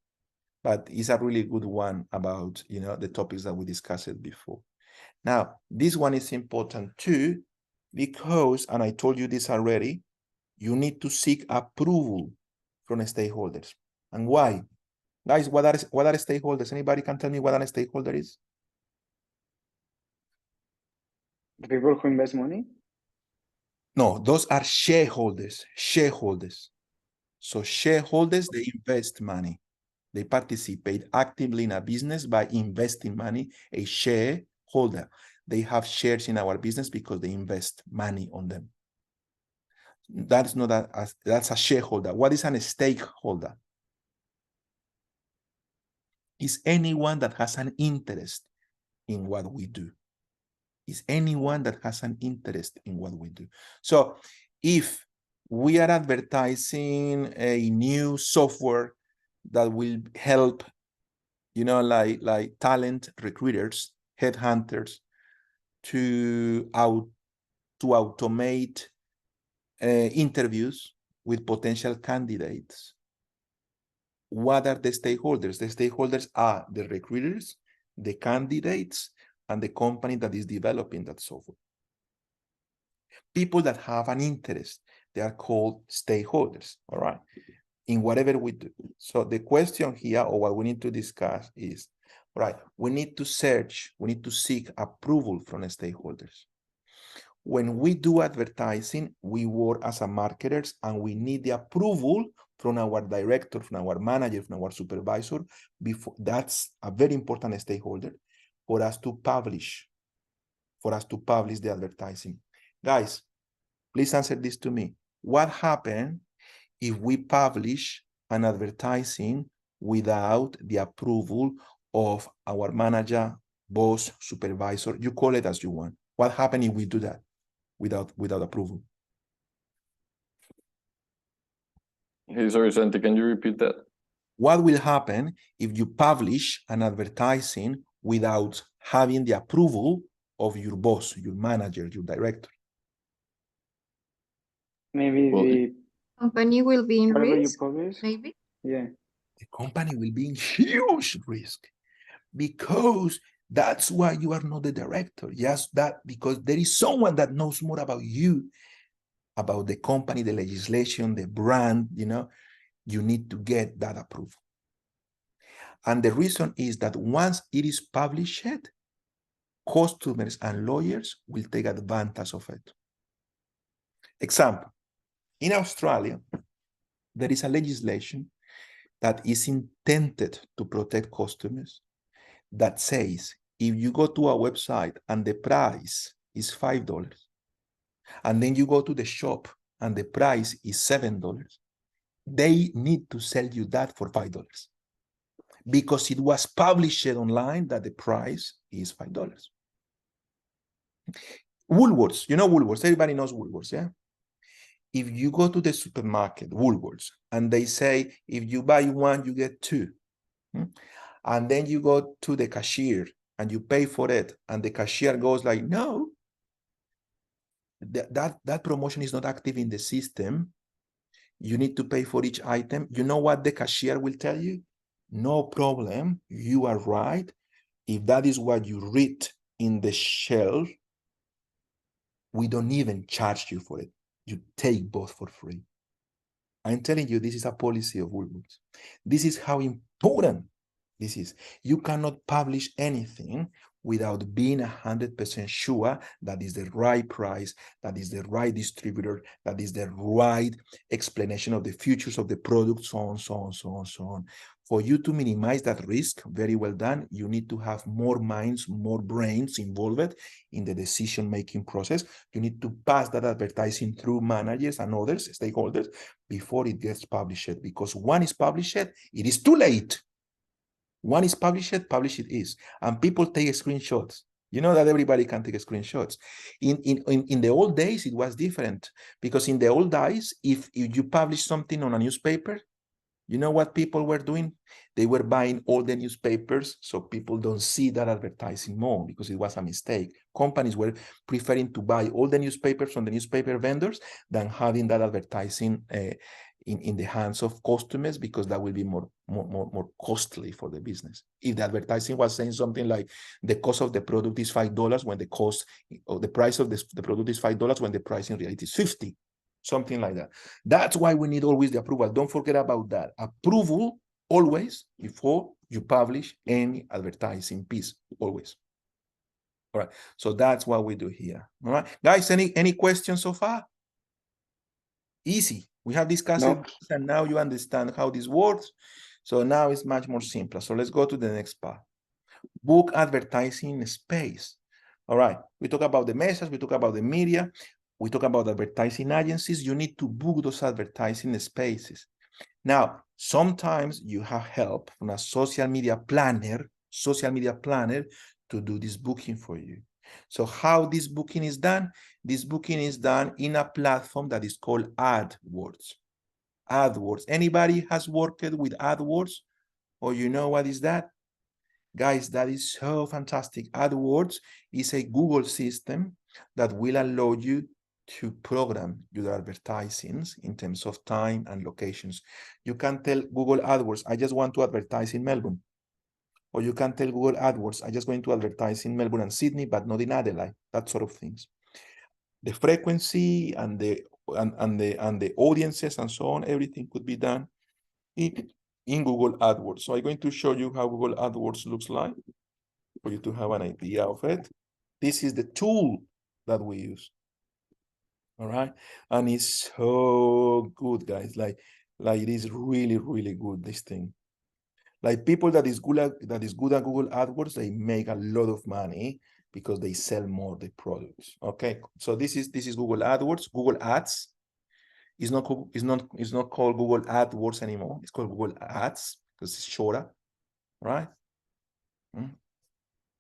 but it's a really good one about, you know, the topics that we discussed before. Now, this one is important too, because, and I told you this already, you need to seek approval from stakeholders. And why? Guys, what are stakeholders? Anybody can tell me what a stakeholder is? The people who invest money? No, those are shareholders. So shareholders, they invest money. They participate actively in a business by investing money. A shareholder, they have shares in our business because they invest money on them. That's not that's a shareholder. What is a stakeholder? Is anyone that has an interest in what we do. Is anyone that has an interest in what we do. So if we are advertising a new software that will help, you know, like talent recruiters, headhunters, to automate interviews with potential candidates. What are the stakeholders? The stakeholders are the recruiters, the candidates, and the company that is developing that software. People that have an interest, they are called stakeholders, all right, in whatever we do. So the question here, or what we need to discuss is, all right, we need to seek approval from stakeholders. When we do advertising, we work as a marketers and we need the approval from our director, from our manager, from our supervisor. That's a very important stakeholder for us to publish the advertising. Guys, please answer this to me. What happens if we publish an advertising without the approval of our manager, boss, supervisor? You call it as you want. What happens if we do that without approval? Hey, sorry, Santi, can you repeat that? What will happen if you publish an advertising without having the approval of your boss, your manager, your director? Maybe the company will be in whatever risk, you publish, maybe. yeah. The company will be in huge risk because that's why you are not the director. Yes, that because there is someone that knows more about you, about the company, the legislation, the brand, you know, you need to get that approval. And the reason is that once it is published, customers and lawyers will take advantage of it. Example, in Australia, there is a legislation that is intended to protect customers that says if you go to a website and the price is $5, and then you go to the shop and the price is $7, they need to sell you that for $5 because it was published online that the price is $5. Woolworths, you know Woolworths, everybody knows Woolworths, yeah? If you go to the supermarket, Woolworths, and they say, if you buy one, you get two. And then you go to the cashier and you pay for it, and the cashier goes like, no, that promotion is not active in the system. You need to pay for each item. You know what the cashier will tell you? No problem, you are right. If that is what you read in the shelf, We don't even charge you for it. You take both for free. I'm telling you, this is a policy of Woolworths. This is how important this is. You cannot publish anything without being 100% sure that is the right price, that is the right distributor, that is the right explanation of the features of the product, so on, so on, so on, so on. For you to minimize that risk, very well done, you need to have more minds, more brains involved in the decision-making process. You need to pass that advertising through managers and others, stakeholders, before it gets published. Because when it's published, it is too late. One is published it is. And people take screenshots. You know that everybody can take screenshots. In the old days, it was different. Because in the old days, if you publish something on a newspaper, you know what people were doing? They were buying all the newspapers so people don't see that advertising more because it was a mistake. Companies were preferring to buy all the newspapers from the newspaper vendors than having that advertising in the hands of customers, because that will be more costly for the business. If the advertising was saying something like the cost of the product is $5 when the cost or the price of the product is $5 when the price in reality is 50. Something like that. That's why we need always the approval. Don't forget about that. Approval always before you publish any advertising piece, always. All right. So that's what we do here. All right. Guys, any questions so far? Easy. We have discussed it, and now you understand how this works. So now it's much more simple. So let's go to the next part. Book advertising space. All right. We talk about the message. We talk about the media. We talk about advertising agencies. You need to book those advertising spaces. Now, sometimes you have help from a social media planner to do this booking for you. So how this booking is done? This booking is done in a platform that is called AdWords. AdWords. Anybody has worked with AdWords? Or you know what is that? Guys, that is so fantastic. AdWords is a Google system that will allow you to program your advertisings in terms of time and locations. You can tell Google AdWords, I just want to advertise in Melbourne. Or you can tell Google AdWords, I'm just going to advertise in Melbourne and Sydney, but not in Adelaide, that sort of things. The frequency and the audiences and so on, everything could be done in Google AdWords. So I'm going to show you how Google AdWords looks like for you to have an idea of it. This is the tool that we use. All right. And it's so good, guys. Like it is really, really good, this thing. Like people that is good at Google AdWords, they make a lot of money because they sell more the products. Okay. So this is Google AdWords, Google Ads. It's not called Google AdWords anymore. It's called Google Ads because it's shorter, right?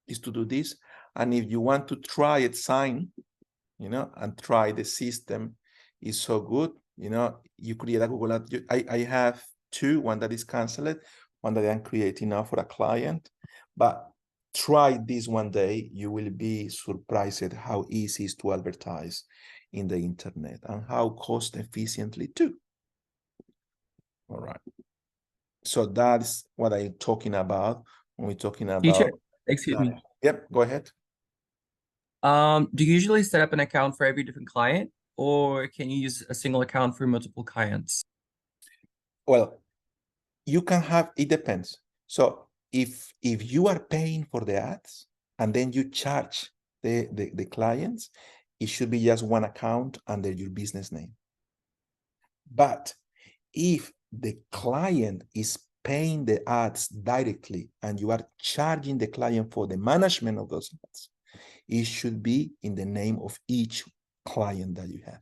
Is to do this. And if you want to try it, sign, and try the system, is so good. You create a Google Ad. I have two, one that is canceled, one that I'm creating now for a client. But try this one day. You will be surprised at how easy it is to advertise in the internet and how cost efficiently too. All right. So that's what I'm talking about when we're talking about. Teacher, excuse me. Yep, go ahead. Do you usually set up an account for every different client, or can you use a single account for multiple clients? Well, you can have, it depends. So if you are paying for the ads and then you charge the clients, it should be just one account under your business name. But if the client is paying the ads directly and you are charging the client for the management of those ads, it should be in the name of each client that you have.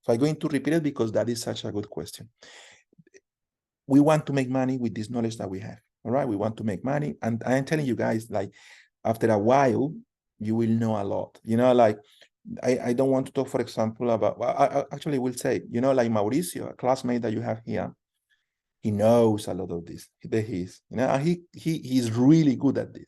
So I'm going to repeat it because that is such a good question. We want to make money with this knowledge that we have. All right, we want to make money. And I'm telling you guys, like, after a while, you will know a lot. Like, I don't want to talk, for example, about, well, I actually will say, like Mauricio, a classmate that you have here, he knows a lot of this. And he's really good at this.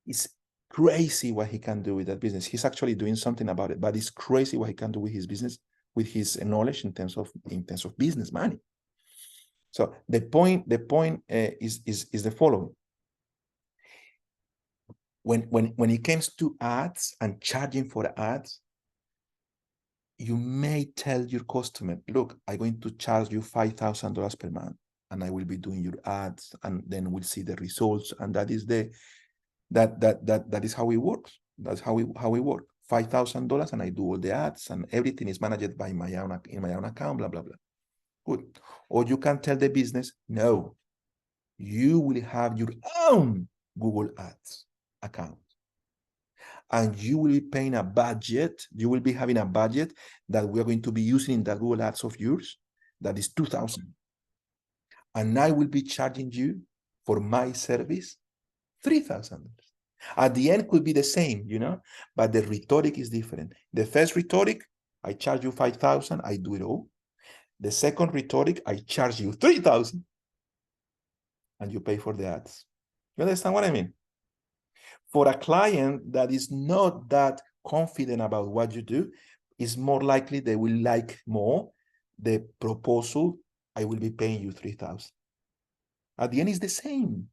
It's crazy what he can do with that business. He's actually doing something about it, but it's crazy what he can do with his business, with his knowledge in terms of business money. So the point is the following. when it comes to ads and charging for ads, you may tell your customer, look, I'm going to charge you $5,000 per month, and I will be doing your ads, and then we'll see the results. And that is that is how it works. That's how we work. $5,000, and I do all the ads, and everything is managed by my own account, blah blah blah. Good. Or you can tell the business, no, you will have your own Google Ads account, and you will be paying a budget. You will be having a budget that we are going to be using in the Google Ads of yours. That is $2,000, and I will be charging you for my service $3,000. At the end could be the same, but the rhetoric is different. The first rhetoric, I charge you $5,000, I do it all. The second rhetoric, I charge you $3,000, and you pay for the ads. You understand what I mean? For a client that is not that confident about what you do, it's more likely they will like more the proposal, I will be paying you $3,000. At the end, it's the same.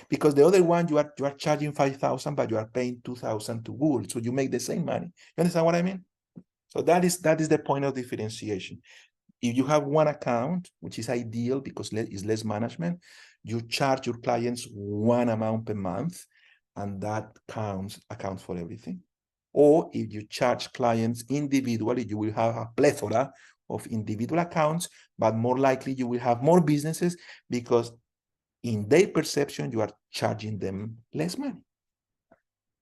Because the other one, you are charging $5,000, but you are paying $2,000 to Google, so you make the same money. You understand what I mean? So that is the point of differentiation. If you have one account, which is ideal because it's less management, you charge your clients one amount per month, and that accounts for everything. Or if you charge clients individually, you will have a plethora of individual accounts, but more likely you will have more businesses because in their perception, you are charging them less money.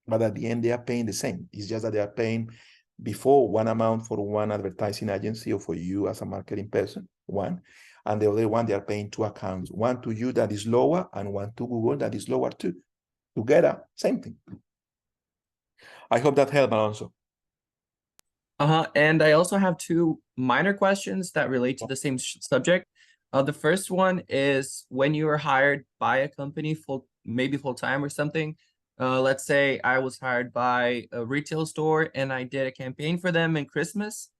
But at the end, they are paying the same. It's just that they are paying before one amount for one advertising agency or for you as a marketing person, one. And the other one, they are paying two accounts. One to you that is lower and one to Google that is lower too. Together, same thing. I hope that helped, Alonso. And I also have two minor questions that relate to the same subject. The first one is when you were hired by a company maybe full-time or something. Let's say I was hired by a retail store and I did a campaign for them in Christmas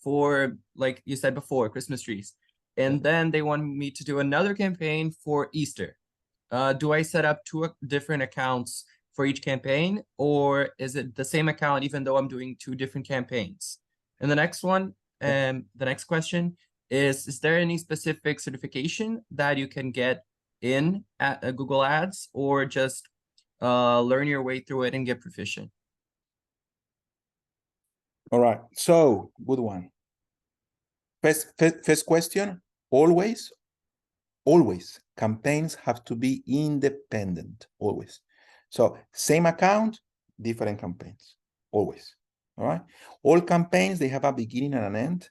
for, like you said before, Christmas trees. And then they wanted me to do another campaign for Easter. Do I set up two different accounts for each campaign, or is it the same account even though I'm doing two different campaigns? And the next one, the next question is there any specific certification that you can get in at Google Ads, or just learn your way through it and get proficient? All right, so good one. First question, always campaigns have to be independent, always. So same account, different campaigns, always. All right. All campaigns, they have a beginning and an end,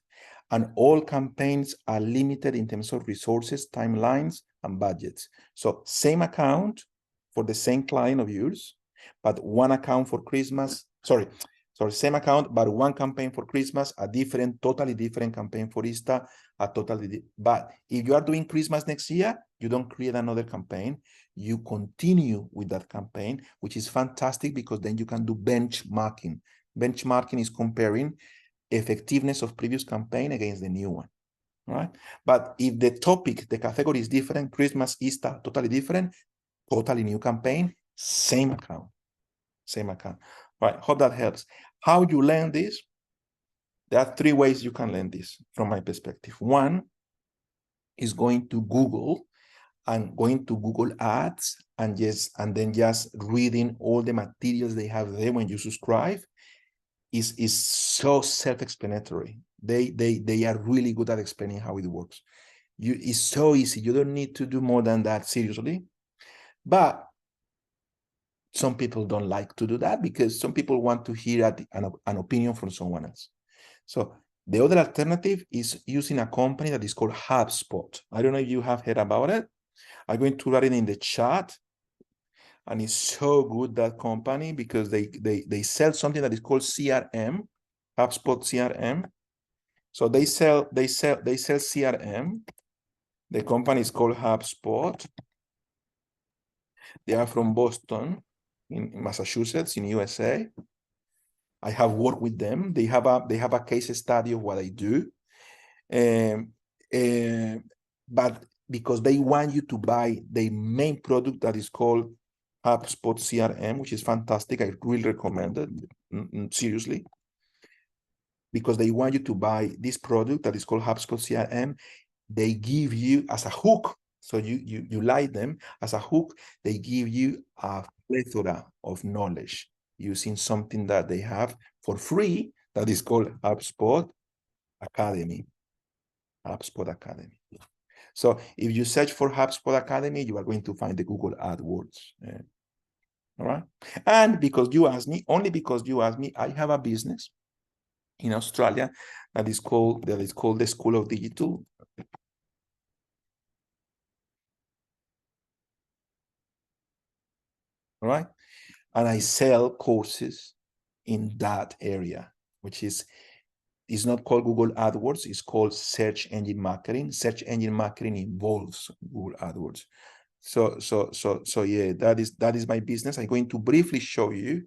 and all campaigns are limited in terms of resources, timelines, and budgets. So same account for the same client of yours, but one account for Christmas, sorry, same account, but one campaign for Christmas, totally different campaign for Easter, but if you are doing Christmas next year, you don't create another campaign. You continue with that campaign, which is fantastic because then you can do benchmarking. Benchmarking is comparing effectiveness of previous campaign against the new one, right? But if the topic, the category is different, Christmas, Easter, totally different, totally new campaign, same account. Right, hope that helps. How you learn this? There are three ways you can learn this from my perspective. One is going to Google and going to Google Ads and then just reading all the materials they have there when you subscribe is so self-explanatory. They are really good at explaining how it works. It's so easy. You don't need to do more than that, seriously. But some people don't like to do that because some people want to hear an opinion from someone else. So the other alternative is using a company that is called HubSpot. I don't know if you have heard about it. I'm going to write it in the chat. And it's so good, that company, because they sell something that is called CRM, HubSpot CRM. So they sell CRM. The company is called HubSpot. They are from Boston, in Massachusetts, in USA. I have worked with them. They have a case study of what I do. But because they want you to buy the main product that is called HubSpot CRM, which is fantastic. I really recommend it, seriously, because they want you to buy this product that is called HubSpot CRM. They give you as a hook, so you like them as a hook. They give you a plethora of knowledge using something that they have for free that is called HubSpot Academy. HubSpot Academy. So if you search for HubSpot Academy, you are going to find the Google AdWords. All right. And because you asked me, only because you asked me, I have a business in Australia that is called the School of Digital. All right. And I sell courses in that area, which is not called Google AdWords, it's called search engine marketing. Search engine marketing involves Google AdWords. So yeah, that is my business. I'm going to briefly show you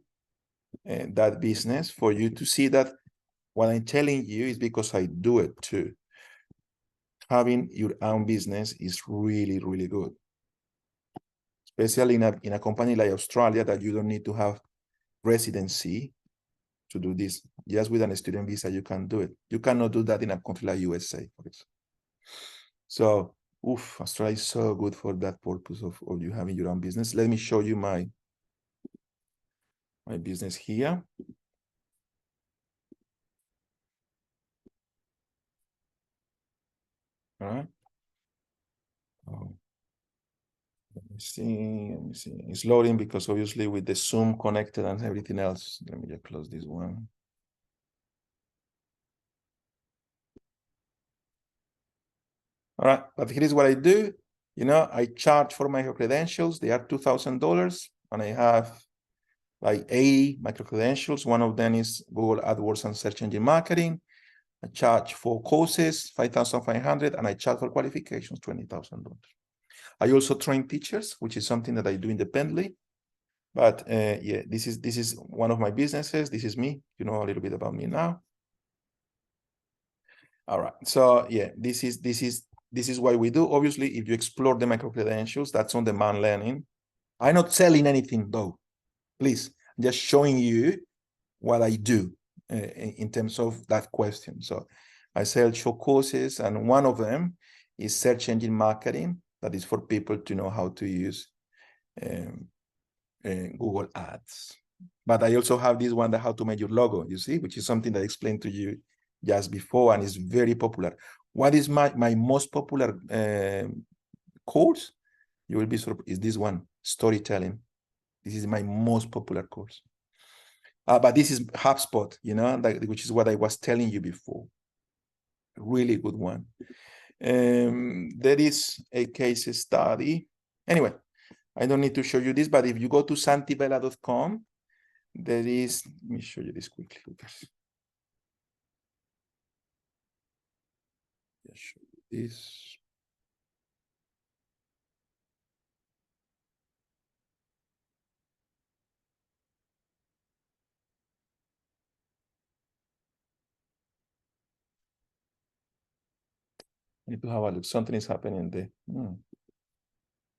that business for you to see that what I'm telling you is because I do it too. Having your own business is really, really good. Especially in a company like Australia, that you don't need to have residency to do this. Just with a student visa, you can do it. You cannot do that in a country like USA, for example. So, Australia is so good for that purpose of you having your own business. Let me show you my business here. All right. Let me see. It's loading because obviously with the Zoom connected and everything else. Let me just close this one. All right, but here is what I do. I charge for micro credentials. They are $2,000, and I have like 80 micro credentials. One of them is Google AdWords and search engine marketing. I charge for courses, $5,500, and I charge for qualifications, $20,000. I also train teachers, which is something that I do independently. But yeah, this is one of my businesses. This is me. You know a little bit about me now. All right. So yeah, this is what we do. Obviously, if you explore the micro credentials, that's on-demand learning. I'm not selling anything though. Please, I'm just showing you what I do in terms of that question. So I sell short courses, and one of them is search engine marketing. That is for people to know how to use Google Ads. But I also have this one, that how to make your logo, you see, which is something that I explained to you just before, and is very popular. What is my most popular course? You will be surprised. Is this one, storytelling. This is my most popular course. But this is HubSpot, which is what I was telling you before. Really good one. There is a case study. Anyway, I don't need to show you this, but if you go to santivela.com, there is, let me show you this quickly. Just show you this. I need to have a look. Something is happening there.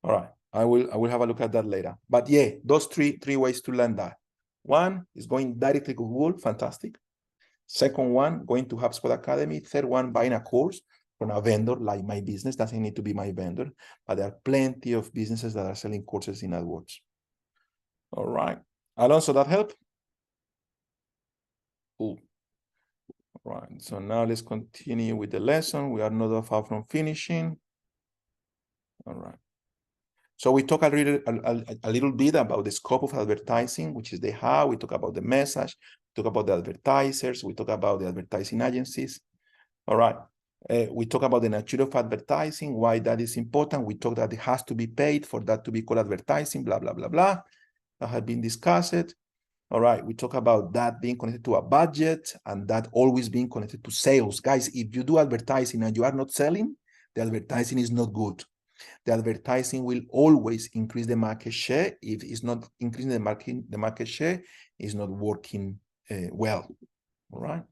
All right. I will have a look at that later. But yeah, those three ways to learn that. One is going directly to Google, fantastic. Second one, going to HubSpot Academy. Third one, buying a course from a vendor like my business. Doesn't need to be my vendor, but there are plenty of businesses that are selling courses in AdWords. All right. Alonso, that help? Cool. All right. So now let's continue with the lesson. We are not far from finishing. All right. So we talk a little bit about the scope of advertising, which is the how. We talk about the message. We talk about the advertisers. We talk about the advertising agencies. All right. We talk about the nature of advertising, why that is important. We talk that it has to be paid for that to be called advertising, blah, blah, blah, blah. That had been discussed. All right. We talk about that being connected to a budget and that always being connected to sales. Guys, if you do advertising and you are not selling, the advertising is not good. The advertising will always increase the market share. If it's not increasing the market share, it's not working well. All right.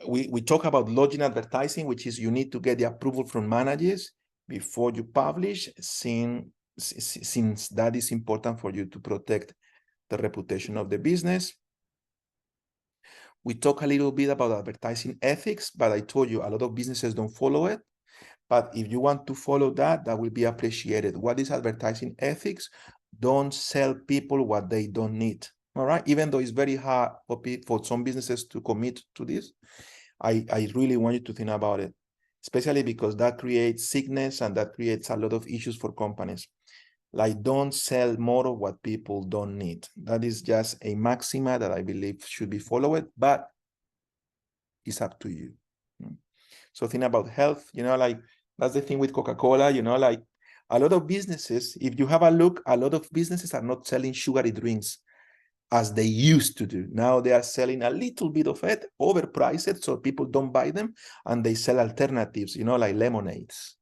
We talk about lodging advertising, which is you need to get the approval from managers before you publish, seeing since that is important for you to protect the reputation of the business. We talk a little bit about advertising ethics, but I told you a lot of businesses don't follow it. But if you want to follow that, that will be appreciated. What is advertising ethics? Don't sell people what they don't need. All right. Even though it's very hard for some businesses to commit to this, I really want you to think about it, especially because that creates sickness and that creates a lot of issues for companies. Like, don't sell more of what people don't need. That is just a maxima that I believe should be followed, but it's up to you. So think about health, like that's the thing with Coca-Cola, like a lot of businesses, if you have a look, a lot of businesses are not selling sugary drinks as they used to do. Now they are selling a little bit of it, overpriced, so people don't buy them, and they sell alternatives, like lemonades,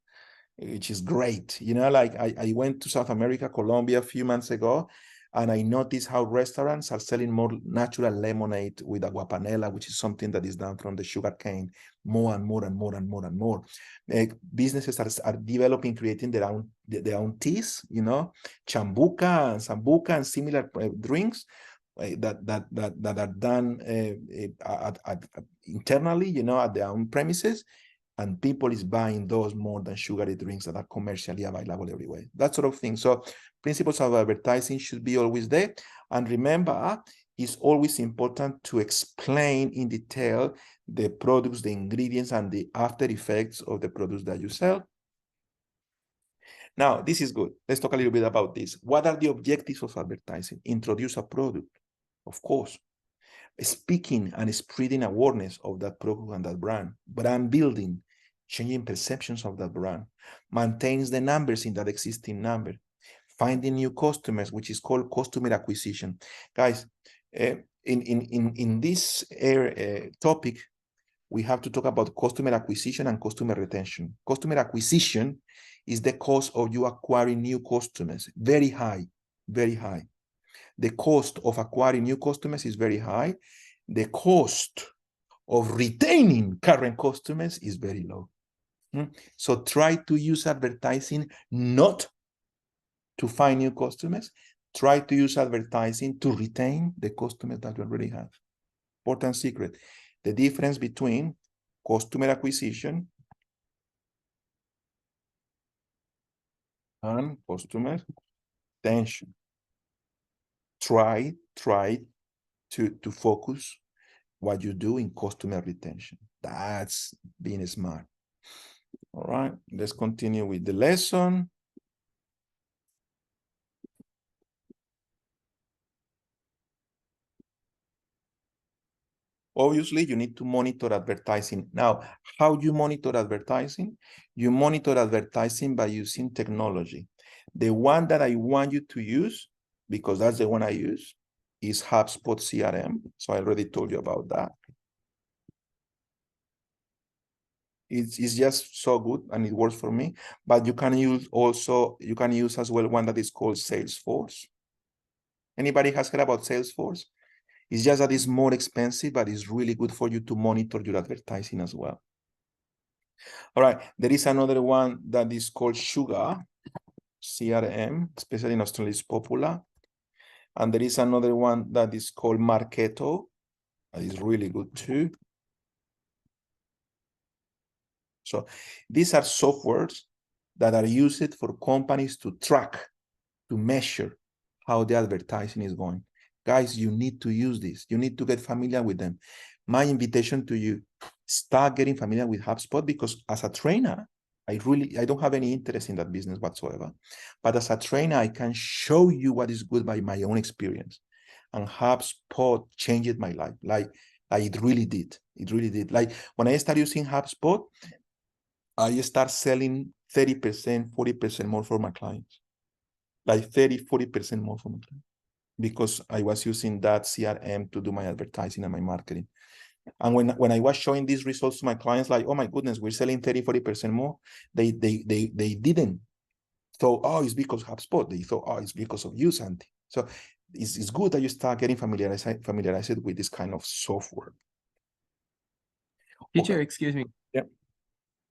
which is great. Like I went to South America, Colombia a few months ago, and I noticed how restaurants are selling more natural lemonade with aguapanela, which is something that is done from the sugar cane, more and more and more and more and more. Businesses are developing, creating their own teas, chambuca and sambuca and similar drinks that are done internally, at their own premises. And people is buying those more than sugary drinks that are commercially available everywhere. That sort of thing. So principles of advertising should be always there. And remember, it's always important to explain in detail the products, the ingredients, and the after effects of the products that you sell. Now, this is good. Let's talk a little bit about this. What are the objectives of advertising? Introduce a product, of course. Speaking and spreading awareness of that product and that brand building, changing perceptions of that brand, maintains the numbers in that existing number, finding new customers, which is called customer acquisition. Guys, in this topic, we have to talk about customer acquisition and customer retention. Customer acquisition is the cost of you acquiring new customers, very high, very high. The cost of acquiring new customers is very high. The cost of retaining current customers is very low. So try to use advertising not to find new customers. Try to use advertising to retain the customers that you already have. Important secret. The difference between customer acquisition and customer retention. Try to focus what you do in customer retention. That's being smart. All right, let's continue with the lesson. Obviously, you need to monitor advertising. Now, how do you monitor advertising? You monitor advertising by using technology. The one that I want you to use, because that's the one I use, is HubSpot CRM. So I already told you about that. It's just so good and it works for me. But you can use as well one that is called Salesforce. Anybody has heard about Salesforce? It's just that it's more expensive, but it's really good for you to monitor your advertising as well. All right, there is another one that is called Sugar CRM, especially in Australia, it's popular. And there is another one that is called Marketo, that is really good too. So these are softwares that are used for companies to track, to measure how the advertising is going. Guys, you need to use this. You need to get familiar with them. My invitation to you, start getting familiar with HubSpot, because as a trainer, I don't have any interest in that business whatsoever. But as a trainer, I can show you what is good by my own experience. And HubSpot changed my life. Like it really did. It really did. Like when I started using HubSpot, I start selling 30%, 40% more for my clients. Like 30, 40% more for my clients. Because I was using that CRM to do my advertising and my marketing. And when I was showing these results to my clients, like, oh my goodness, we're selling 30, 40% more, they didn't thought, oh, it's because of HubSpot. They thought, oh, it's because of you, Santi. So it's good that you start getting familiarized with this kind of software. Teacher, Okay. excuse me. Yeah.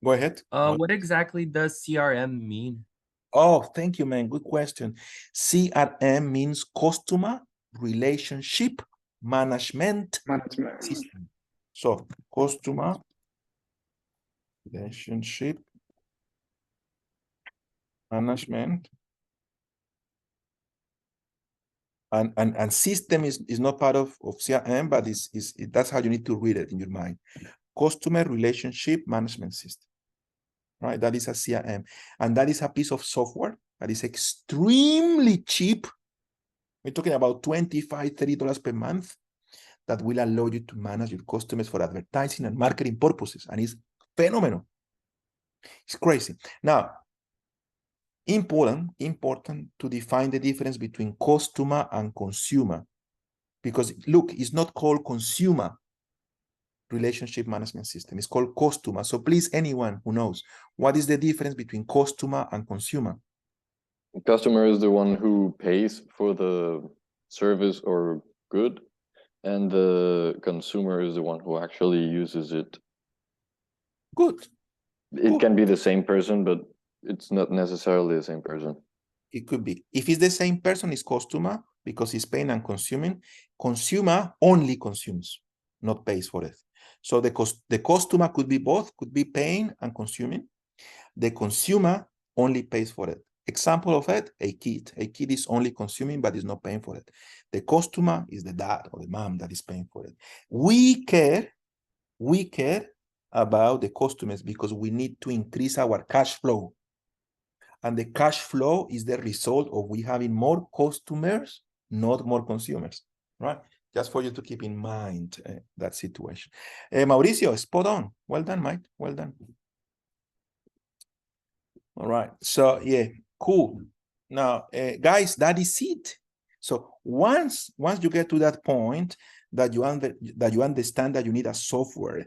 Go ahead. What exactly does CRM mean? Oh, thank you, man. Good question. CRM means customer relationship management system. So customer relationship management. And system is not part of CRM, but that's how you need to read it in your mind. Customer relationship management system, right? That is a CRM. And that is a piece of software that is extremely cheap. We're talking about $25, $30 per month that will allow you to manage your customers for advertising and marketing purposes. And it's phenomenal. It's crazy. Now, important to define the difference between customer and consumer. Because look, it's not called consumer relationship management system. It's called customer. So please, anyone who knows, what is the difference between customer and consumer? Customer is the one who pays for the service or good, and the consumer is the one who actually uses it. Good. It can be the same person, but it's not necessarily the same person. It could be. If it's the same person, it's customer because he's paying and consuming. Consumer only consumes, not pays for it. So the customer could be both, could be paying and consuming. The consumer only pays for it. Example of it, a kid. A kid is only consuming, but is not paying for it. The customer is the dad or the mom that is paying for it. We care about the customers because we need to increase our cash flow. And the cash flow is the result of we having more customers, not more consumers, right? Just for you to keep in mind that situation. Mauricio, spot on. Well done, Mike. Well done. All right. So, yeah, cool. Now, guys, that is it. So once you get to that point that you understand that you need a software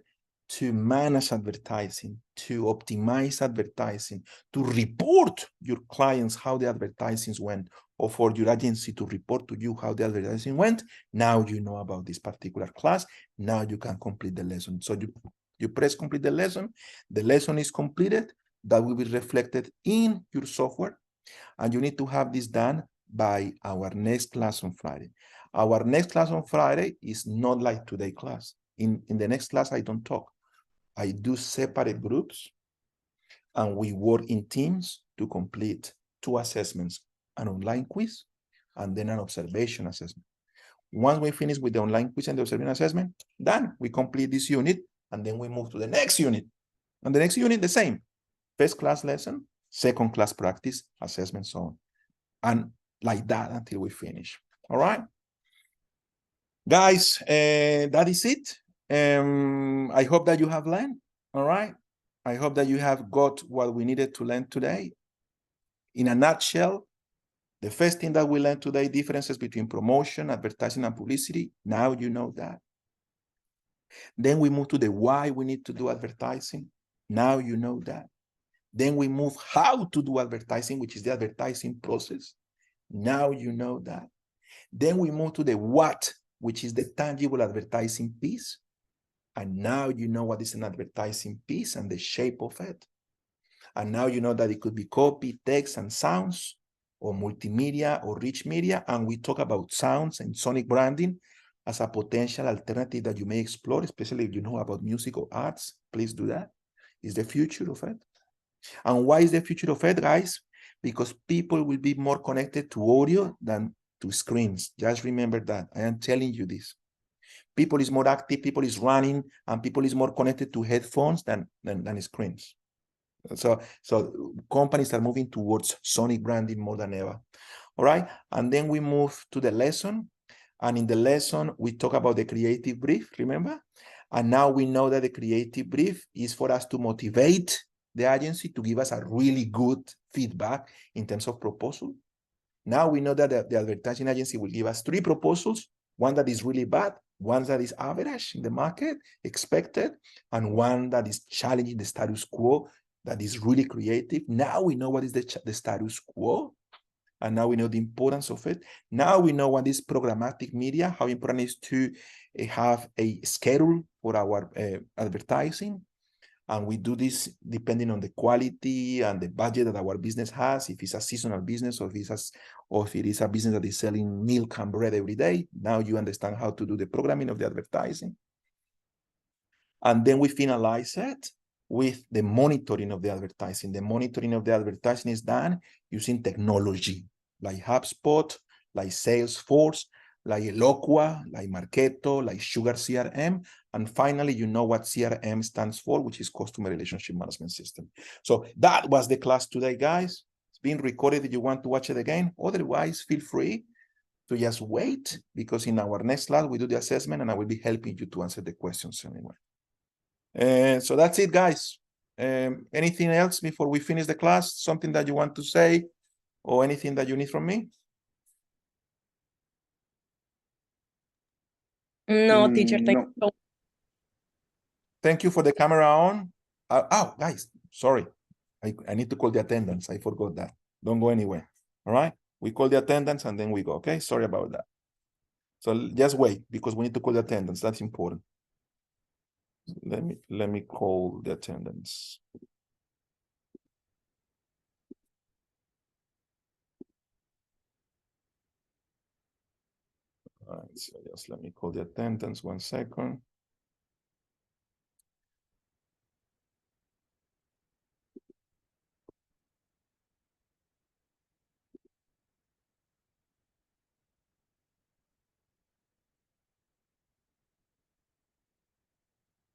to manage advertising, to optimize advertising, to report your clients how the advertising went, or for your agency to report to you how the advertising went, now you know about this particular class. Now you can complete the lesson. So you press complete the lesson is completed. That will be reflected in your software. And you need to have this done by our next class on Friday. Our next class on Friday is not like today's class. In the next class, I don't talk. I do separate groups and we work in teams to complete 2 assessments, an online quiz and then an observation assessment. Once we finish with the online quiz and the observation assessment, then we complete this unit and then we move to the next unit. And the next unit, the same. First class lesson, second class practice, assessment, so on. And like that until we finish. All right. Guys, that is it. I hope that you have learned. All right. I hope that you have got what we needed to learn today. In a nutshell, the first thing that we learned today, differences between promotion, advertising, and publicity. Now you know that. Then we move to the why we need to do advertising. Now you know that. Then we move how to do advertising, which is the advertising process. Now you know that. Then we move to the what, which is the tangible advertising piece. And now you know what is an advertising piece and the shape of it. And now you know that it could be copy, text, and sounds, or multimedia, or rich media. And we talk about sounds and sonic branding as a potential alternative that you may explore, especially if you know about music or arts. Please do that. It's the future of it. And why is the future of it, guys? Because people will be more connected to audio than to screens. Just remember that. I am telling you this. People is more active, people is running, and people is more connected to headphones than screens. So companies are moving towards sonic branding more than ever. All right. And then we move to the lesson. And in the lesson, we talk about the creative brief, remember? And now we know that the creative brief is for us to motivate the agency to give us a really good feedback in terms of proposal. Now we know that the advertising agency will give us 3 proposals, one that is really bad, one that is average in the market, expected, and one that is challenging the status quo, that is really creative. Now we know what is the status quo, and now we know the importance of it. Now we know what is programmatic media, how important it is to have a schedule for our advertising. And we do this depending on the quality and the budget that our business has. If it's a seasonal business, or if it is a business that is selling milk and bread every day, now you understand how to do the programming of the advertising. And then we finalize it with the monitoring of the advertising. The monitoring of the advertising is done using technology like HubSpot, like Salesforce, like Eloqua, like Marketo, like Sugar CRM. And finally, you know what CRM stands for, which is Customer Relationship Management System. So that was the class today, guys. It's being recorded if you want to watch it again. Otherwise, feel free to just wait, because in our next class, we do the assessment and I will be helping you to answer the questions anyway. So that's it, guys. Anything else before we finish the class? Something that you want to say or anything that you need from me? No, teacher, thank No. you. Thank you for the camera on. Oh, guys, sorry. I need to call the attendance. I forgot that. Don't go anywhere. All right? We call the attendance and then we go, okay? Sorry about that. So just wait, because we need to call the attendance. That's important. Let me call the attendance. All right, so just let me call the attendance 1 second.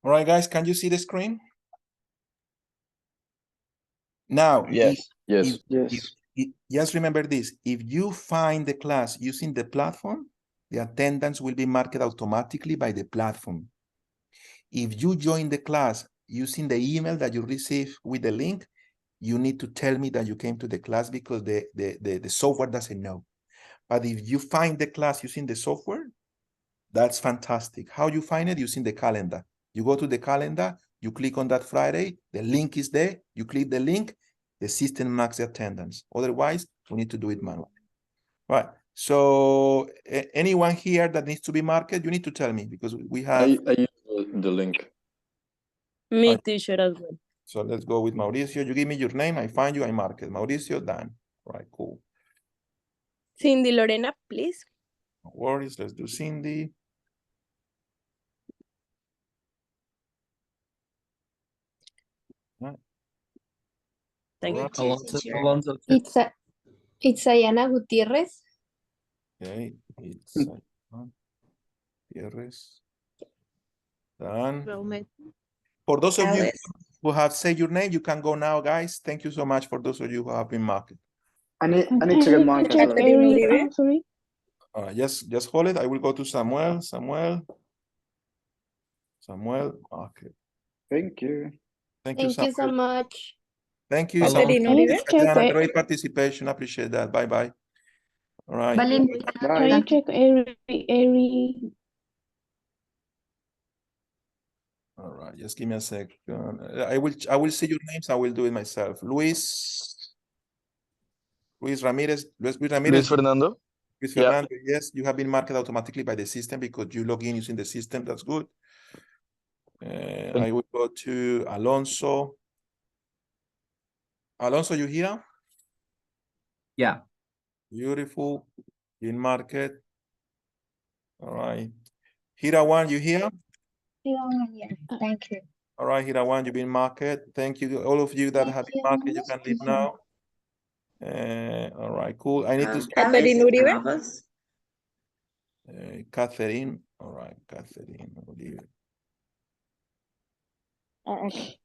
All right, guys, can you see the screen? Now, Yes. Yes. just remember this. If you find the class using the platform, the attendance will be marked automatically by the platform. If you join the class using the email that you receive with the link, you need to tell me that you came to the class, because the software doesn't know. But if you find the class using the software, that's fantastic. How you find it? Using the calendar. You go to the calendar, you click on that Friday, the link is there, you click the link, the system marks the attendance. Otherwise, we need to do it manually. Right. So anyone here that needs to be marked, you need to tell me, because we have... I use the link. Me, teacher, as well. So let's go with Mauricio. You give me your name, I find you, I mark it. Mauricio, done. All right, cool. Cindy Lorena, please. No worries, let's do Cindy. Right. Thank Right. you, Alonso. It's Ayana Gutierrez. Okay, it's Gutierrez. Done. For those of you who have said your name, you can go now, guys. Thank you so much for those of you who have been marked. I need to get marked as well. Sorry. All right, just hold it. I will go to Samuel. Okay. Thank you. Thank you, Samuel. so much. Thank you, Alonso. Samuel. Great participation. Appreciate that. Bye-bye. All right. Bye. Can you check every All right. Just give me a second. I will see your names. I will do it myself. Luis Ramirez. Luis Fernando. Luis Fernando, yes, you have been marked automatically by the system because you log in using the system. That's good. I will go to Alonso. Alonso, you here? Yeah. Beautiful. In market. All right. Hirawan, you here? Yes, thank you. All right, Hirawan, you've been marked. Thank you. All of you that have been marked, you can leave now. All right, cool. I need to... Catherine Uribe? Catherine. All right, Catherine Uribe. Okay.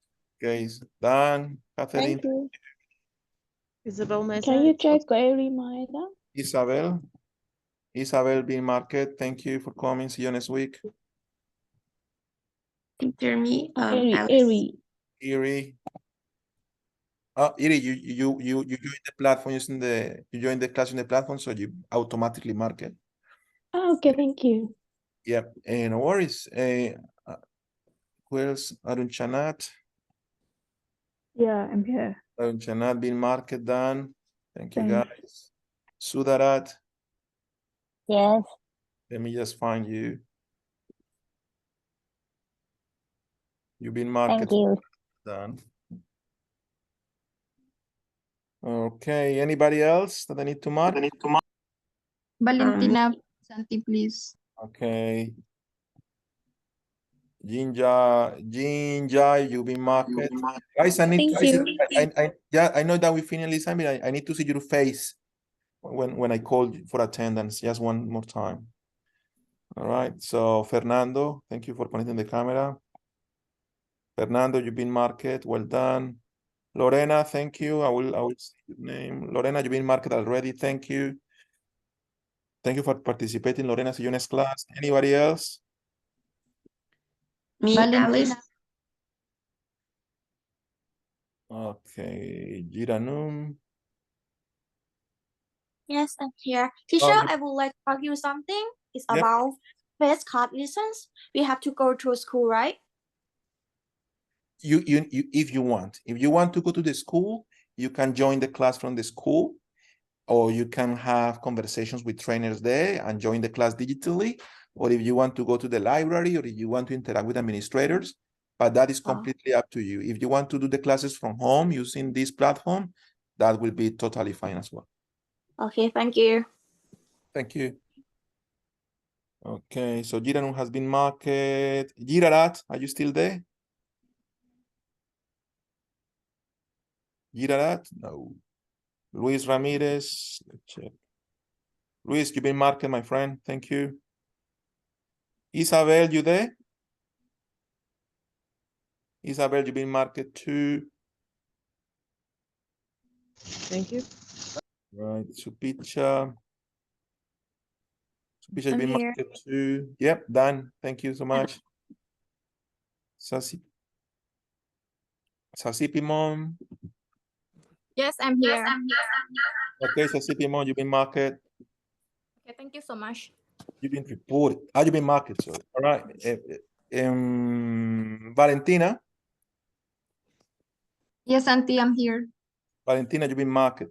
Okay, done. Catherine. Thank you. Isabel Mesa. Can you check every Maeda? Isabel being marked. Thank you for coming. See you next week. Teacher me. Eri. Eri, you joined the platform using you joined the class in the platform, so you automatically mark it. Oh, okay, thank you. Yep, no worries. Who else? Arun Chanat. Yeah, I'm here. Arun Chanat being marked, done. Thank you, guys. Sudarat. Yes. Let me just find you. You've been marked. Thank you. Done. Okay, anybody else that I need to mark? Valentina, Santi, please. Okay. Jinja, you've been marked. Guys, I need Thank to, you. yeah, I know that we finished, I mean, I need to see your face when I call for attendance, just one more time. All right, so Fernando, thank you for connecting the camera. Fernando, you've been marked, well done. Lorena, thank you. I will see your name. Lorena, you've been marked already, thank you. Thank you for participating, Lorena. See you next class. Anybody else? Me, Alice. Okay, Giranum. Yes, I'm here. Teacher, I would like to ask you something. It's about first card lessons. We have to go to school, right? You if you want to go to the school, you can join the class from the school, or you can have conversations with trainers there and join the class digitally, or if you want to go to the library, or if you want to interact with administrators, but that is completely up to you. If you want to do the classes from home using this platform, that will be totally fine as well. Okay, thank you. Thank you. Okay, so Giranum has been marked. Girarat, are you still there? Girarat? No. Luis Ramirez, let's check. Luis, you've been marked, my friend. Thank you. Isabel, you there? Isabel, you've been marked too. Thank you. Right, Supicha. Supicha, you've been here. marked too. Yep, done. Thank you so much. Sasipimon. Yes, I'm here. Okay, Sasipimon, you've been marked. Okay, thank you so much. You've been reported. You've been marked, sorry. All right. Valentina. Yes, Santi, I'm here. Valentina, you've been marked.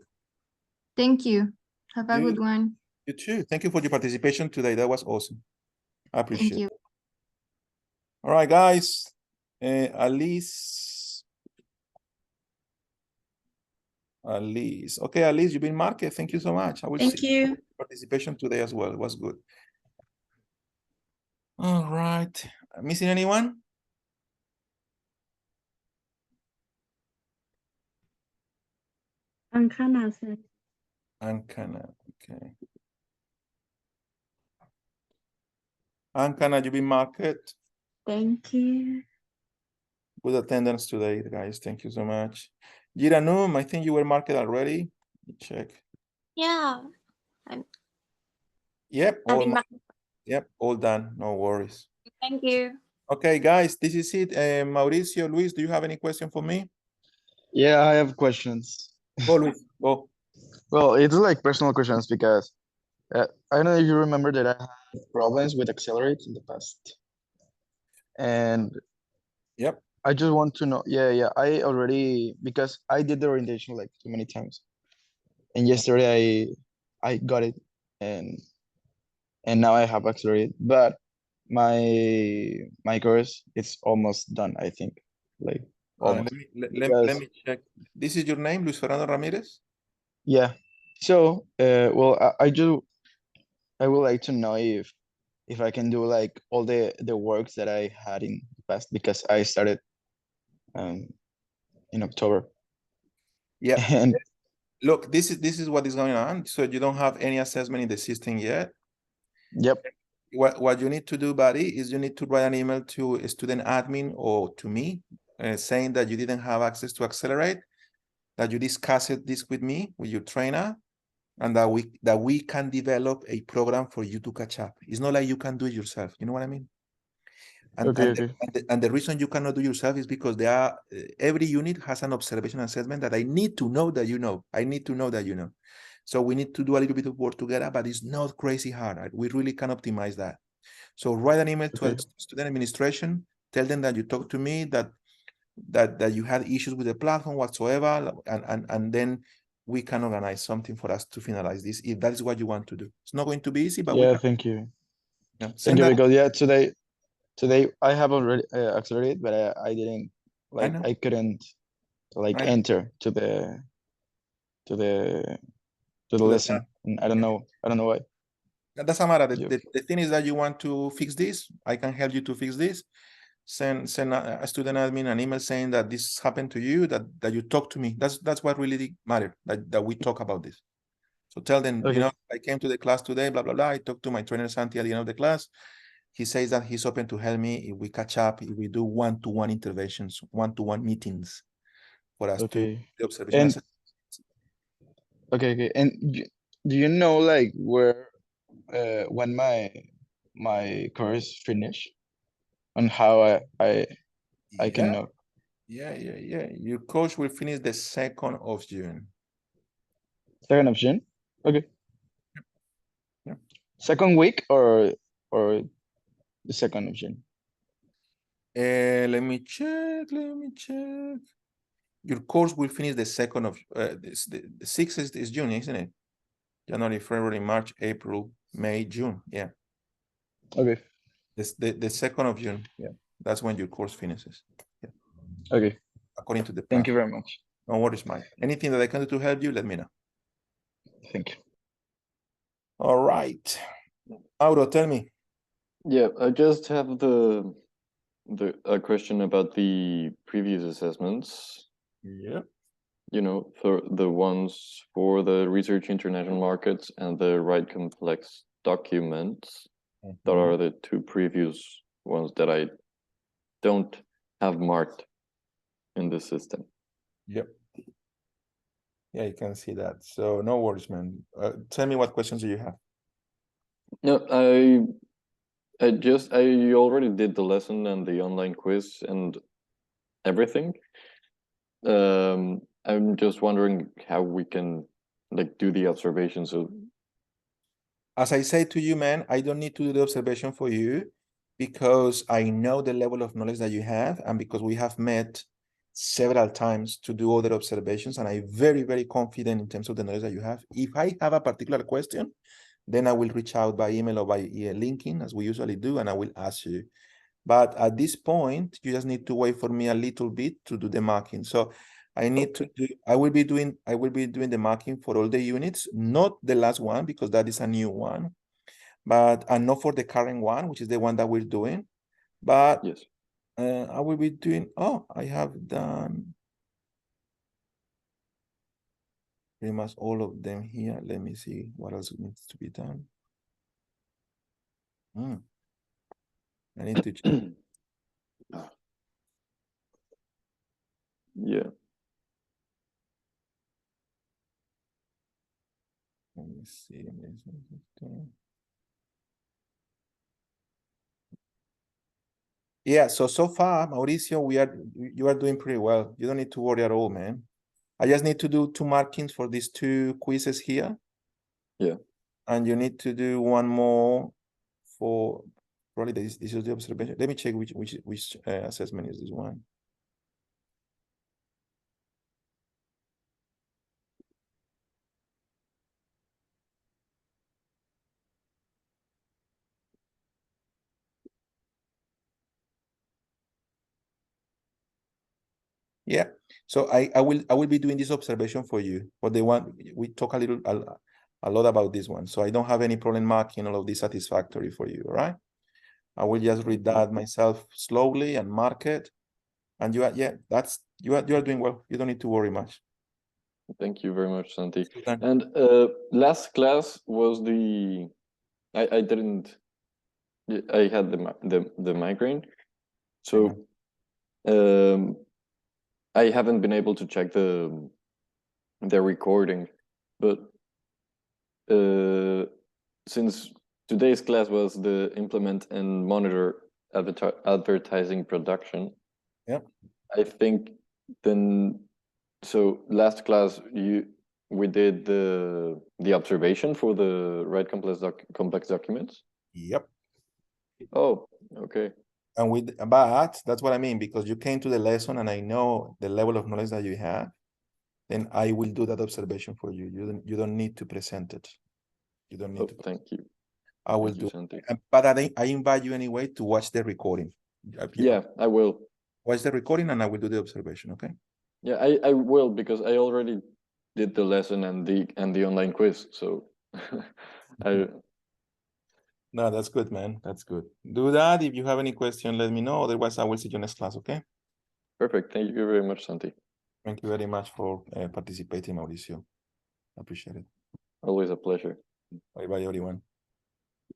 Thank you. Have a good one. You too. Thank you for your participation today. That was awesome. I appreciate Thank you. it. All right, guys. Alice. Okay, Alice, you've been marked. Thank you so much. I will Thank see you. participation today as well. It was good. All right. Missing anyone? Ankana said. Ankana. Okay. Ankana, you've been marked. Thank you. Good attendance today, guys. Thank you so much. Giranum, I think you were marked already. Check. Yeah. Yep, all done. No worries. Thank you. Okay, guys, this is it. Mauricio, Luis, do you have any question for me? Yeah, I have questions. Go, Luis, go. Well, it's like personal questions because I don't know if you remember that I had problems with Accelerate in the past. And yep, I just want to know, I already, because I did the orientation like too many times. And yesterday I got it and now I have Accelerate, but my course it's almost done, I think. Like almost. Let me check. This is your name, Luis Fernando Ramirez? Yeah. So well I would like to know if I can do like all the works that I had in the past, because I started in October. Yeah. And look, this is what is going on. So you don't have any assessment in the system yet. Yep. What you need to do, buddy, is you need to write an email to a student admin or to me saying that you didn't have access to Accelerate, that you discussed this with me, with your trainer, and that we can develop a program for you to catch up. It's not like you can do it yourself. You know what I mean? And, and the reason you cannot do yourself is because there are every unit has an observation assessment that I need to know that you know. I need to know that you know. So we need to do a little bit of work together, but it's not crazy hard. Right? We really can optimize that. So write an email to student administration, tell them that you talked to me, that you had issues with the platform whatsoever, and then we can organize something for us to finalize this if that is what you want to do. It's not going to be easy, but thank you. Yeah, thank you, because today I have already accelerated, but I didn't like know. I couldn't like I know. enter to the lesson, and I don't know why. That doesn't matter. Yep. The thing is that you want to fix this. I can help you to fix this. Send a student admin an email saying that this happened to you, that you talk to me. That's what really mattered, that we talk about this. So tell them, Okay. you know, I came to the class today, blah, blah, blah. I talked to my trainer, Santi, at the end of the class. He says that he's open to help me if we catch up, if we do one-to-one interventions, one-to-one meetings for us to Okay. the observation. And okay. And do you know like where when my course finish, and how I can know? Yeah. Your course will finish the 2nd of June. 2nd of June? Okay. Yeah. Second week or the 2nd of June? Let me check. Your course will finish the 2nd of the 6th is June, isn't it? January, February, March, April, May, June. Yeah. Okay. The 2nd of June. Yeah. That's when your course finishes. Yeah. Okay. According to the plan. Thank you very much. No worries, Mike. Anything that I can do to help you, let me know. Thank you. All right. Auro, tell me. Yeah, I just have a question about the previous assessments. Yeah. You know, for the ones for the research international markets and the right complex documents. That are the two previous ones that I don't have marked in the system. Yep. Yeah, you can see that. So no worries, man. Tell me, what questions do you have? No, I already did the lesson and the online quiz and everything. I'm just wondering how we can like do the observations. So as I say to you, man, I don't need to do the observation for you because I know the level of knowledge that you have, and because we have met several times to do other observations, and I'm very, very confident in terms of the knowledge that you have. If I have a particular question, then I will reach out by email or by LinkedIn, as we usually do, and I will ask you. But at this point, you just need to wait for me a little bit to do the marking. So I need to do, I will be doing the marking for all the units, not the last one, because that is a new one, and not for the current one, which is the one that we're doing. But yes, I will be doing, I have done pretty much all of them here. Let me see what else needs to be done. I need to check. Yeah. Let me see. Yeah, so far, Mauricio, you are doing pretty well. You don't need to worry at all, man. I just need to do 2 markings for these 2 quizzes here. Yeah. And you need to do one more for probably this is the observation. Let me check which assessment is this one. Yeah, so I will be doing this observation for you. But the one we talk a lot about this one, so I don't have any problem marking all of this satisfactory for you. All right, I will just read that myself slowly and mark it. And you are you are doing well. You don't need to worry much. Thank you very much, Santi. And last class was I didn't. I had the migraine, so I haven't been able to check the recording, but since today's class was the implement and monitor advertising production, I think then. So last class we did the observation for the right complex documents. Yep. Oh, okay. And but that's what I mean, because you came to the lesson and I know the level of knowledge that you have, then I will do that observation for you. You don't need to present it. You don't need to. Thank you. I will do it. But I invite you anyway to watch the recording. Yeah, I will. Watch the recording and I will do the observation, okay? Yeah, I will, because I already did the lesson and the online quiz. So No, that's good, man. That's good. Do that. If you have any question, let me know. Otherwise, I will see you next class, okay? Perfect. Thank you very much, Santi. Thank you very much for participating, Mauricio. Appreciate it. Always a pleasure. Bye-bye, everyone.